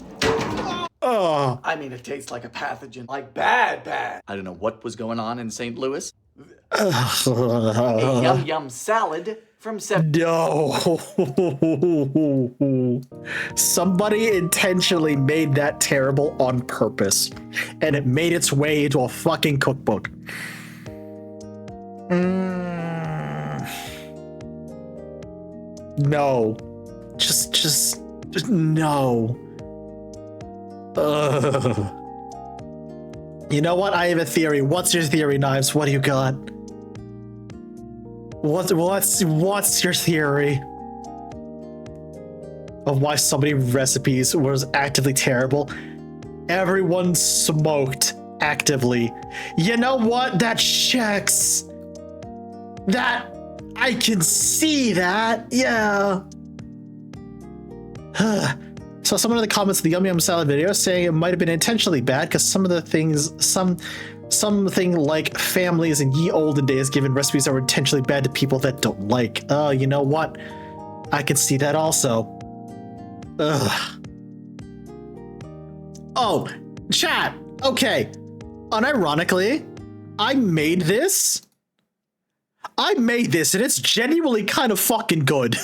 Oh. I mean, it tastes like a pathogen. Like bad. I don't know what was going on in St. Louis. A yum yum salad from 7. No. Somebody intentionally made that terrible on purpose, and it made its way into a fucking cookbook. No. Just no. You know what? I have a theory. What's your theory, Knives? What do you got? What's your theory of why so many recipes was actively terrible? Everyone smoked actively. You know what? That checks. That I can see that. Yeah. So someone in the comments of the Yum Yum Salad video saying it might have been intentionally bad because some of the things, something like families in ye olden days given recipes that were intentionally bad to people that don't like. Oh, you know what? I can see that also. Ugh. Oh, chat. Okay. Unironically, I made this and it's genuinely kind of fucking good.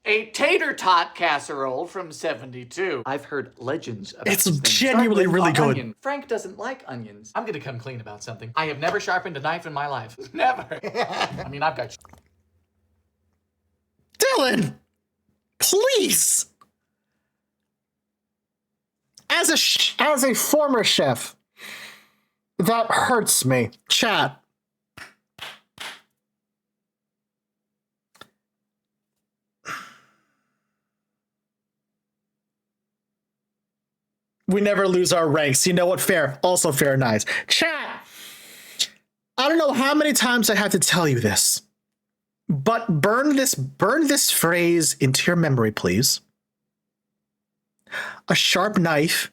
A tater tot casserole from 72. I've heard legends about It's this thing. genuinely really good. Onion. Frank doesn't like onions. I'm gonna come clean about something. I have never sharpened a knife in my life. Never. I mean, I've got... Dylan! Please! As a former chef, that hurts me. Chat. We never lose our ranks. You know what? Fair. Also fair, nice. Chat! I don't know how many times I have to tell you this, but burn this phrase into your memory, please. A sharp knife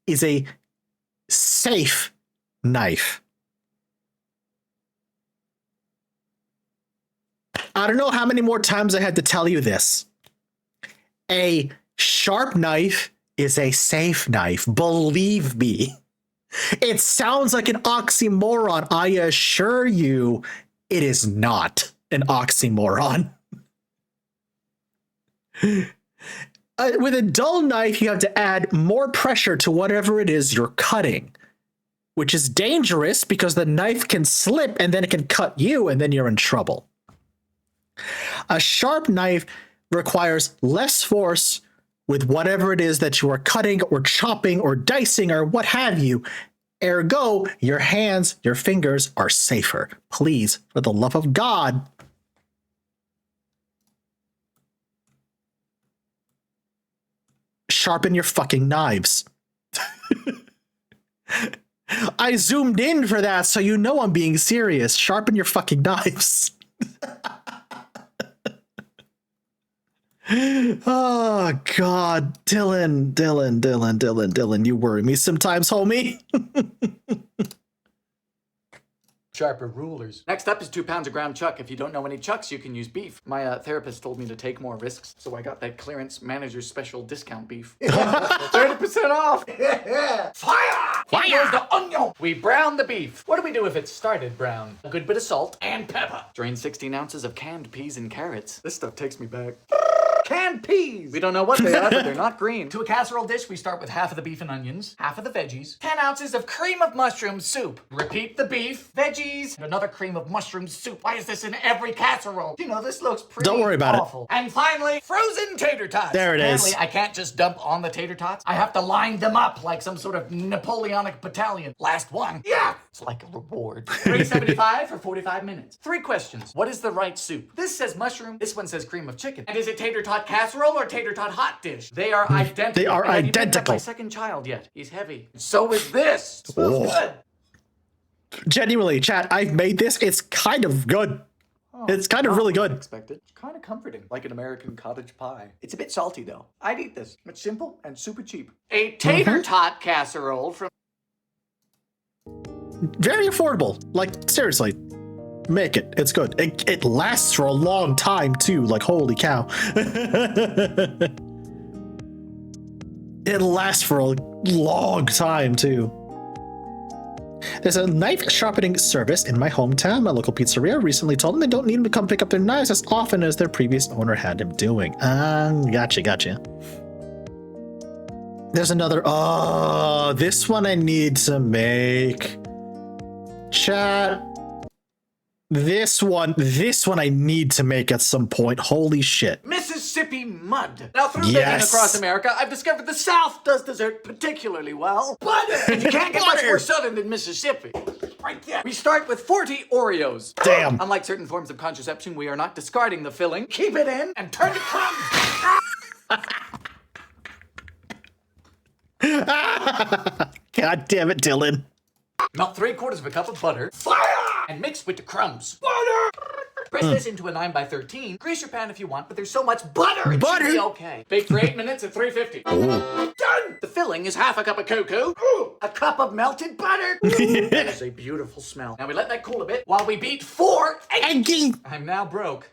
is a safe knife. I don't know how many more times I had to tell you this. A sharp knife is a safe knife. Believe me. It sounds like an oxymoron. I assure you, it is not an oxymoron. With a dull knife, you have to add more pressure to whatever it is you're cutting, which is dangerous because the knife can slip and then it can cut you and then you're in trouble. A sharp knife requires less force with whatever it is that you are cutting or chopping or dicing or what have you. Ergo, your hands, your fingers are safer. Please, for the love of God, sharpen your fucking knives. I zoomed in for that, so you know I'm being serious. Sharpen your fucking knives. Oh, God. Dylan, you worry me sometimes, homie. Sharper rulers. Next up is 2 pounds of ground chuck. If you don't know any chucks, you can use beef. My therapist told me to take more risks, so I got that clearance manager's special discount beef. 30% off! Fire! Here goes the onion! We brown the beef. What do we do if it's started brown? A good bit of salt and pepper. Drain 16 ounces of canned peas and carrots. This stuff takes me back. Canned peas! We don't know what they are, but they're not green. To a casserole dish, we start with half of the beef and onions, half of the veggies, 10 ounces of cream of mushroom soup. Repeat the beef, veggies, and another cream of mushroom soup. Why is this in every casserole? You know, this looks pretty Don't worry about awful. It. And finally, frozen tater tots. There it Apparently, is. I can't just dump on the tater tots. I have to line them up like some sort of Napoleonic battalion. Last one. Yeah! It's like a reward. $3.75 for 45 minutes. 3 questions. What is the right soup? This says mushroom. This one says cream of chicken. And is it tater tot casserole or tater tot hot dish? They are identical. They are identical. My second child yet. He's heavy. So is this. It smells good. Genuinely, chat, I've made this. It's kind of good. It's kind of really good. Unexpected. Kind of comforting. Like an American cottage pie. It's a bit salty though. I'd eat this. It's simple and super cheap. A tater tot casserole from... Very affordable. Like, seriously. Make it. It's good. It lasts for a long time, too. Like, holy cow. It lasts for a long time, too. There's a knife sharpening service in my hometown. My local pizzeria recently told them they don't need him to come pick up their knives as often as their previous owner had him doing. Gotcha. There's another... Oh, this one I need to make. Chat. This one I need to make at some point. Holy shit. Mississippi mud. Now, through digging across America, I've discovered the South does dessert particularly well. Butter! And you can't get much more southern than Mississippi. Right there. We start with 40 Oreos. Damn. Unlike certain forms of contraception, we are not discarding the filling. Keep it in and turn to crumbs. God damn it, Dylan. Melt 3/4 cup of butter. Fire! And mix with the crumbs. Butter! Press this into a 9x13. Grease your pan if you want, but there's so much butter, it should be okay. Bake for 8 minutes at 350. Done! The filling is half a cup of cocoa, a cup of melted butter. That is a beautiful smell. Now we let that cool a bit while we beat 4 eggs. I'm now broke.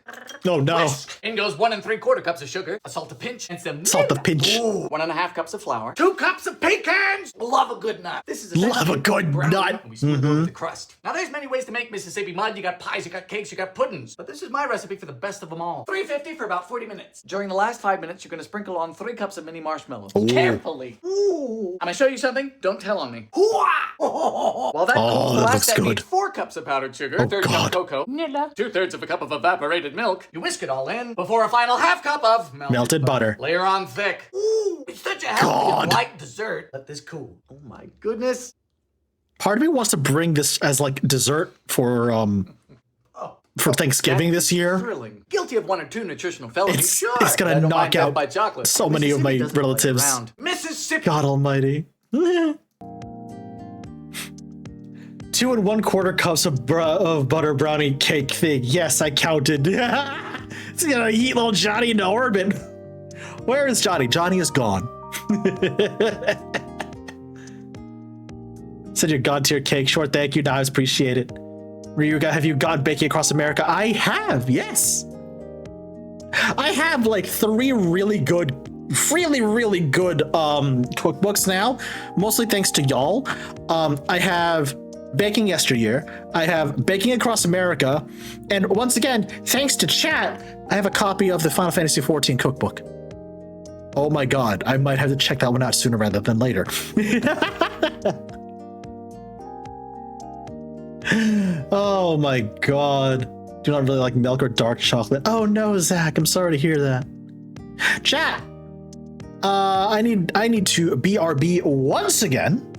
Oh no. Whisk. In goes 1 3/4 cups of sugar, a salt a pinch, and some salt a pinch. 1.5 cups of flour, 2 cups of pecans. Love a good nut. This is a good nut. We smooth over the crust. Now there's many ways to make Mississippi mud. You got pies, you got cakes, you got puddings. But this is my recipe for the best of them all. 350 for about 40 minutes. During the last 5 minutes, you're going to sprinkle on 3 cups of mini marshmallows. Carefully. I'm going to show you something. Don't tell on me. While that cools fast, that means 4 cups of powdered sugar, 1/3 cup of cocoa, 2/3 of a cup of evaporated milk. You whisk it all in before a final half cup of melted butter. Layer on thick. It's such a healthy and light dessert. Let this cool. Oh my goodness. Part of me wants to bring this as like dessert for Thanksgiving this year. Thrilling. Guilty of 1 or 2 nutritional felonies. It's gonna knock out so many of my relatives. Mississippi. God almighty. 2 1/4 cups of butter brownie cake thing. Yes, I counted. It's gonna eat little Johnny into orbit. Where is Johnny? Johnny is gone. Send your god tier cake. Short thank you. Knives, appreciate it. Ryuga, have you gone baking across America? I have, yes. I have like 3 really good really, really good cookbooks now, mostly thanks to y'all. I have Baking Yesteryear, I have Baking Across America, and once again, thanks to chat, I have a copy of the Final Fantasy XIV cookbook. Oh my god, I might have to check that one out sooner rather than later. Oh my god. Do not really like milk or dark chocolate. Oh no, Zach, I'm sorry to hear that. Chat! I need to BRB once again.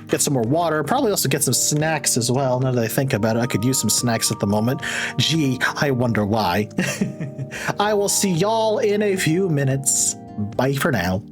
Get some more water, probably also get some snacks as well. Now that I think about it, I could use some snacks at the moment. Gee, I wonder why. I will see y'all in a few minutes. Bye for now.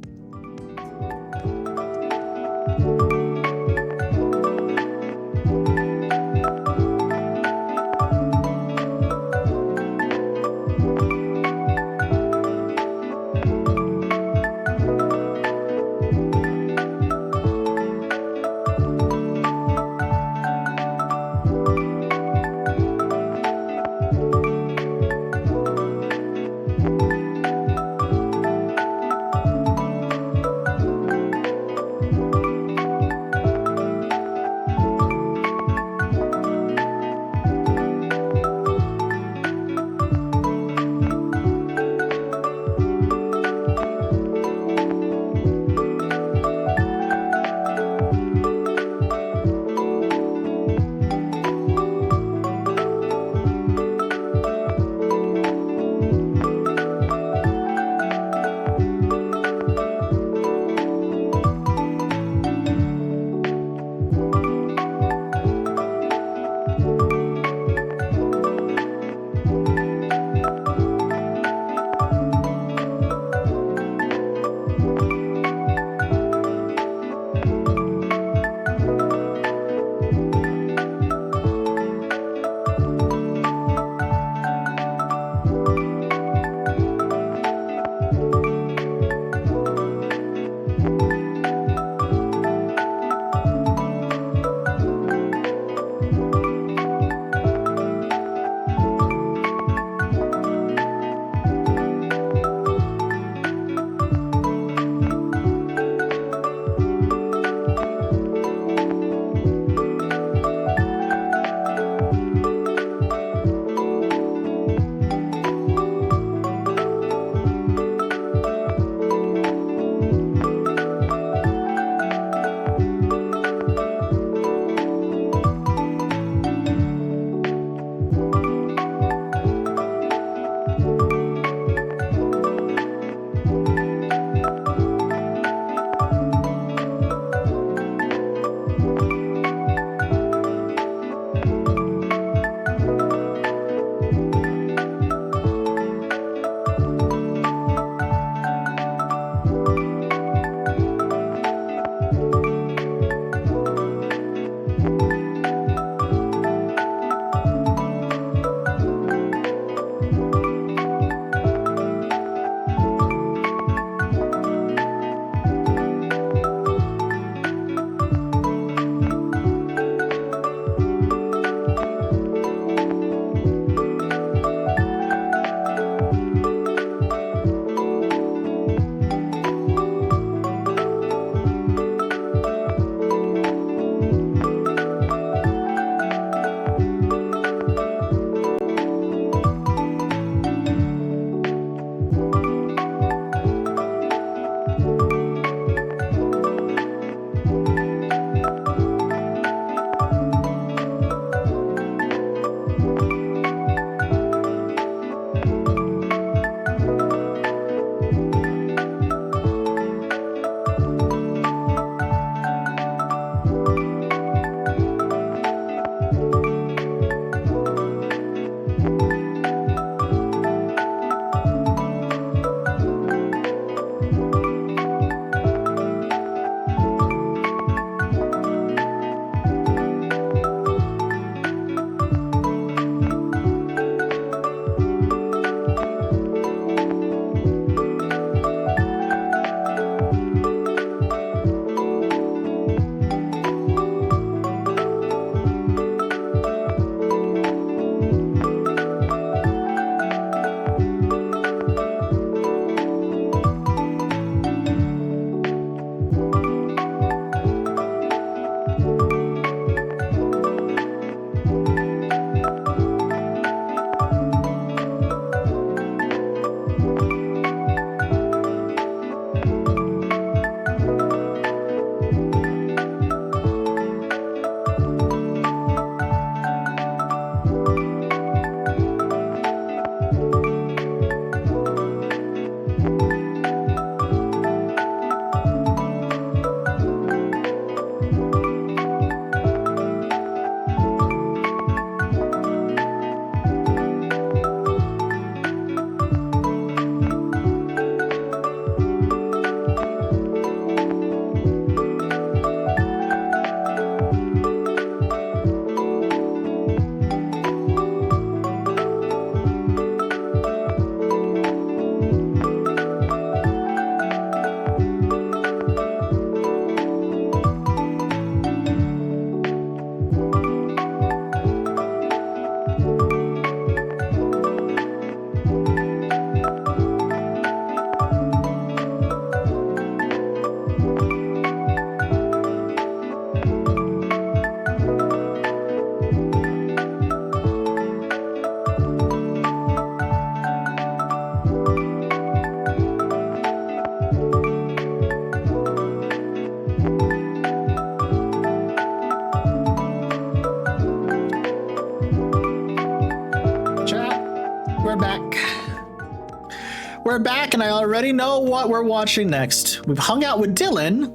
We're back, and I already know what we're watching next. We've hung out with Dylan.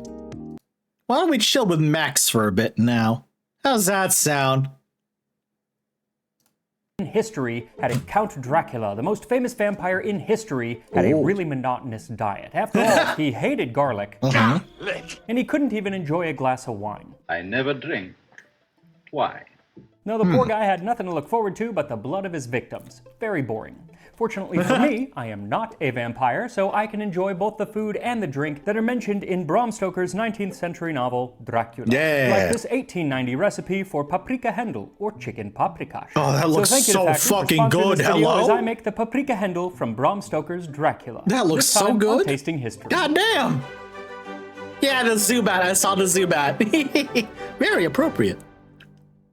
Why don't we chill with Max for a bit now? How's that sound? In history had a Count Dracula, the most famous vampire in history, had a really monotonous diet. After all, he hated garlic, and he couldn't even enjoy a glass of wine. I never drink. Why? No, the poor guy had nothing to look forward to but the blood of his victims. Very boring. Fortunately for me, I am not a vampire, so I can enjoy both the food and the drink that are mentioned in Bram Stoker's 19th century novel, Dracula. Yeah. Like this 1890 recipe for paprika hendel, or chicken paprikash. Oh, that looks thank you to so Factor for fucking sponsoring good. this video Hello? As I make the paprika hendel from Bram Stoker's Dracula. That looks This so time on good. Tasting History. God damn. Yeah, the Zubat. I saw the Zubat. Very appropriate.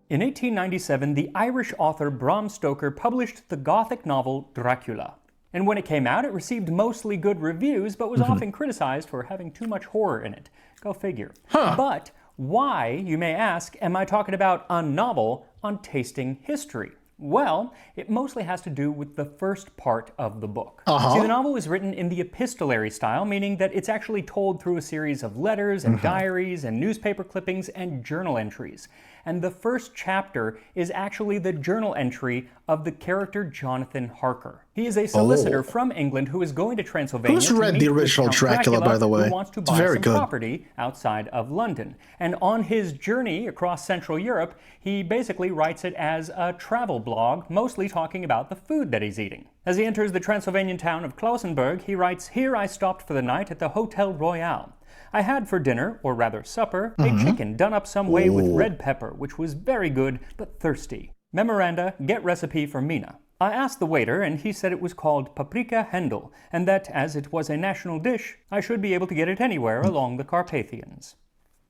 In 1897, the Irish author Bram Stoker published the Gothic novel Dracula. And when it came out, it received mostly good reviews, but was often criticized for having too much horror in it. Go figure. But why, you may ask, am I talking about a novel on tasting history? Well, it mostly has to do with the first part of the book. See, the novel is written in the epistolary style, meaning that it's actually told through a series of letters and diaries and newspaper clippings and journal entries. And the first chapter is actually the journal entry of the character Jonathan Harker. He is a solicitor from England who is going to Transylvania. Who's read the original Dracula, by the way? Who wants to It's buy very some good. property outside of London. And on his journey across Central Europe, he basically writes it as a travel blog, mostly talking about the food that he's eating. As he enters the Transylvanian town of Klausenburg, he writes, "Here I stopped for the night at the Hotel Royal. I had for dinner, or rather supper, a chicken done up some way with red pepper, which was very good, but thirsty. Memoranda, get recipe for Mina." I asked the waiter, and he said it was called paprika hendel, and that, as it was a national dish, I should be able to get it anywhere along the Carpathians.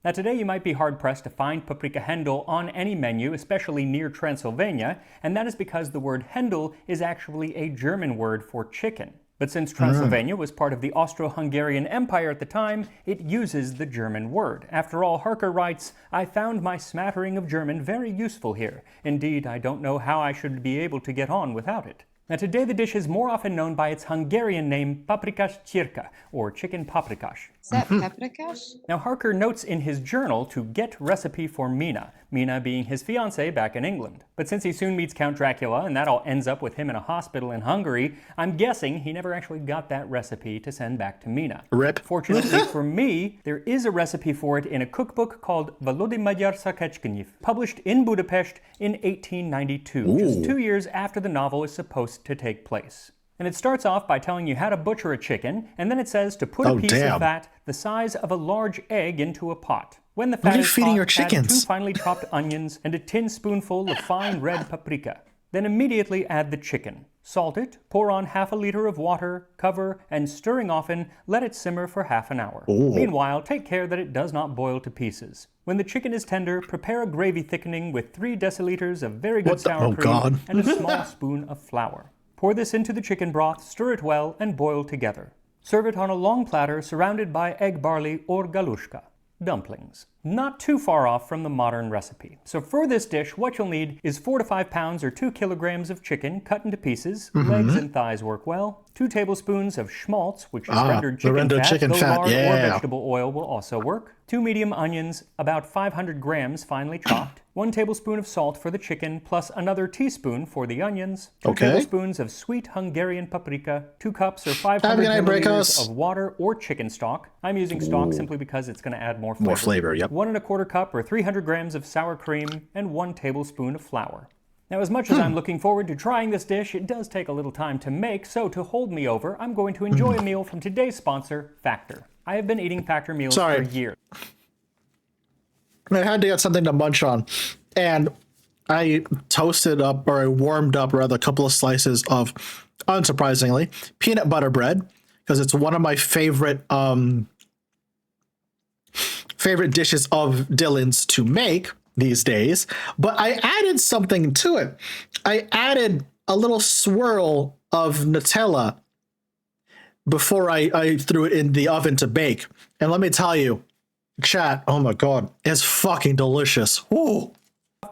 Now today you might be hard-pressed to find paprika hendel on any menu, especially near Transylvania, and that is because the word hendel is actually a German word for chicken. But since Transylvania was part of the Austro-Hungarian Empire at the time, it uses the German word. After all, Harker writes, "I found my smattering of German very useful here. Indeed, I don't know how I should be able to get on without it." Now today the dish is more often known by its Hungarian name paprikash cirka, or chicken paprikash. Is that paprikash? Now Harker notes in his journal to get recipe for Mina, Mina being his fiancée back in England. But since he soon meets Count Dracula and that all ends up with him in a hospital in Hungary, I'm guessing he never actually got that recipe to send back to Mina. Rip. Fortunately for me, there is a recipe for it in a cookbook called Valódi Magyar Szakecskanyv, published in Budapest in 1892, just 2 years after the novel is supposed to take place. And it starts off by telling you how to butcher a chicken, and then it says to put a piece of fat the size of a large egg into a pot. When the fat is feeding hot, your chickens? add 2 finely chopped onions and a tin spoonful of fine red paprika. Then immediately add the chicken. Salt it, pour on half a liter of water, cover, and stirring often, let it simmer for half an hour. Meanwhile, take care that it does not boil to pieces. When the chicken is tender, prepare a gravy thickening with 3 deciliters of very good sour cream and a small spoon of flour. Pour this into the chicken broth, stir it well, and boil together. Serve it on a long platter surrounded by egg barley or galushka, dumplings. Not too far off from the modern recipe. So for this dish, what you'll need is 4 to 5 pounds or 2 kilograms of chicken cut into pieces. Legs and thighs work well. 2 tablespoons of schmaltz, which is rendered chicken fat, though lard or vegetable oil will also work. 2 medium onions, about 500 grams finely chopped. 1 tablespoon of salt for the chicken, plus another teaspoon for the onions. 2 tablespoons of sweet Hungarian paprika. 2 cups or 500 milliliters of water or chicken stock. I'm using stock simply because it's going to add more flavor. 1 1/4 cup or 300 grams of sour cream, and 1 tablespoon of flour. Now, as much as I'm looking forward to trying this dish, it does take a little time to make, so to hold me over, I'm going to enjoy a meal from today's sponsor, Factor. I have been eating Factor meals for years. I had to get something to munch on, and I toasted up, or I warmed up rather, a couple of slices of, unsurprisingly, peanut butter bread, because it's one of my favorite dishes of Dylan's to make these days. But I added something to it. I added a little swirl of Nutella before I threw it in the oven to bake. And let me tell you, chat, oh my God, it's fucking delicious. Ooh.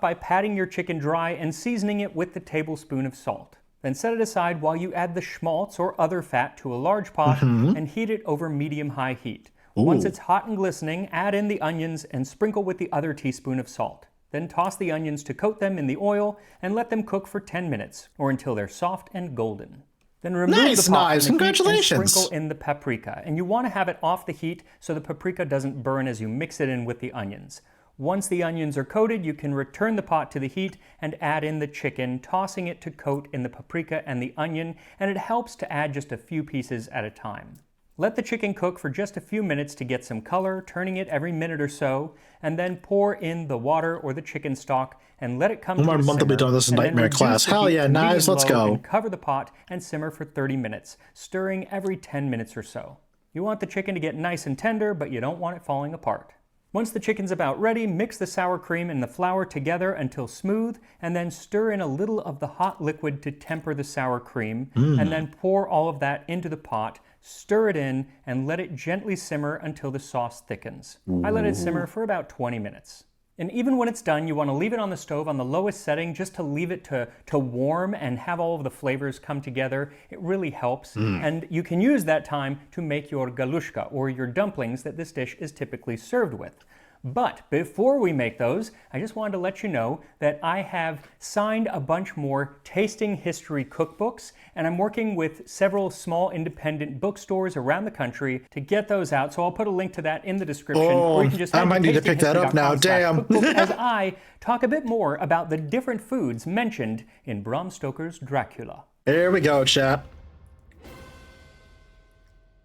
By patting your chicken dry and seasoning it with the tablespoon of salt. Then set it aside while you add the schmaltz or other fat to a large pot and heat it over medium-high heat. Once it's hot and glistening, add in the onions and sprinkle with the other teaspoon of salt. Then toss the onions to coat them in the oil and let them cook for 10 minutes or until they're soft and golden. Then remove the pot from the heat and sprinkle in the paprika. And you want to have it off the heat so the paprika doesn't burn as you mix it in with the onions. Once the onions are coated, you can return the pot to the heat and add in the chicken, tossing it to coat in the paprika and the onion, and it helps to add just a few pieces at a time. Let the chicken cook for just a few minutes to get some color, turning it every minute or so, and then pour in the water or the chicken stock and let it come to a simmer. Month will be done this nightmare class. Hell yeah, nice, let's go. And cover the pot and simmer for 30 minutes, stirring every 10 minutes or so. You want the chicken to get nice and tender, but you don't want it falling apart. Once the chicken's about ready, mix the sour cream and the flour together until smooth, and then stir in a little of the hot liquid to temper the sour cream, and then pour all of that into the pot, stir it in, and let it gently simmer until the sauce thickens. I let it simmer for about 20 minutes. And even when it's done, you want to leave it on the stove on the lowest setting just to leave it to warm and have all of the flavors come together. It really helps. And you can use that time to make your galushka, or your dumplings that this dish is typically served with. But before we make those, I just wanted to let you know that I have signed a bunch more tasting history cookbooks, and I'm working with several small independent bookstores around the country to get those out. So I'll put a link to that in the description. Or you can just I might need to pick that up now. Damn. As I talk a bit more about the different foods mentioned in Bram Stoker's Dracula. Here we go, chat.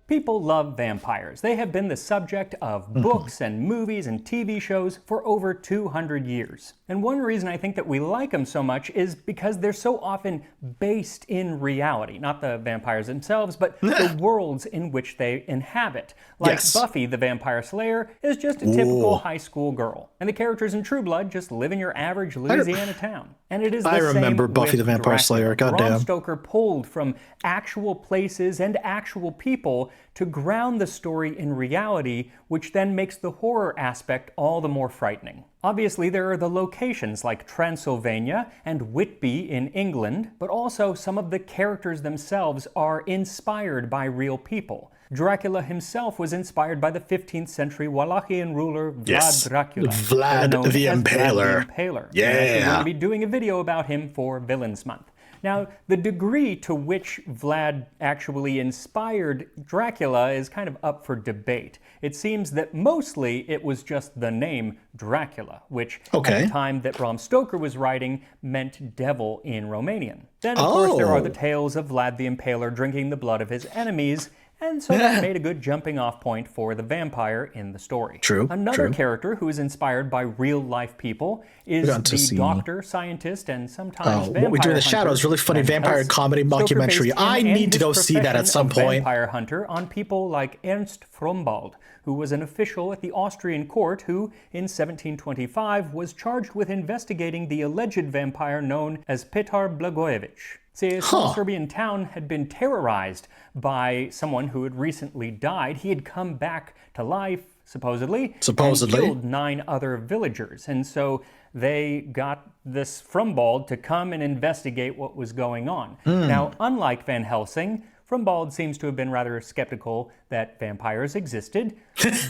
People love vampires. They have been the subject of books and movies and TV shows for over 200 years. And one reason I think that we like them so much is because they're so often based in reality. Not the vampires themselves, but the worlds in which they inhabit. Like Buffy the Vampire Slayer is just a typical high school girl. And the characters in True Blood just live in your average Louisiana town. And it is the same I remember Buffy the Vampire Slayer, goddamn. Bram Stoker pulled from actual places and actual people to ground the story in reality, which then makes the horror aspect all the more frightening. Obviously, there are the locations like Transylvania and Whitby in England, but also some of the characters themselves are inspired by real people. Dracula himself was inspired by the 15th century Wallachian ruler Vlad Dracula. Vlad the Impaler. Vlad the Impaler. Yeah. And we're going to be doing a video about him for Villains Month. Now, the degree to which Vlad actually inspired Dracula is kind of up for debate. It seems that mostly it was just the name Dracula, which at the time that Bram Stoker was writing meant devil in Romanian. Then, of course, there are the tales of Vlad the Impaler drinking the blood of his enemies, and so that made a good jumping off point for the vampire in the story. Another character who is inspired by real life people is the doctor, scientist, and sometimes vampire What We Do in the Shadows, really funny vampire comedy mockumentary. I need to go see that at some point. Vampire hunter on people like Ernst Frumbald, who was an official at the Austrian court who, in 1725, was charged with investigating the alleged vampire known as Petar Blagojevich. See, a small Serbian town had been terrorized by someone who had recently died. He had come back to life, supposedly, and killed 9 other villagers. And so they got this Frumbald to come and investigate what was going on. Now, unlike Van Helsing, Frumbald seems to have been rather skeptical that vampires existed,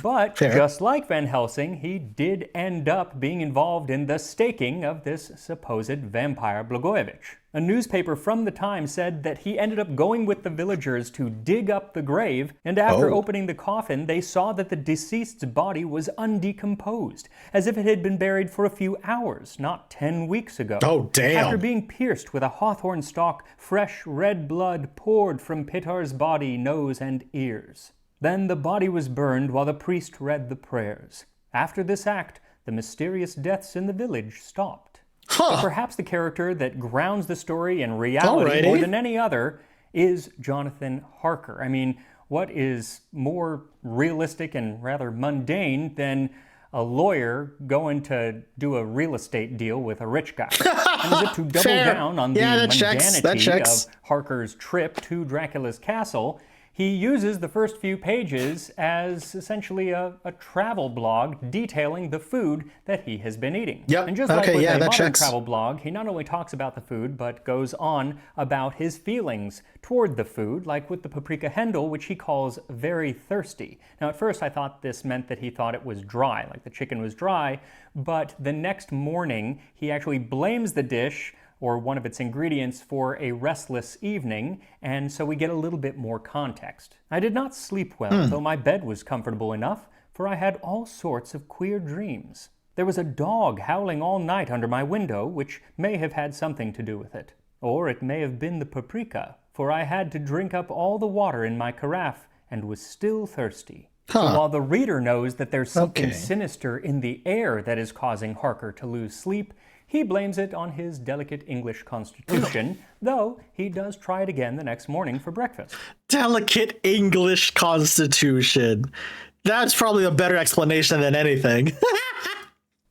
but just like Van Helsing, he did end up being involved in the staking of this supposed vampire Blagojevich. A newspaper from the time said that he ended up going with the villagers to dig up the grave, and after opening the coffin, they saw that the deceased's body was undecomposed, as if it had been buried for a few hours, not 10 weeks ago. Oh, damn. After being pierced with a hawthorn stalk, fresh red blood poured from Petar's body, nose, and ears. Then the body was burned while the priest read the prayers. After this act, the mysterious deaths in the village stopped. But perhaps the character that grounds the story in reality more than any other is Jonathan Harker. I mean, what is more realistic and rather mundane than a lawyer going to do a real estate deal with a rich guy? And as if to double down on the mundanity of Harker's trip to Dracula's castle, He uses the first few pages as essentially a travel blog detailing the food that he has been eating. Yep. And just like Okay, with yeah, a that modern checks. travel blog, he not only talks about the food, but goes on about his feelings toward the food, like with the paprika hendel, which he calls very thirsty. Now, at first I thought this meant that he thought it was dry, like the chicken was dry, but the next morning he actually blames the dish or one of its ingredients for a restless evening, and so we get a little bit more context. I did not sleep well, though my bed was comfortable enough, for I had all sorts of queer dreams. There was a dog howling all night under my window, which may have had something to do with it. Or it may have been the paprika, for I had to drink up all the water in my carafe and was still thirsty. So while the reader knows that there's something sinister in the air that is causing Harker to lose sleep, he blames it on his delicate English constitution, though he does try it again the next morning for breakfast. Delicate English constitution. That's probably a better explanation than anything.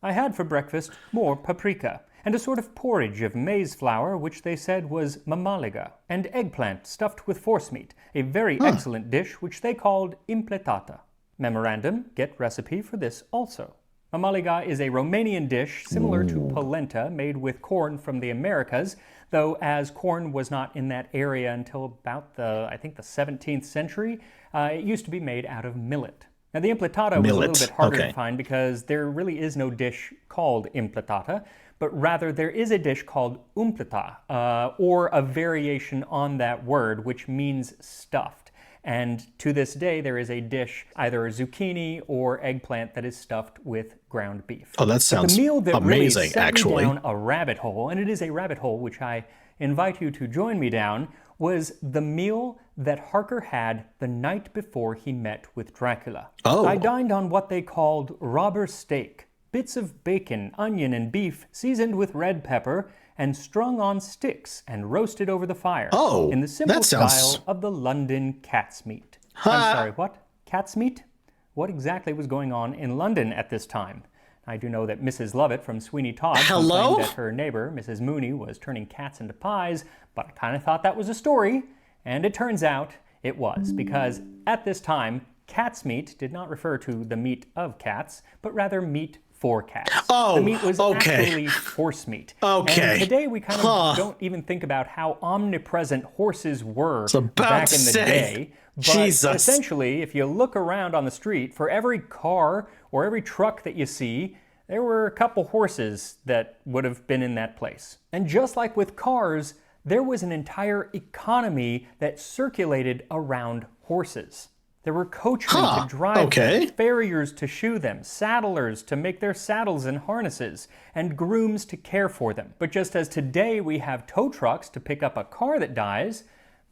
I had for breakfast more paprika, and a sort of porridge of maize flour, which they said was mamaliga, and eggplant stuffed with forcemeat, a very excellent dish which they called impletata. Memorandum, get recipe for this also. Mamaliga is a Romanian dish similar to polenta, made with corn from the Americas, though as corn was not in that area until about the 17th century, it used to be made out of millet. Now the impletata was a little bit harder to find because there really is no dish called impletata, but rather there is a dish called umpleta, or a variation on that word, which means stuffed. And to this day, there is a dish, either a zucchini or eggplant, that is stuffed with ground beef. Oh, that sounds the meal that amazing, really sent actually. me down a rabbit hole, and it is a rabbit hole which I invite you to join me down, was the meal that Harker had the night before he met with Dracula. Oh. I dined on what they called robber steak, bits of bacon, onion, and beef seasoned with red pepper, and strung on sticks and roasted over the fire in the simple style of the London cat's meat. I'm sorry, what? Cat's meat? What exactly was going on in London at this time? I do know that Mrs. Lovett from Sweeney Todd complained that her neighbor, Mrs. Mooney, was turning cats into pies, but I kind of thought that was a story, and it turns out it was, because at this time, cat's meat did not refer to the meat of cats, but rather meat for cats. Oh, the meat was actually horse meat. And today we kind of don't even think about how omnipresent horses were back in the day. But essentially, if you look around on the street, for every car or every truck that you see, there were a couple horses that would have been in that place. And just like with cars, there was an entire economy that circulated around horses. There were coachmen to drive them, farriers to shoe them, saddlers to make their saddles and harnesses, and grooms to care for them. But just as today we have tow trucks to pick up a car that dies,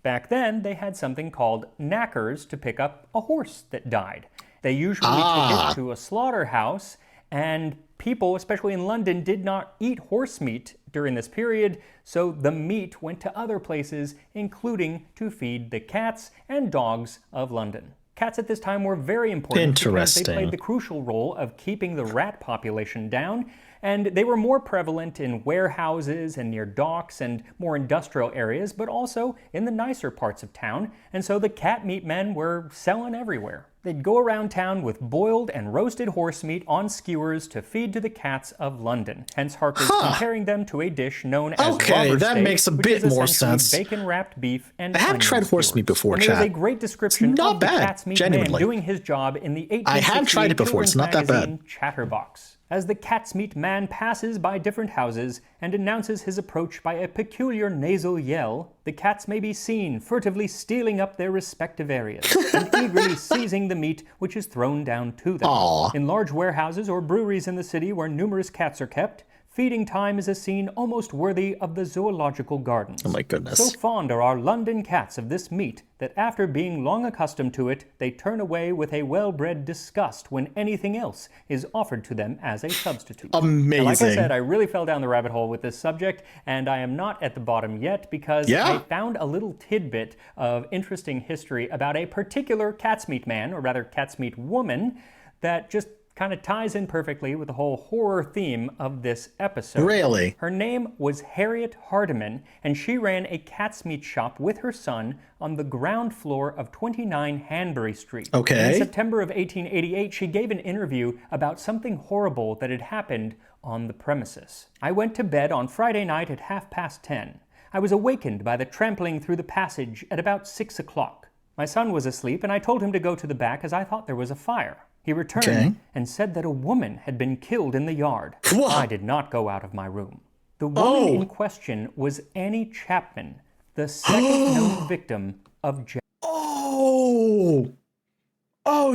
back then they had something called knackers to pick up a horse that died. They usually took it to a slaughterhouse, and people, especially in London, did not eat horse meat during this period, so the meat went to other places, including to feed the cats and dogs of London. Cats at this time were very important because they played the crucial role of keeping the rat population down, and they were more prevalent in warehouses and near docks and more industrial areas, but also in the nicer parts of town, and so the cat meat men were selling everywhere. They'd go around town with boiled and roasted horse meat on skewers to feed to the cats of London. Hence Harker's comparing them to a dish known as robber that steak, makes a which bit is more essentially sense. bacon-wrapped beef and I have tried horse meat before, and chat. there's a great description Not of the bad, cat's meat genuinely. man doing his job in the 1868 I have tried it before, it's not that bad. magazine Chatterbox. As the cat's meat man passes by different houses and announces his approach by a peculiar nasal yell, the cats may be seen furtively stealing up their respective areas and eagerly seizing the meat which is thrown down to them. In large warehouses or breweries in the city where numerous cats are kept, feeding time is a scene almost worthy of the zoological gardens. Oh my goodness. So fond are our London cats of this meat that after being long accustomed to it, they turn away with a well-bred disgust when anything else is offered to them as a substitute. Amazing. Now, like I said, I really fell down the rabbit hole with this subject, and I am not at the bottom yet because I found a little tidbit of interesting history about a particular cat's meat man, or rather cat's meat woman, that just Kind of ties in perfectly with the whole horror theme of this episode. Really? Her name was Harriet Hardiman, and she ran a cat's meat shop with her son on the ground floor of 29 Hanbury Street. Okay. In September of 1888, she gave an interview about something horrible that had happened on the premises. I went to bed on Friday night at 10:30. I was awakened by the trampling through the passage at about 6 o'clock. My son was asleep, and I told him to go to the back as I thought there was a fire. He returned and said that a woman had been killed in the yard. What? I did not go out of my room. The woman in question was Annie Chapman, the second known victim of Jack. Oh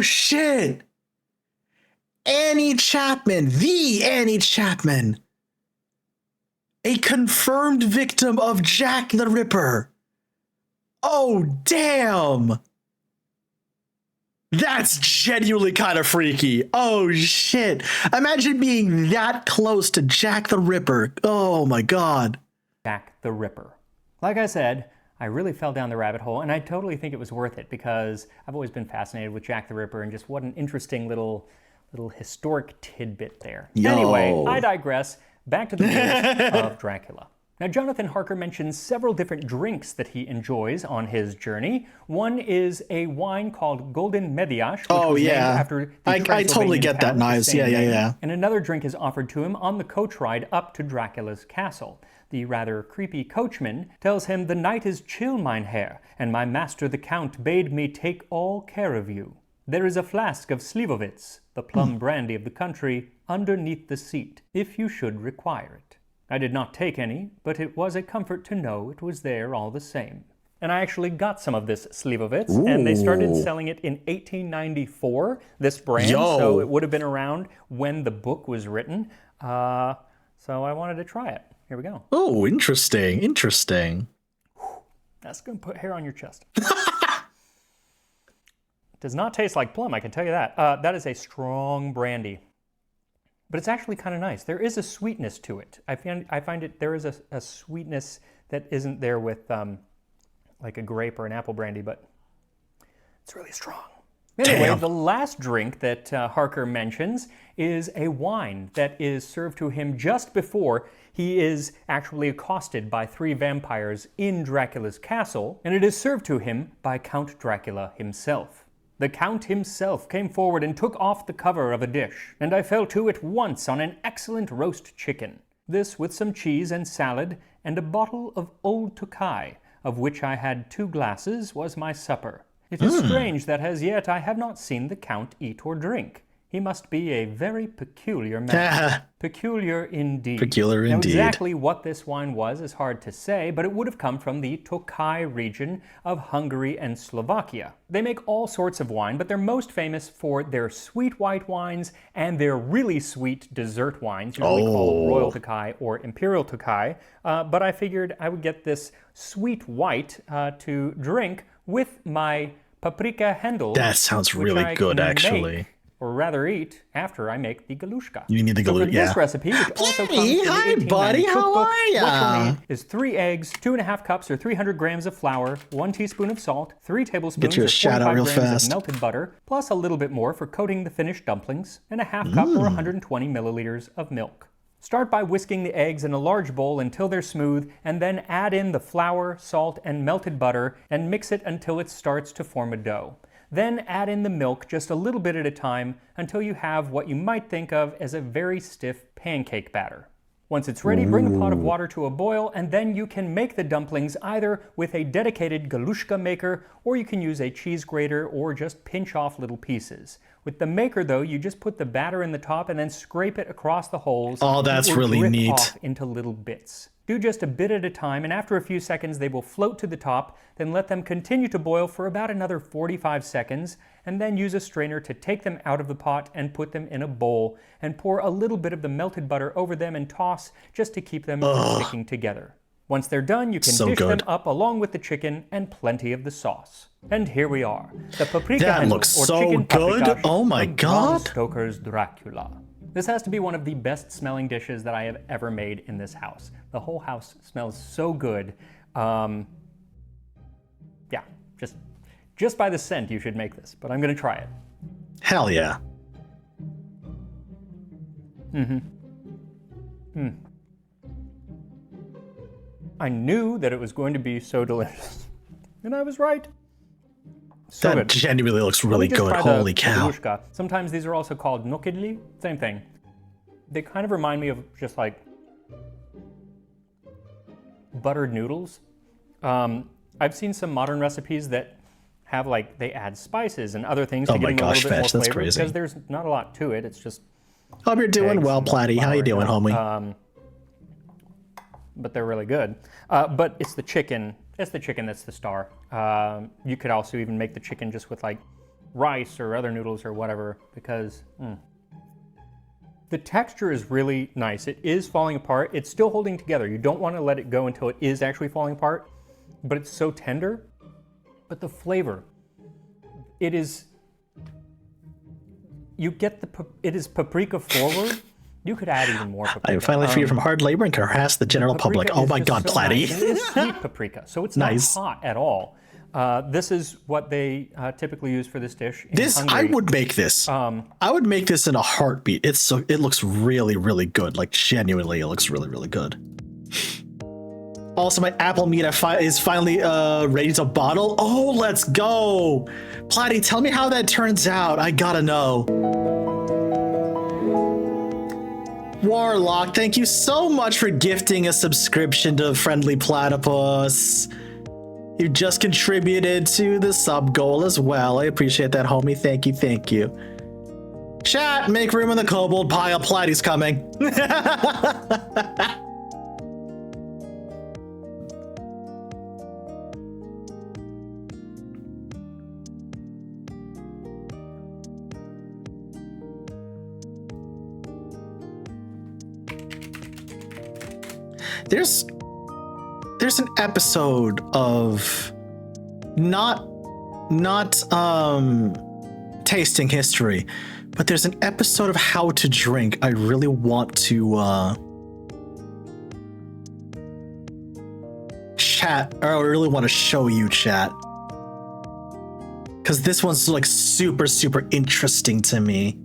shit! Annie Chapman, the Annie Chapman, a confirmed victim of Jack the Ripper. Oh damn! That's genuinely kind of freaky. Oh shit. Imagine being that close to Jack the Ripper. Oh my god. Jack the Ripper. Like I said, I really fell down the rabbit hole, and I totally think it was worth it because I've always been fascinated with Jack the Ripper, and just what an interesting little historic tidbit there. Yo. Anyway, I digress. Back to the rules of Dracula. Now, Jonathan Harker mentions several different drinks that he enjoys on his journey. One is a wine called Golden Mediash, which was named after the I totally get that, Knives. Yeah. And another drink is offered to him on the coach ride up to Dracula's castle. The rather creepy coachman tells him, "The night is chill, mine Herr, and my master the Count bade me take all care of you. There is a flask of Slivovitz, the plum brandy of the country, underneath the seat, if you should require it." I did not take any, but it was a comfort to know it was there all the same. And I actually got some of this Slivovitz, and they started selling it in 1894, this brand, so it would have been around when the book was written. So I wanted to try it. Here we go. Oh, interesting. That's going to put hair on your chest. Does not taste like plum, I can tell you that. That is a strong brandy. But it's actually kind of nice. There is a sweetness to it. I find it, there is a sweetness that isn't there with like a grape or an apple brandy, but it's really strong. Anyway, the last drink that Harker mentions is a wine that is served to him just before he is actually accosted by 3 vampires in Dracula's castle, and it is served to him by Count Dracula himself. The Count himself came forward and took off the cover of a dish, and I fell to at once on an excellent roast chicken. This with some cheese and salad, and a bottle of Old Tokai, of which I had 2 glasses, was my supper. It is strange that as yet I have not seen the Count eat or drink. He must be a very peculiar man. Peculiar indeed. Peculiar now, indeed. Exactly what this wine was is hard to say, but it would have come from the Tokai region of Hungary and Slovakia. They make all sorts of wine, but they're most famous for their sweet white wines and their really sweet dessert wines, usually called Royal Tokai or Imperial Tokai. But I figured I would get this sweet white to drink with my paprika hendel. That sounds really good, actually. Or rather eat after I make the galushka. You need the galushka, for this recipe, which also comes from the Hi, 1890 buddy. How cookbook, are ya? what you'll need is 3 eggs, 2.5 cups or 300 grams of flour, 1 teaspoon of salt, 3 tablespoons Get you a or shout out 45 real grams fast. of melted butter, plus a little bit more for coating the finished dumplings, and a half cup or 120 milliliters of milk. Start by whisking the eggs in a large bowl until they're smooth, and then add in the flour, salt, and melted butter, and mix it until it starts to form a dough. Then add in the milk just a little bit at a time until you have what you might think of as a very stiff pancake batter. Once it's ready, bring the pot of water to a boil, and then you can make the dumplings either with a dedicated galushka maker, or you can use a cheese grater or just pinch off little pieces. With the maker, though, you just put the batter in the top and then scrape it across the holes. Oh, that's really drip neat. off into little bits. Do just a bit at a time, and after a few seconds they will float to the top, then let them continue to boil for about another 45 seconds, and then use a strainer to take them out of the pot and put them in a bowl, and pour a little bit of the melted butter over them and toss just to keep them from sticking together. Once they're done, you can dish them up along with the chicken and plenty of the sauce. And here we are, the paprika That handle, looks or so chicken good. paprikash Oh my from Bram God. Stoker's Dracula. This has to be one of the best smelling dishes that I have ever made in this house. The whole house smells so good. Yeah, just by the scent you should make this, but I'm gonna try it. Hell yeah. I knew that it was going to be so delicious. And I was right. So That good. genuinely looks Let me really just good. try Holy the cow. belushka. Sometimes these are also called nokidli. Same thing. They kind of remind me of just like buttered noodles. I've seen some modern recipes that have like, they add spices and other things to Oh give my them a gosh, little bit more Fetch, that's flavor crazy. because there's not a lot to it. It's just Hope you're doing eggs well, and Platty. How you flour doing, and milk. homie? But they're really good. But it's the chicken. It's the chicken that's the star. You could also even make the chicken just with like rice or other noodles or whatever because the texture is really nice. It is falling apart. It's still holding together. You don't want to let it go until it is actually falling apart, but it's so tender. But the flavor, it is, you get it is paprika forward. You could add even more paprika. I am finally free from hard labor and can harass the general public. Paprika Oh is my just god, so Platty. nice. And it is sweet paprika, so it's Nice. not hot at all. This is what they typically use for this dish in This, I Hungary. would make this. I would make this in a heartbeat. It looks really, really good. Like genuinely, it looks really, really good. Also, my apple meat is finally ready to bottle. Oh, let's go. Platty, tell me how that turns out. I gotta know. Warlock, thank you so much for gifting a subscription to Friendly Platypus. You just contributed to the sub goal as well. I appreciate that, homie. Thank you, thank you. Chat, make room in the kobold pile. Platty's coming. There's an episode of not tasting history, but there's an episode of How to Drink I really want to chat, or I really want to show you, chat, because this one's like super interesting to me.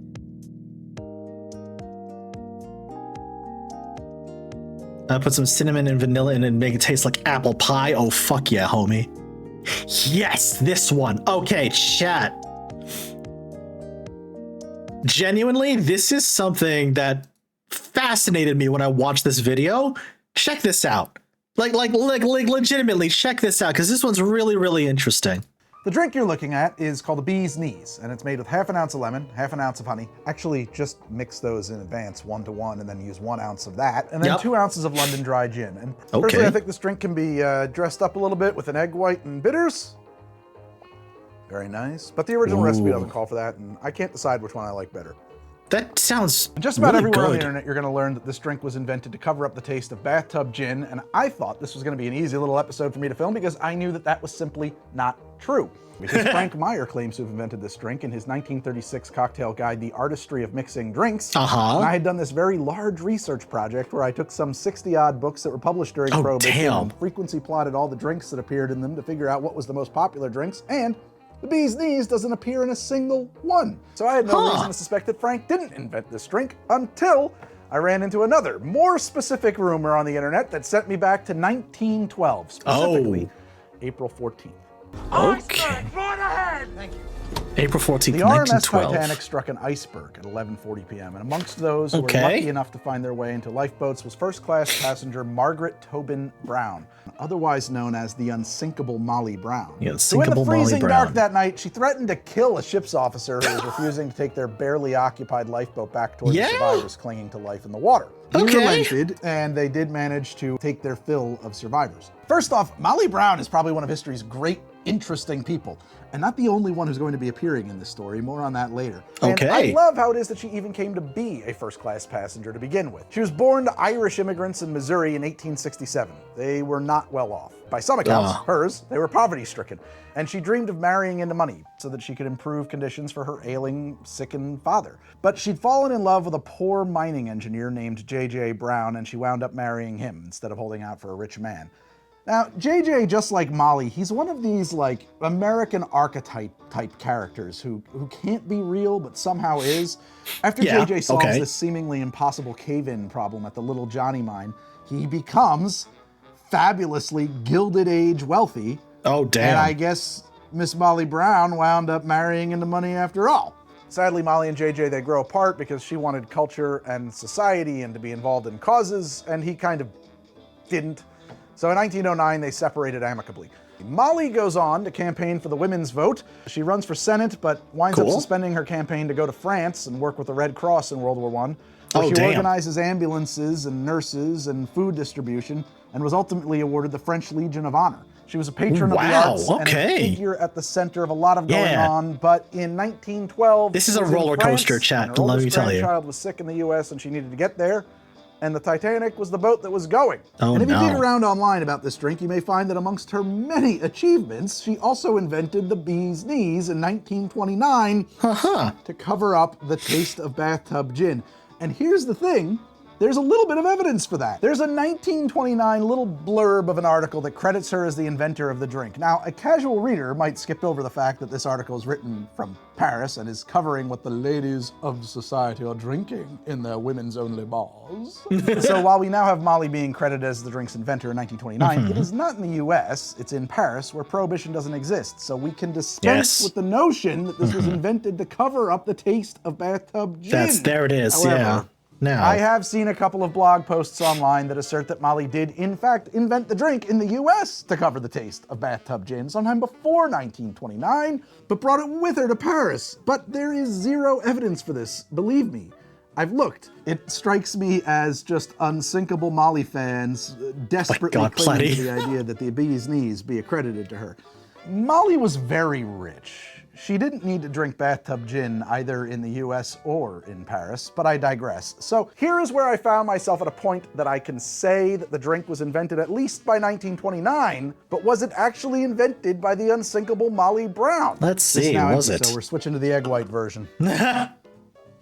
I put some cinnamon and vanilla in it and make it taste like apple pie. Oh, fuck yeah, homie. Yes, this one. Okay, chat. Genuinely, this is something that fascinated me when I watched this video. Check this out. Like legitimately check this out, because this one's really interesting. The drink you're looking at is called the Bee's Knees, and it's made with half an ounce of lemon, half an ounce of honey. Actually, just mix those in advance, 1-to-1, and then use 1 ounce of that, and then 2 ounces of London Dry Gin. And personally, I think this drink can be dressed up a little bit with an egg white and bitters. Very nice. But the original recipe doesn't call for that, and I can't decide which one I like better. That sounds Just about really everywhere on the good. internet, you're going to learn that this drink was invented to cover up the taste of bathtub gin, and I thought this was going to be an easy little episode for me to film because I knew that that was simply not true. Because Frank Meyer claims to have invented this drink in his 1936 cocktail guide, The Artistry of Mixing Drinks. And I had done this very large research project where I took some 60-odd books that were published during Prohibition and frequency plotted all the drinks that appeared in them to figure out what was the most popular drinks, and the Bee's Knees doesn't appear in a single one. So I had no reason to suspect that Frank didn't invent this drink until I ran into another, more specific rumor on the internet that sent me back to 1912, specifically April 14th. Okay. Thank you. April 14th, The RMS 1912. Titanic struck an iceberg at 11:40 p.m. and amongst those who were lucky enough to find their way into lifeboats was first-class passenger Margaret Tobin Brown, otherwise known as the unsinkable Molly Brown. The So in unsinkable the Molly freezing Brown. dark that night, she threatened to kill a ship's officer who was refusing to take their barely occupied lifeboat back towards the survivors clinging to life in the water. He relented, and they did manage to take their fill of survivors. First off, Molly Brown is probably one of history's great interesting people, and not the only one who's going to be appearing in this story. More on that later. And I love how it is that she even came to be a first-class passenger to begin with. She was born to Irish immigrants in Missouri in 1867. They were not well off. By some accounts, hers, they were poverty-stricken, and she dreamed of marrying into money so that she could improve conditions for her ailing, sickened father. But she'd fallen in love with a poor mining engineer named J.J. Brown, and she wound up marrying him instead of holding out for a rich man. Now, JJ, just like Molly, he's one of these like American archetype type characters who can't be real but somehow is. After JJ solves this seemingly impossible cave-in problem at the Little Johnny mine, he becomes fabulously Gilded Age wealthy. Oh, damn. And I guess Miss Molly Brown wound up marrying into money after all. Sadly, Molly and JJ, they grow apart because she wanted culture and society and to be involved in causes, and he kind of didn't. So in 1909, they separated amicably. Molly goes on to campaign for the women's vote. She runs for Senate, but winds up suspending her campaign to go to France and work with the Red Cross in World War I, where she organizes ambulances and nurses and food distribution, and was ultimately awarded the French Legion of Honor. She was a patron of the arts and a figure at the center of a lot of going on, but in 1912... This is a roller coaster, chat, let me tell you. Her child was sick in the U.S. and she needed to get there, and the Titanic was the boat that was going. Oh, and if you dig around online about this drink, you may find that amongst her many achievements, she also invented the bee's knees in 1929 to cover up the taste of bathtub gin. And here's the thing, there's a little bit of evidence for that. There's a 1929 little blurb of an article that credits her as the inventor of the drink. Now, a casual reader might skip over the fact that this article is written from Paris and is covering what the ladies of society are drinking in their women's only bars. So while we now have Molly being credited as the drink's inventor in 1929, it is not in the US, it's in Paris, where prohibition doesn't exist. So we can dispense with the notion that this was invented to cover up the taste of bathtub gin. There it is, However, Now, I have seen a couple of blog posts online that assert that Molly did, in fact, invent the drink in the US to cover the taste of bathtub gin sometime before 1929, but brought it with her to Paris. But there is zero evidence for this, believe me. I've looked. It strikes me as just unsinkable Molly fans desperately clinging to the idea that the bee's knees be accredited to her. Molly was very rich. She didn't need to drink bathtub gin either in the US or in Paris, but I digress. So here is where I found myself at a point that I can say that the drink was invented at least by 1929, but was it actually invented by the unsinkable Molly Brown? Let's see, was it? So we're switching to the egg white version.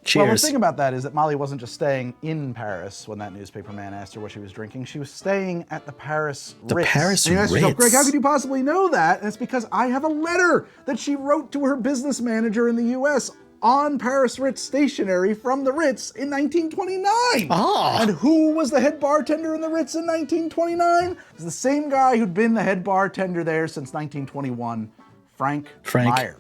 Cheers. Well, the thing about that is that Molly wasn't just staying in Paris when that newspaper man asked her what she was drinking. She was staying at the Paris Ritz. The Paris and you ask Ritz? yourself, Greg, how could you possibly know that? And it's because I have a letter that she wrote to her business manager in the U.S. on Paris Ritz stationery from the Ritz in 1929. Ah. And who was the head bartender in the Ritz in 1929? It was the same guy who'd been the head bartender there since 1921. Frank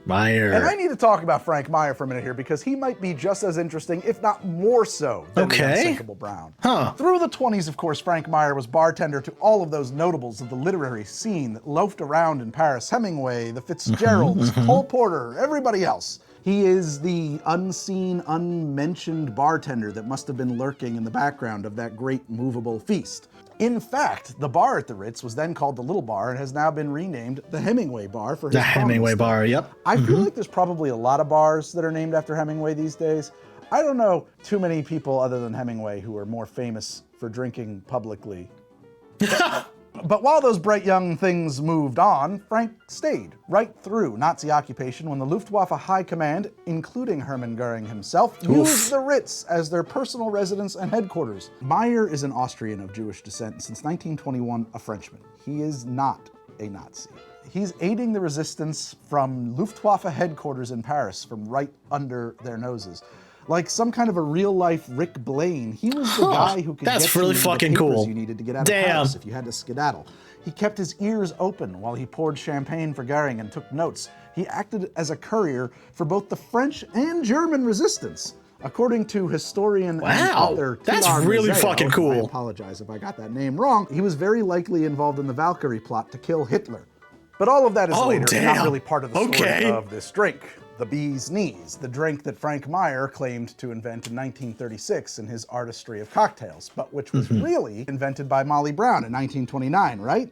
Meyer. And I need to talk about Frank Meyer for a minute here because he might be just as interesting, if not more so, than the unsinkable Brown. Through the 20s, of course, Frank Meyer was bartender to all of those notables of the literary scene that loafed around in Paris. Hemingway, the Fitzgeralds, Cole Porter, everybody else. He is the unseen, unmentioned bartender that must have been lurking in the background of that great movable feast. In fact, the bar at the Ritz was then called the Little Bar and has now been renamed the Hemingway Bar for his prominence. The Hemingway Bar, yep. I feel like there's probably a lot of bars that are named after Hemingway these days. I don't know too many people other than Hemingway who are more famous for drinking publicly. But while those bright young things moved on, Frank stayed right through Nazi occupation when the Luftwaffe High Command, including Hermann Goering himself, used the Ritz as their personal residence and headquarters. Meyer is an Austrian of Jewish descent and since 1921 a Frenchman. He is not a Nazi. He's aiding the resistance from Luftwaffe headquarters in Paris from right under their noses. Like some kind of a real-life Rick Blaine, he was the guy who could get really you fucking the papers cool. you needed to get out of Paris if you had to skedaddle. He kept his ears open while he poured champagne for Goering and took notes. He acted as a courier for both the French and German resistance. According to historian and author that's Pilar really Mazzeo, fucking cool. I apologize if I got that name wrong, he was very likely involved in the Valkyrie plot to kill Hitler. But all of that is later, and not really part of the story of this drink. The bee's knees, the drink that Frank Meyer claimed to invent in 1936 in his Artistry of Cocktails, but which was really invented by Molly Brown in 1929, right?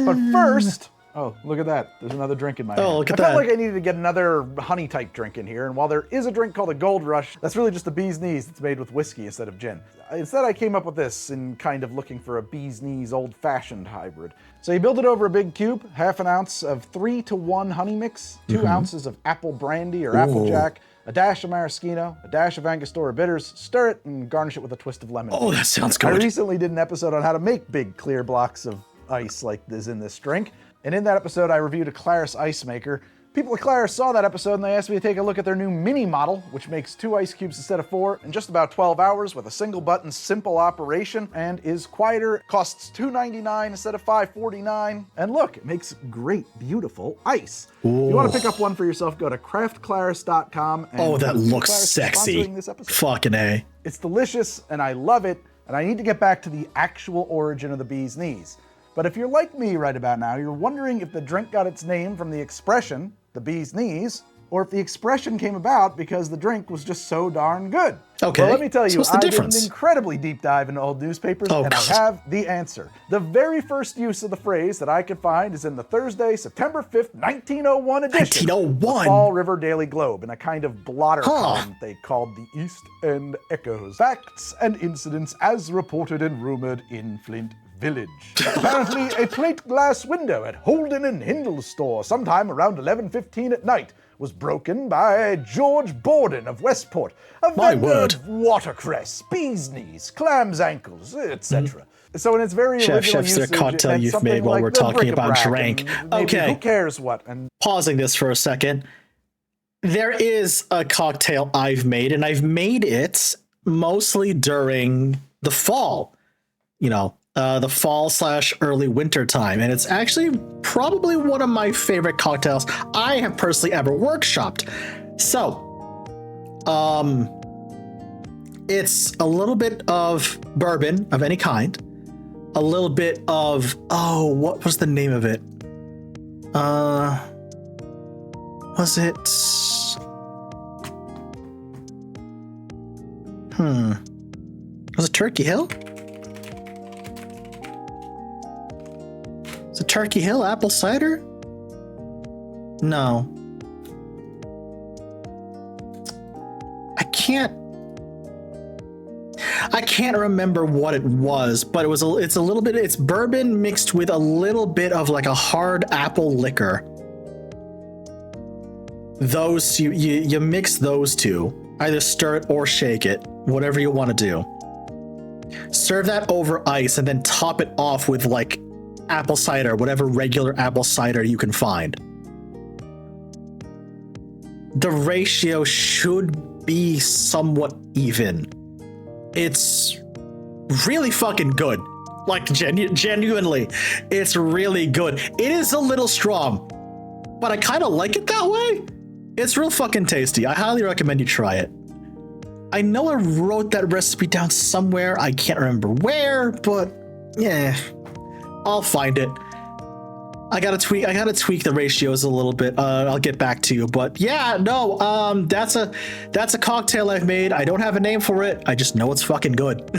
But first, Oh, look at that. There's another drink in my Oh, hand. look at I felt that. like I needed to get another honey-type drink in here, and while there is a drink called a Gold Rush, that's really just a bee's knees that's made with whiskey instead of gin. Instead, I came up with this in kind of looking for a bee's knees old-fashioned hybrid. So you build it over a big cube, half an ounce of 3-to-1 honey mix, 2 ounces of apple brandy or applejack, a dash of maraschino, a dash of Angostura bitters, stir it, and garnish it with a twist of lemon. Oh, that sounds I good. recently did an episode on how to make big clear blocks of ice like is in this drink. And in that episode, I reviewed a Claris ice maker. People at Claris saw that episode and they asked me to take a look at their new mini model, which makes 2 ice cubes instead of 4 in just about 12 hours with a single button, simple operation, and is quieter, costs $2.99 instead of $5.49. And look, it makes great, beautiful ice. Ooh. If you want to pick up one for yourself, go to craftclaris.com. And Oh, that thank you, looks Claris, for sexy. sponsoring this episode. Fucking A. It's delicious, and I love it, and I need to get back to the actual origin of the bee's knees. But if you're like me right about now, you're wondering if the drink got its name from the expression, the bee's knees, or if the expression came about because the drink was just so darn good. Okay, Well, let me tell so you, what's the I did difference? an incredibly deep dive into old newspapers, Oh, and I God. have the answer. The very first use of the phrase that I could find is in the Thursday, September 5th, 1901 edition. 1901? of the Fall River Daily Globe, in a kind of blotter Huh. column they called the East End Echoes. Facts and incidents as reported and rumored in Flint Village. Apparently, a plate glass window at Holden and Hindle's store sometime around 11:15 at night was broken by George Borden of Westport, a My vendor word. of watercress, bee's knees, clams' ankles, etc. So in its very Chef, original chef's their usage, cocktail it meant you've something made while like we're the talking about bric-a-brac drink. and maybe Okay. who cares what? And Pausing this for a second. There is a cocktail I've made, and I've made it mostly during the fall. You know, the fall/early winter time, and it's actually probably one of my favorite cocktails I have personally ever workshopped. So, it's a little bit of bourbon of any kind, a little bit of what was the name of it? Was it? Was it Turkey Hill? Is it Turkey Hill apple cider? No. I can't remember what it was, but it's bourbon mixed with a little bit of like a hard apple liquor. Those you mix those two, either stir it or shake it, whatever you want to do. Serve that over ice and then top it off with like apple cider, whatever regular apple cider you can find. The ratio should be somewhat even. It's really fucking good. Like genuinely, it's really good. It is a little strong, but I kind of like it that way. It's real fucking tasty. I highly recommend you try it. I know I wrote that recipe down somewhere. I can't remember where, but yeah, I'll find it. I gotta tweak the ratios a little bit. I'll get back to you. But yeah, no, that's a cocktail I've made. I don't have a name for it. I just know it's fucking good.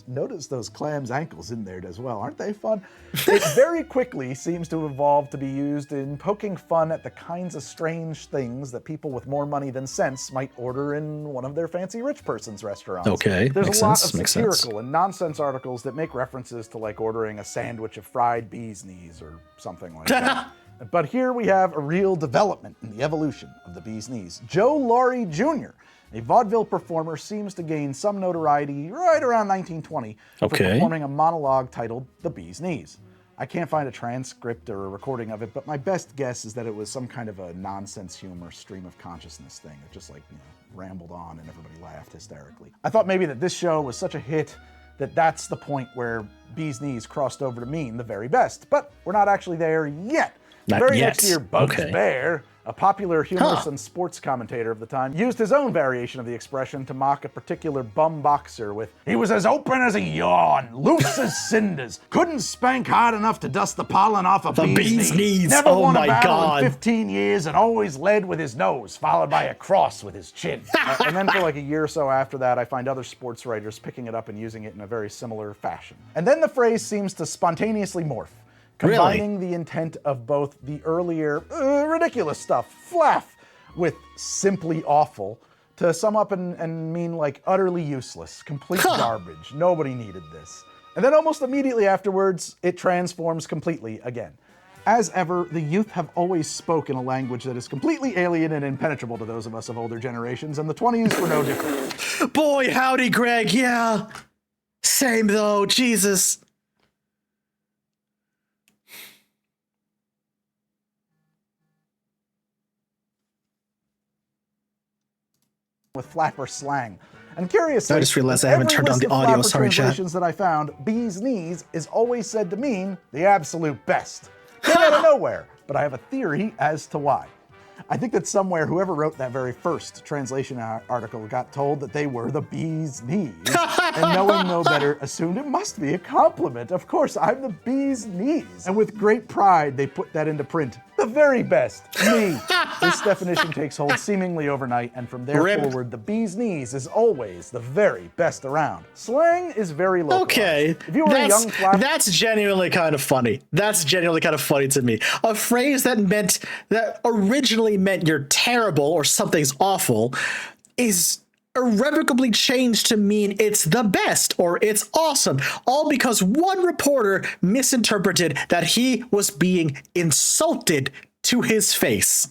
notice those clams' ankles in there as well. Aren't they fun? It very quickly seems to evolve to be used in poking fun at the kinds of strange things that people with more money than sense might order in one of their fancy rich person's restaurants. Okay, There's makes a lot sense, of makes satirical sense. and nonsense articles that make references to like ordering a sandwich of fried bee's knees or something like that. But here we have a real development in the evolution of the bee's knees. Joe Laurie Jr., a vaudeville performer, seems to gain some notoriety right around 1920 for Okay. performing a monologue titled The Bee's Knees. I can't find a transcript or a recording of it, but my best guess is that it was some kind of a nonsense humor stream of consciousness thing. It just rambled on and everybody laughed hysterically. I thought maybe that this show was such a hit that that's the point where Bee's Knees crossed over to mean the very best, but we're not actually there yet. Not Very yet. next year, Bugs Okay. Bear, A popular humorist and sports commentator of the time used his own variation of the expression to mock a particular bum boxer with, "He was as open as a yawn, loose as cinders, couldn't spank hard enough to dust the pollen off a bee's knees. Never Oh won a my battle God. in 15 years and always led with his nose, followed by a cross with his chin." And then for like a year or so after that, I find other sports writers picking it up and using it in a very similar fashion. And then the phrase seems to spontaneously morph, combining the intent of both the earlier ridiculous stuff, flaff, with simply awful, to sum up and mean like utterly useless, complete garbage. Nobody needed this. And then almost immediately afterwards, it transforms completely again. As ever, the youth have always spoken a language that is completely alien and impenetrable to those of us of older generations, and the 20s were no different. Boy, howdy, Greg. Yeah. Same though. Jesus. With flapper slang. And curiously, I just realized I haven't turned on the audio. Sorry, chat. Translations that I found, bee's knees is always said to mean the absolute best. Came out of nowhere, but I have a theory as to why. I think that somewhere whoever wrote that very first translation article got told that they were the bee's knees, and knowing no better, assumed it must be a compliment. Of course, I'm the bee's knees. And with great pride, they put that into print. The very best, me. This definition takes hold seemingly overnight, and from there forward, the bee's knees is always the very best around. Slang is very localized. Okay, If you were a young flapper, that's genuinely kind of funny. That's genuinely kind of funny to me. A phrase that originally meant you're terrible or something's awful is irrevocably changed to mean it's the best or it's awesome, all because one reporter misinterpreted that he was being insulted to his face.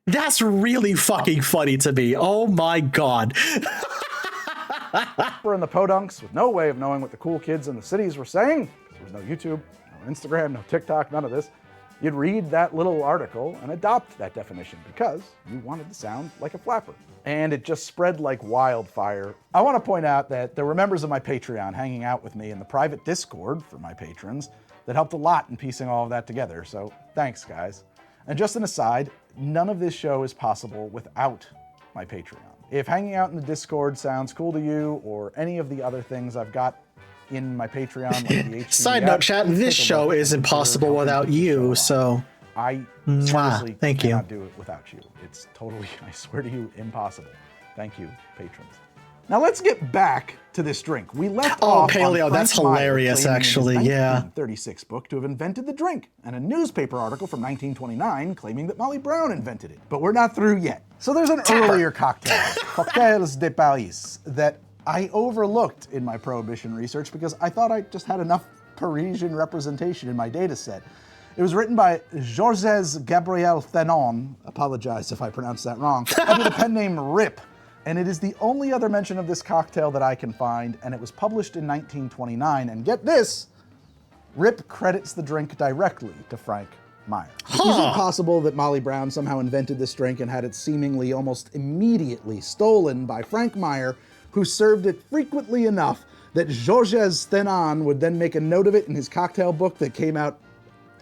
That's really fucking funny to me. Oh my God. We're in the podunks with no way of knowing what the cool kids in the cities were saying. There was no YouTube, no Instagram, no TikTok, none of this. You'd read that little article and adopt that definition because you wanted to sound like a flapper. And it just spread like wildfire. I want to point out that there were members of my Patreon hanging out with me in the private Discord for my patrons that helped a lot in piecing all of that together, so thanks, guys. And just an aside, none of this show is possible without my Patreon. If hanging out in the Discord sounds cool to you, or any of the other things I've got in my Patreon, like the HTV Side note, chat, this show is impossible without you, so I seriously thank you. cannot do it without you. It's totally, I swear to you, impossible. Thank you, patrons. Now let's get back to this drink. We left off Paleo, on that's Frank Meyer hilarious, claiming actually, in his yeah. 1936 book to have invented the drink, and a newspaper article from 1929 claiming that Molly Brown invented it. But we're not through yet. So there's an earlier cocktail, Cocktails de Paris, that I overlooked in my Prohibition research because I thought I just had enough Parisian representation in my data set. It was written by Georges Gabriel Thenon, apologize if I pronounced that wrong, under the pen name Rip, and it is the only other mention of this cocktail that I can find, and it was published in 1929, and get this, Rip credits the drink directly to Frank Meyer. Is it possible that Molly Brown somehow invented this drink and had it seemingly almost immediately stolen by Frank Meyer, who served it frequently enough that Georges Thenon would then make a note of it in his cocktail book that came out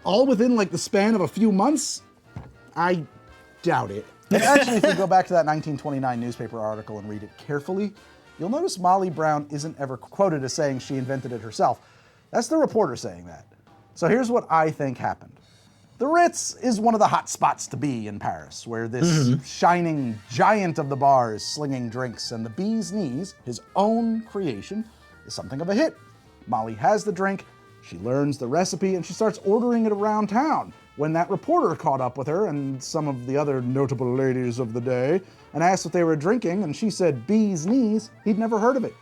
all within like the span of a few months? I doubt it. And actually, if you go back to that 1929 newspaper article and read it carefully, you'll notice Molly Brown isn't ever quoted as saying she invented it herself. That's the reporter saying that. So here's what I think happened. The Ritz is one of the hot spots to be in Paris, where this shining giant of the bar is slinging drinks, and the bee's knees, his own creation, is something of a hit. Molly has the drink, she learns the recipe, and she starts ordering it around town. When that reporter caught up with her and some of the other notable ladies of the day and asked what they were drinking, and she said bee's knees, he'd never heard of it.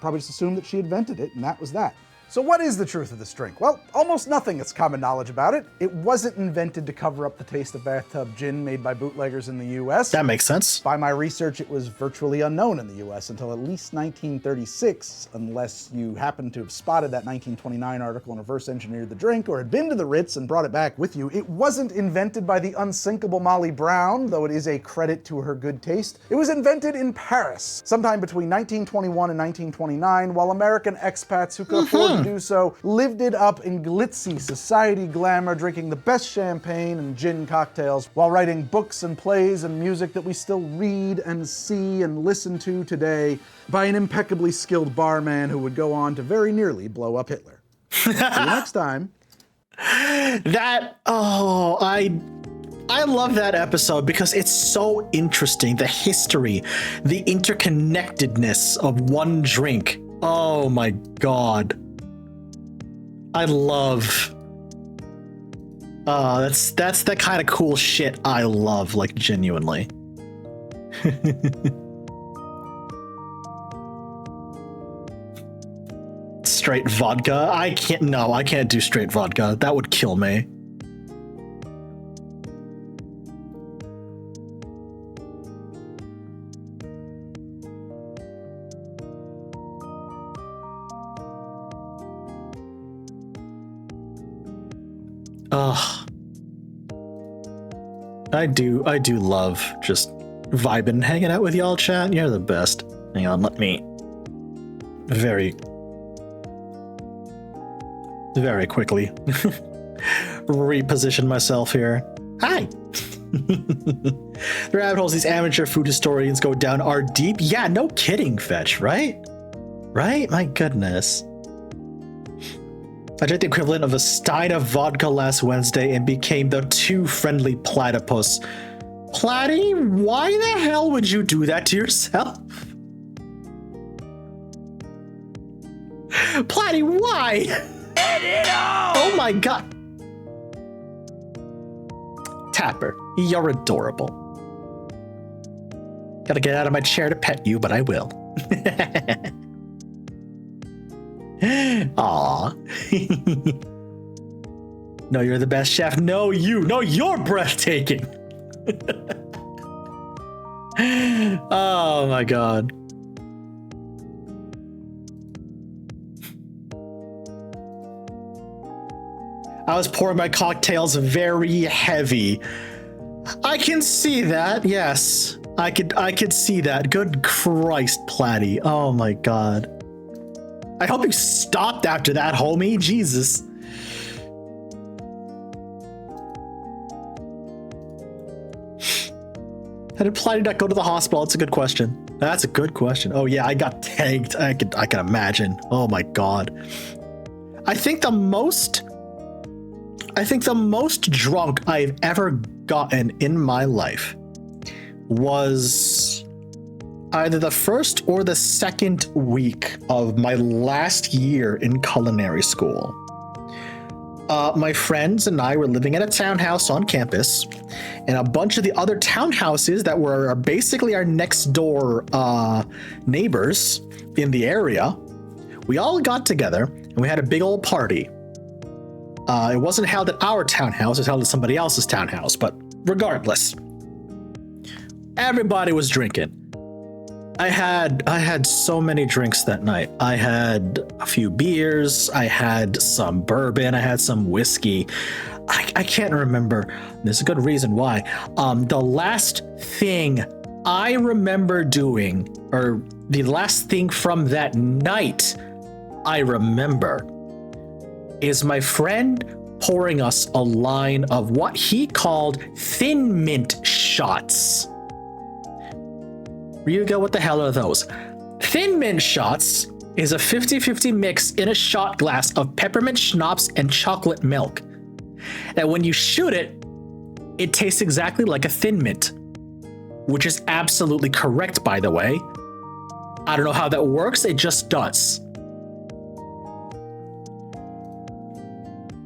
Probably just assumed that she invented it, and that was that. So what is the truth of this drink? Well, almost nothing is common knowledge about it. It wasn't invented to cover up the taste of bathtub gin made by bootleggers in the US. That makes sense. By my research, it was virtually unknown in the US until at least 1936, unless you happen to have spotted that 1929 article and reverse engineered the drink, or had been to the Ritz and brought it back with you. It wasn't invented by the unsinkable Molly Brown, though it is a credit to her good taste. It was invented in Paris, sometime between 1921 and 1929, while American expats who could afford to do so, lived it up in glitzy society glamour, drinking the best champagne and gin cocktails while writing books and plays and music that we still read and see and listen to today by an impeccably skilled barman who would go on to very nearly blow up Hitler. See you next time. I love that episode because it's so interesting. The history, the interconnectedness of one drink. Oh my God. I love. That's the kind of cool shit I love, like genuinely. Straight vodka? I can't do straight vodka. That would kill me. I do love just vibing and hanging out with y'all, chat. You're the best. Hang on, let me very quickly reposition myself here. Hi! The rabbit holes these amateur food historians go down are deep. Yeah, no kidding, Fetch, right? Right? My goodness. I drank the equivalent of a stein of vodka last Wednesday and became the too friendly platypus. Platty, why the hell would you do that to yourself? Platty, why? Oh my God. Tapper, you're adorable. Gotta get out of my chair to pet you, but I will. Aw. No, you're the best chef. No, you're breathtaking. Oh my God. I was pouring my cocktails very heavy. I can see that. Yes, I could see that. Good Christ, Platty. Oh my God. I hope you stopped after that, homie. Jesus. How did Platty not go to the hospital? That's a good question. That's a good question. Oh yeah, I got tagged. I can imagine. Oh my God. I think the most drunk I've ever gotten in my life was either the first or the second week of my last year in culinary school. My friends and I were living in a townhouse on campus, and a bunch of the other townhouses that were basically our next door neighbors in the area, we all got together and we had a big old party. It wasn't held at our townhouse, it was held at somebody else's townhouse, but regardless, everybody was drinking. I had so many drinks that night. I had a few beers, I had some bourbon, I had some whiskey. I can't remember. There's a good reason why. The last thing I remember doing, or the last thing from that night I remember, is my friend pouring us a line of what he called thin mint shots. Ryuga, what the hell are those? Thin mint shots is a 50-50 mix in a shot glass of peppermint schnapps and chocolate milk. And when you shoot it, it tastes exactly like a thin mint, which is absolutely correct, by the way. I don't know how that works, it just does.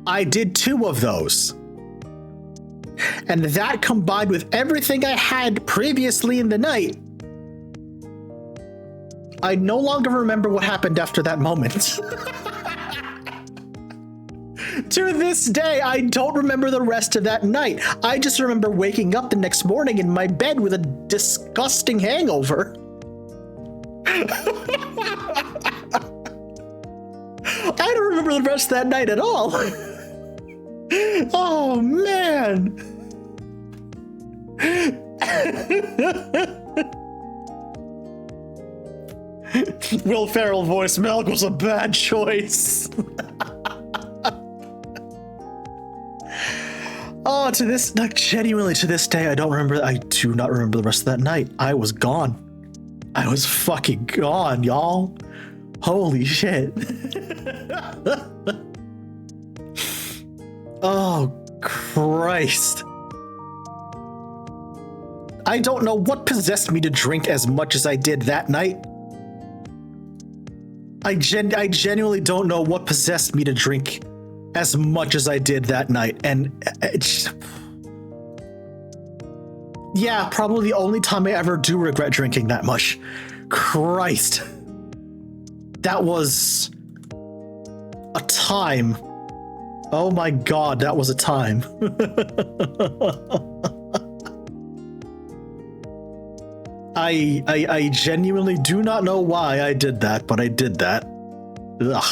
I did 2 of those. And that combined with everything I had previously in the night, I no longer remember what happened after that moment. To this day, I don't remember the rest of that night. I just remember waking up the next morning in my bed with a disgusting hangover. I don't remember the rest of that night at all. Oh, man. Will Ferrell voice milk was a bad choice. Oh, genuinely to this day, I do not remember the rest of that night. I was gone. I was fucking gone, y'all. Holy shit. Oh, Christ. I don't know what possessed me to drink as much as I did that night. I genuinely don't know what possessed me to drink as much as I did that night. And yeah, probably the only time I ever do regret drinking that much. Christ. That was a time. Oh my God, that was a time. I genuinely do not know why I did that, but I did that. Ugh.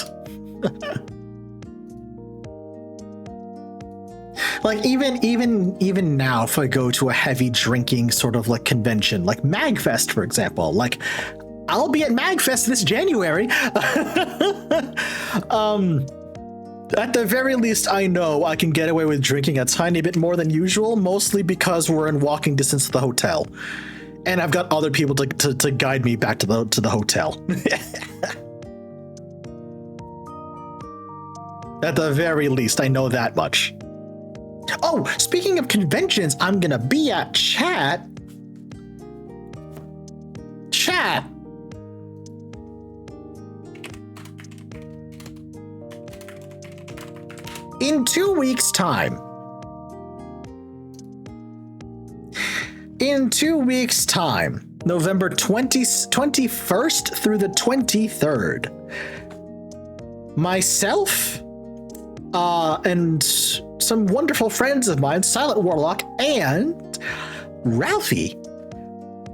Like even now, if I go to a heavy drinking sort of like convention, like MagFest, for example, like I'll be at MagFest this January. At the very least, I know I can get away with drinking a tiny bit more than usual, mostly because we're in walking distance to the hotel. And I've got other people to guide me back to the hotel. At the very least, I know that much. Oh, speaking of conventions, I'm gonna be at Chat. In 2 weeks' time. In 2 weeks' time, November 21st through the 23rd, myself and some wonderful friends of mine, Silent Warlock and Ralphie,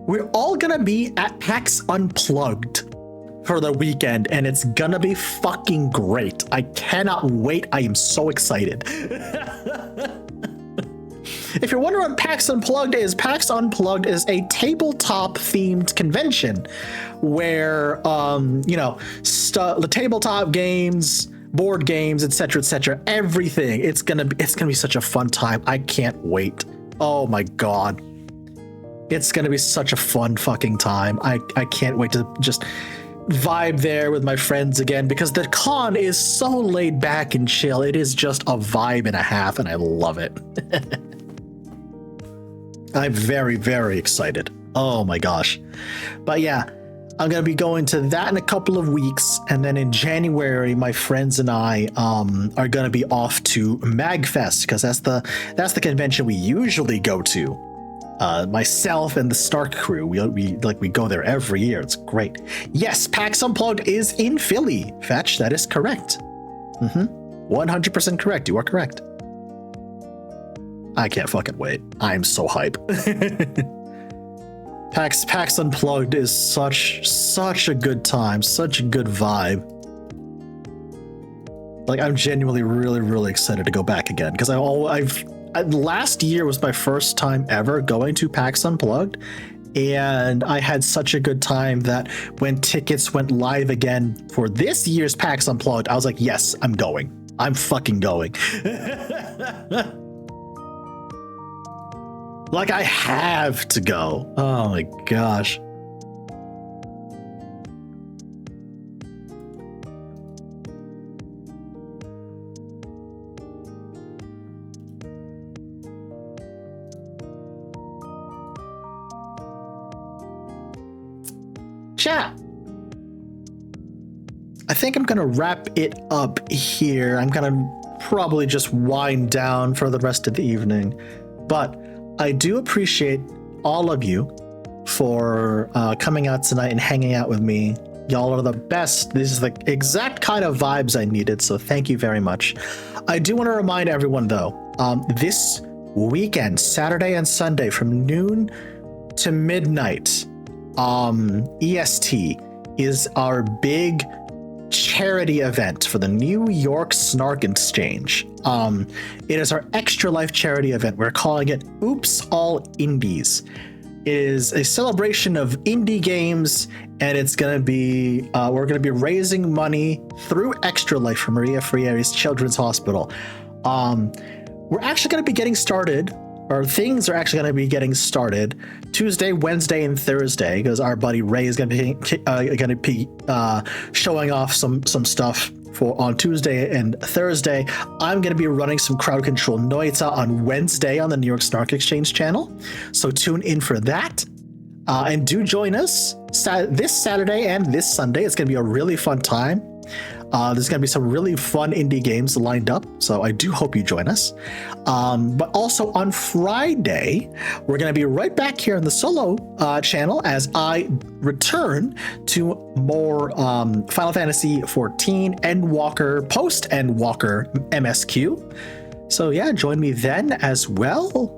we're all gonna be at PAX Unplugged for the weekend, and it's gonna be fucking great. I cannot wait. I am so excited. If you're wondering what PAX Unplugged is a tabletop themed convention where, the tabletop games, board games, etc., everything. It's gonna be such a fun time. I can't wait. Oh my God. It's gonna be such a fun fucking time. I can't wait to just vibe there with my friends again, because the con is so laid back and chill. It is just a vibe and a half, and I love it. I'm very, very excited. Oh my gosh. But yeah, I'm going to be going to that in a couple of weeks. And then in January, my friends and I are going to be off to MagFest, because that's the convention we usually go to. Myself and the Stark crew, we go there every year. It's great. Yes, PAX Unplugged is in Philly. Fetch, that is correct. 100% correct. You are correct. I can't fucking wait. I'm so hype. PAX Unplugged is such a good time, such a good vibe. Like, I'm genuinely really, really excited to go back again, because last year was my first time ever going to PAX Unplugged, and I had such a good time that when tickets went live again for this year's PAX Unplugged, I was like, yes, I'm going. I'm fucking going. Like, I have to go. Oh my gosh. Chat. I think I'm gonna wrap it up here. I'm gonna probably just wind down for the rest of the evening, but I do appreciate all of you for coming out tonight and hanging out with me. Y'all are the best. This is the exact kind of vibes I needed, so thank you very much. I do want to remind everyone, though, this weekend, Saturday and Sunday, from noon to midnight, EST, is our big charity event for the New York Snark Exchange. It is our Extra Life charity event. We're calling it Oops All Indies. It is a celebration of indie games, and it's gonna be we're gonna be raising money through Extra Life for Maria Friere's Children's Hospital. We're actually gonna be getting started, or things are actually gonna be getting started Tuesday, Wednesday, and Thursday, because our buddy Ray is gonna be showing off some stuff for on Tuesday and Thursday. I'm going to be running some crowd control Noita on Wednesday on the New York Snark Exchange channel. So tune in for that. And do join us this Saturday and this Sunday. It's going to be a really fun time. There's going to be some really fun indie games lined up, so I do hope you join us. But also on Friday, we're going to be right back here on the solo channel as I return to more Final Fantasy XIV Endwalker, post-Endwalker MSQ. So yeah, join me then as well.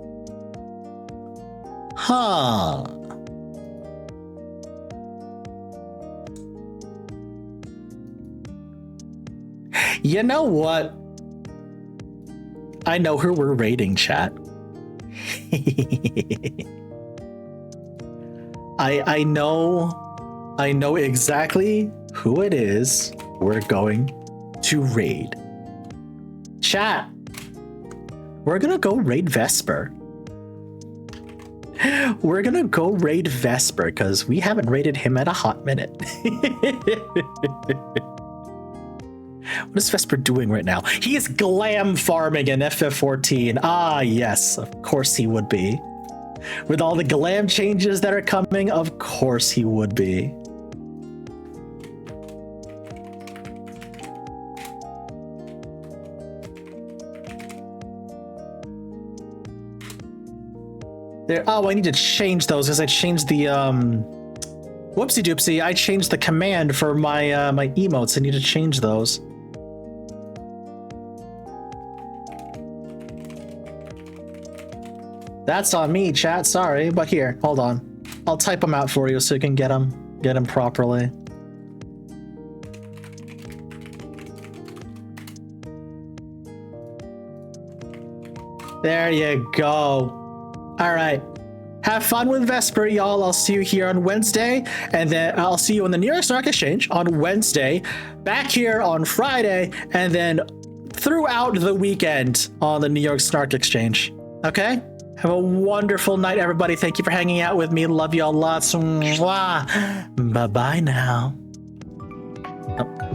Huh. You know what? I know who we're raiding, chat. I know exactly who it is we're going to raid. Chat, we're gonna go raid Vesper. We're gonna go raid Vesper because we haven't raided him at a hot minute. What is Vesper doing right now? He is glam farming in FF14. Ah, yes, of course he would be. With all the glam changes that are coming, of course he would be. There. Oh, I need to change those because I changed the whoopsie doopsie. I changed the command for my my emotes. I need to change those. That's on me, chat. Sorry, but here, hold on. I'll type them out for you so you can get them properly. There you go. All right. Have fun with Vesper, y'all. I'll see you here on Wednesday, and then I'll see you on the New York Stock Exchange on Wednesday, back here on Friday, and then throughout the weekend on the New York Snark Exchange. Okay? Have a wonderful night, everybody. Thank you for hanging out with me. Love y'all lots. Mwah. Bye-bye now. Oh.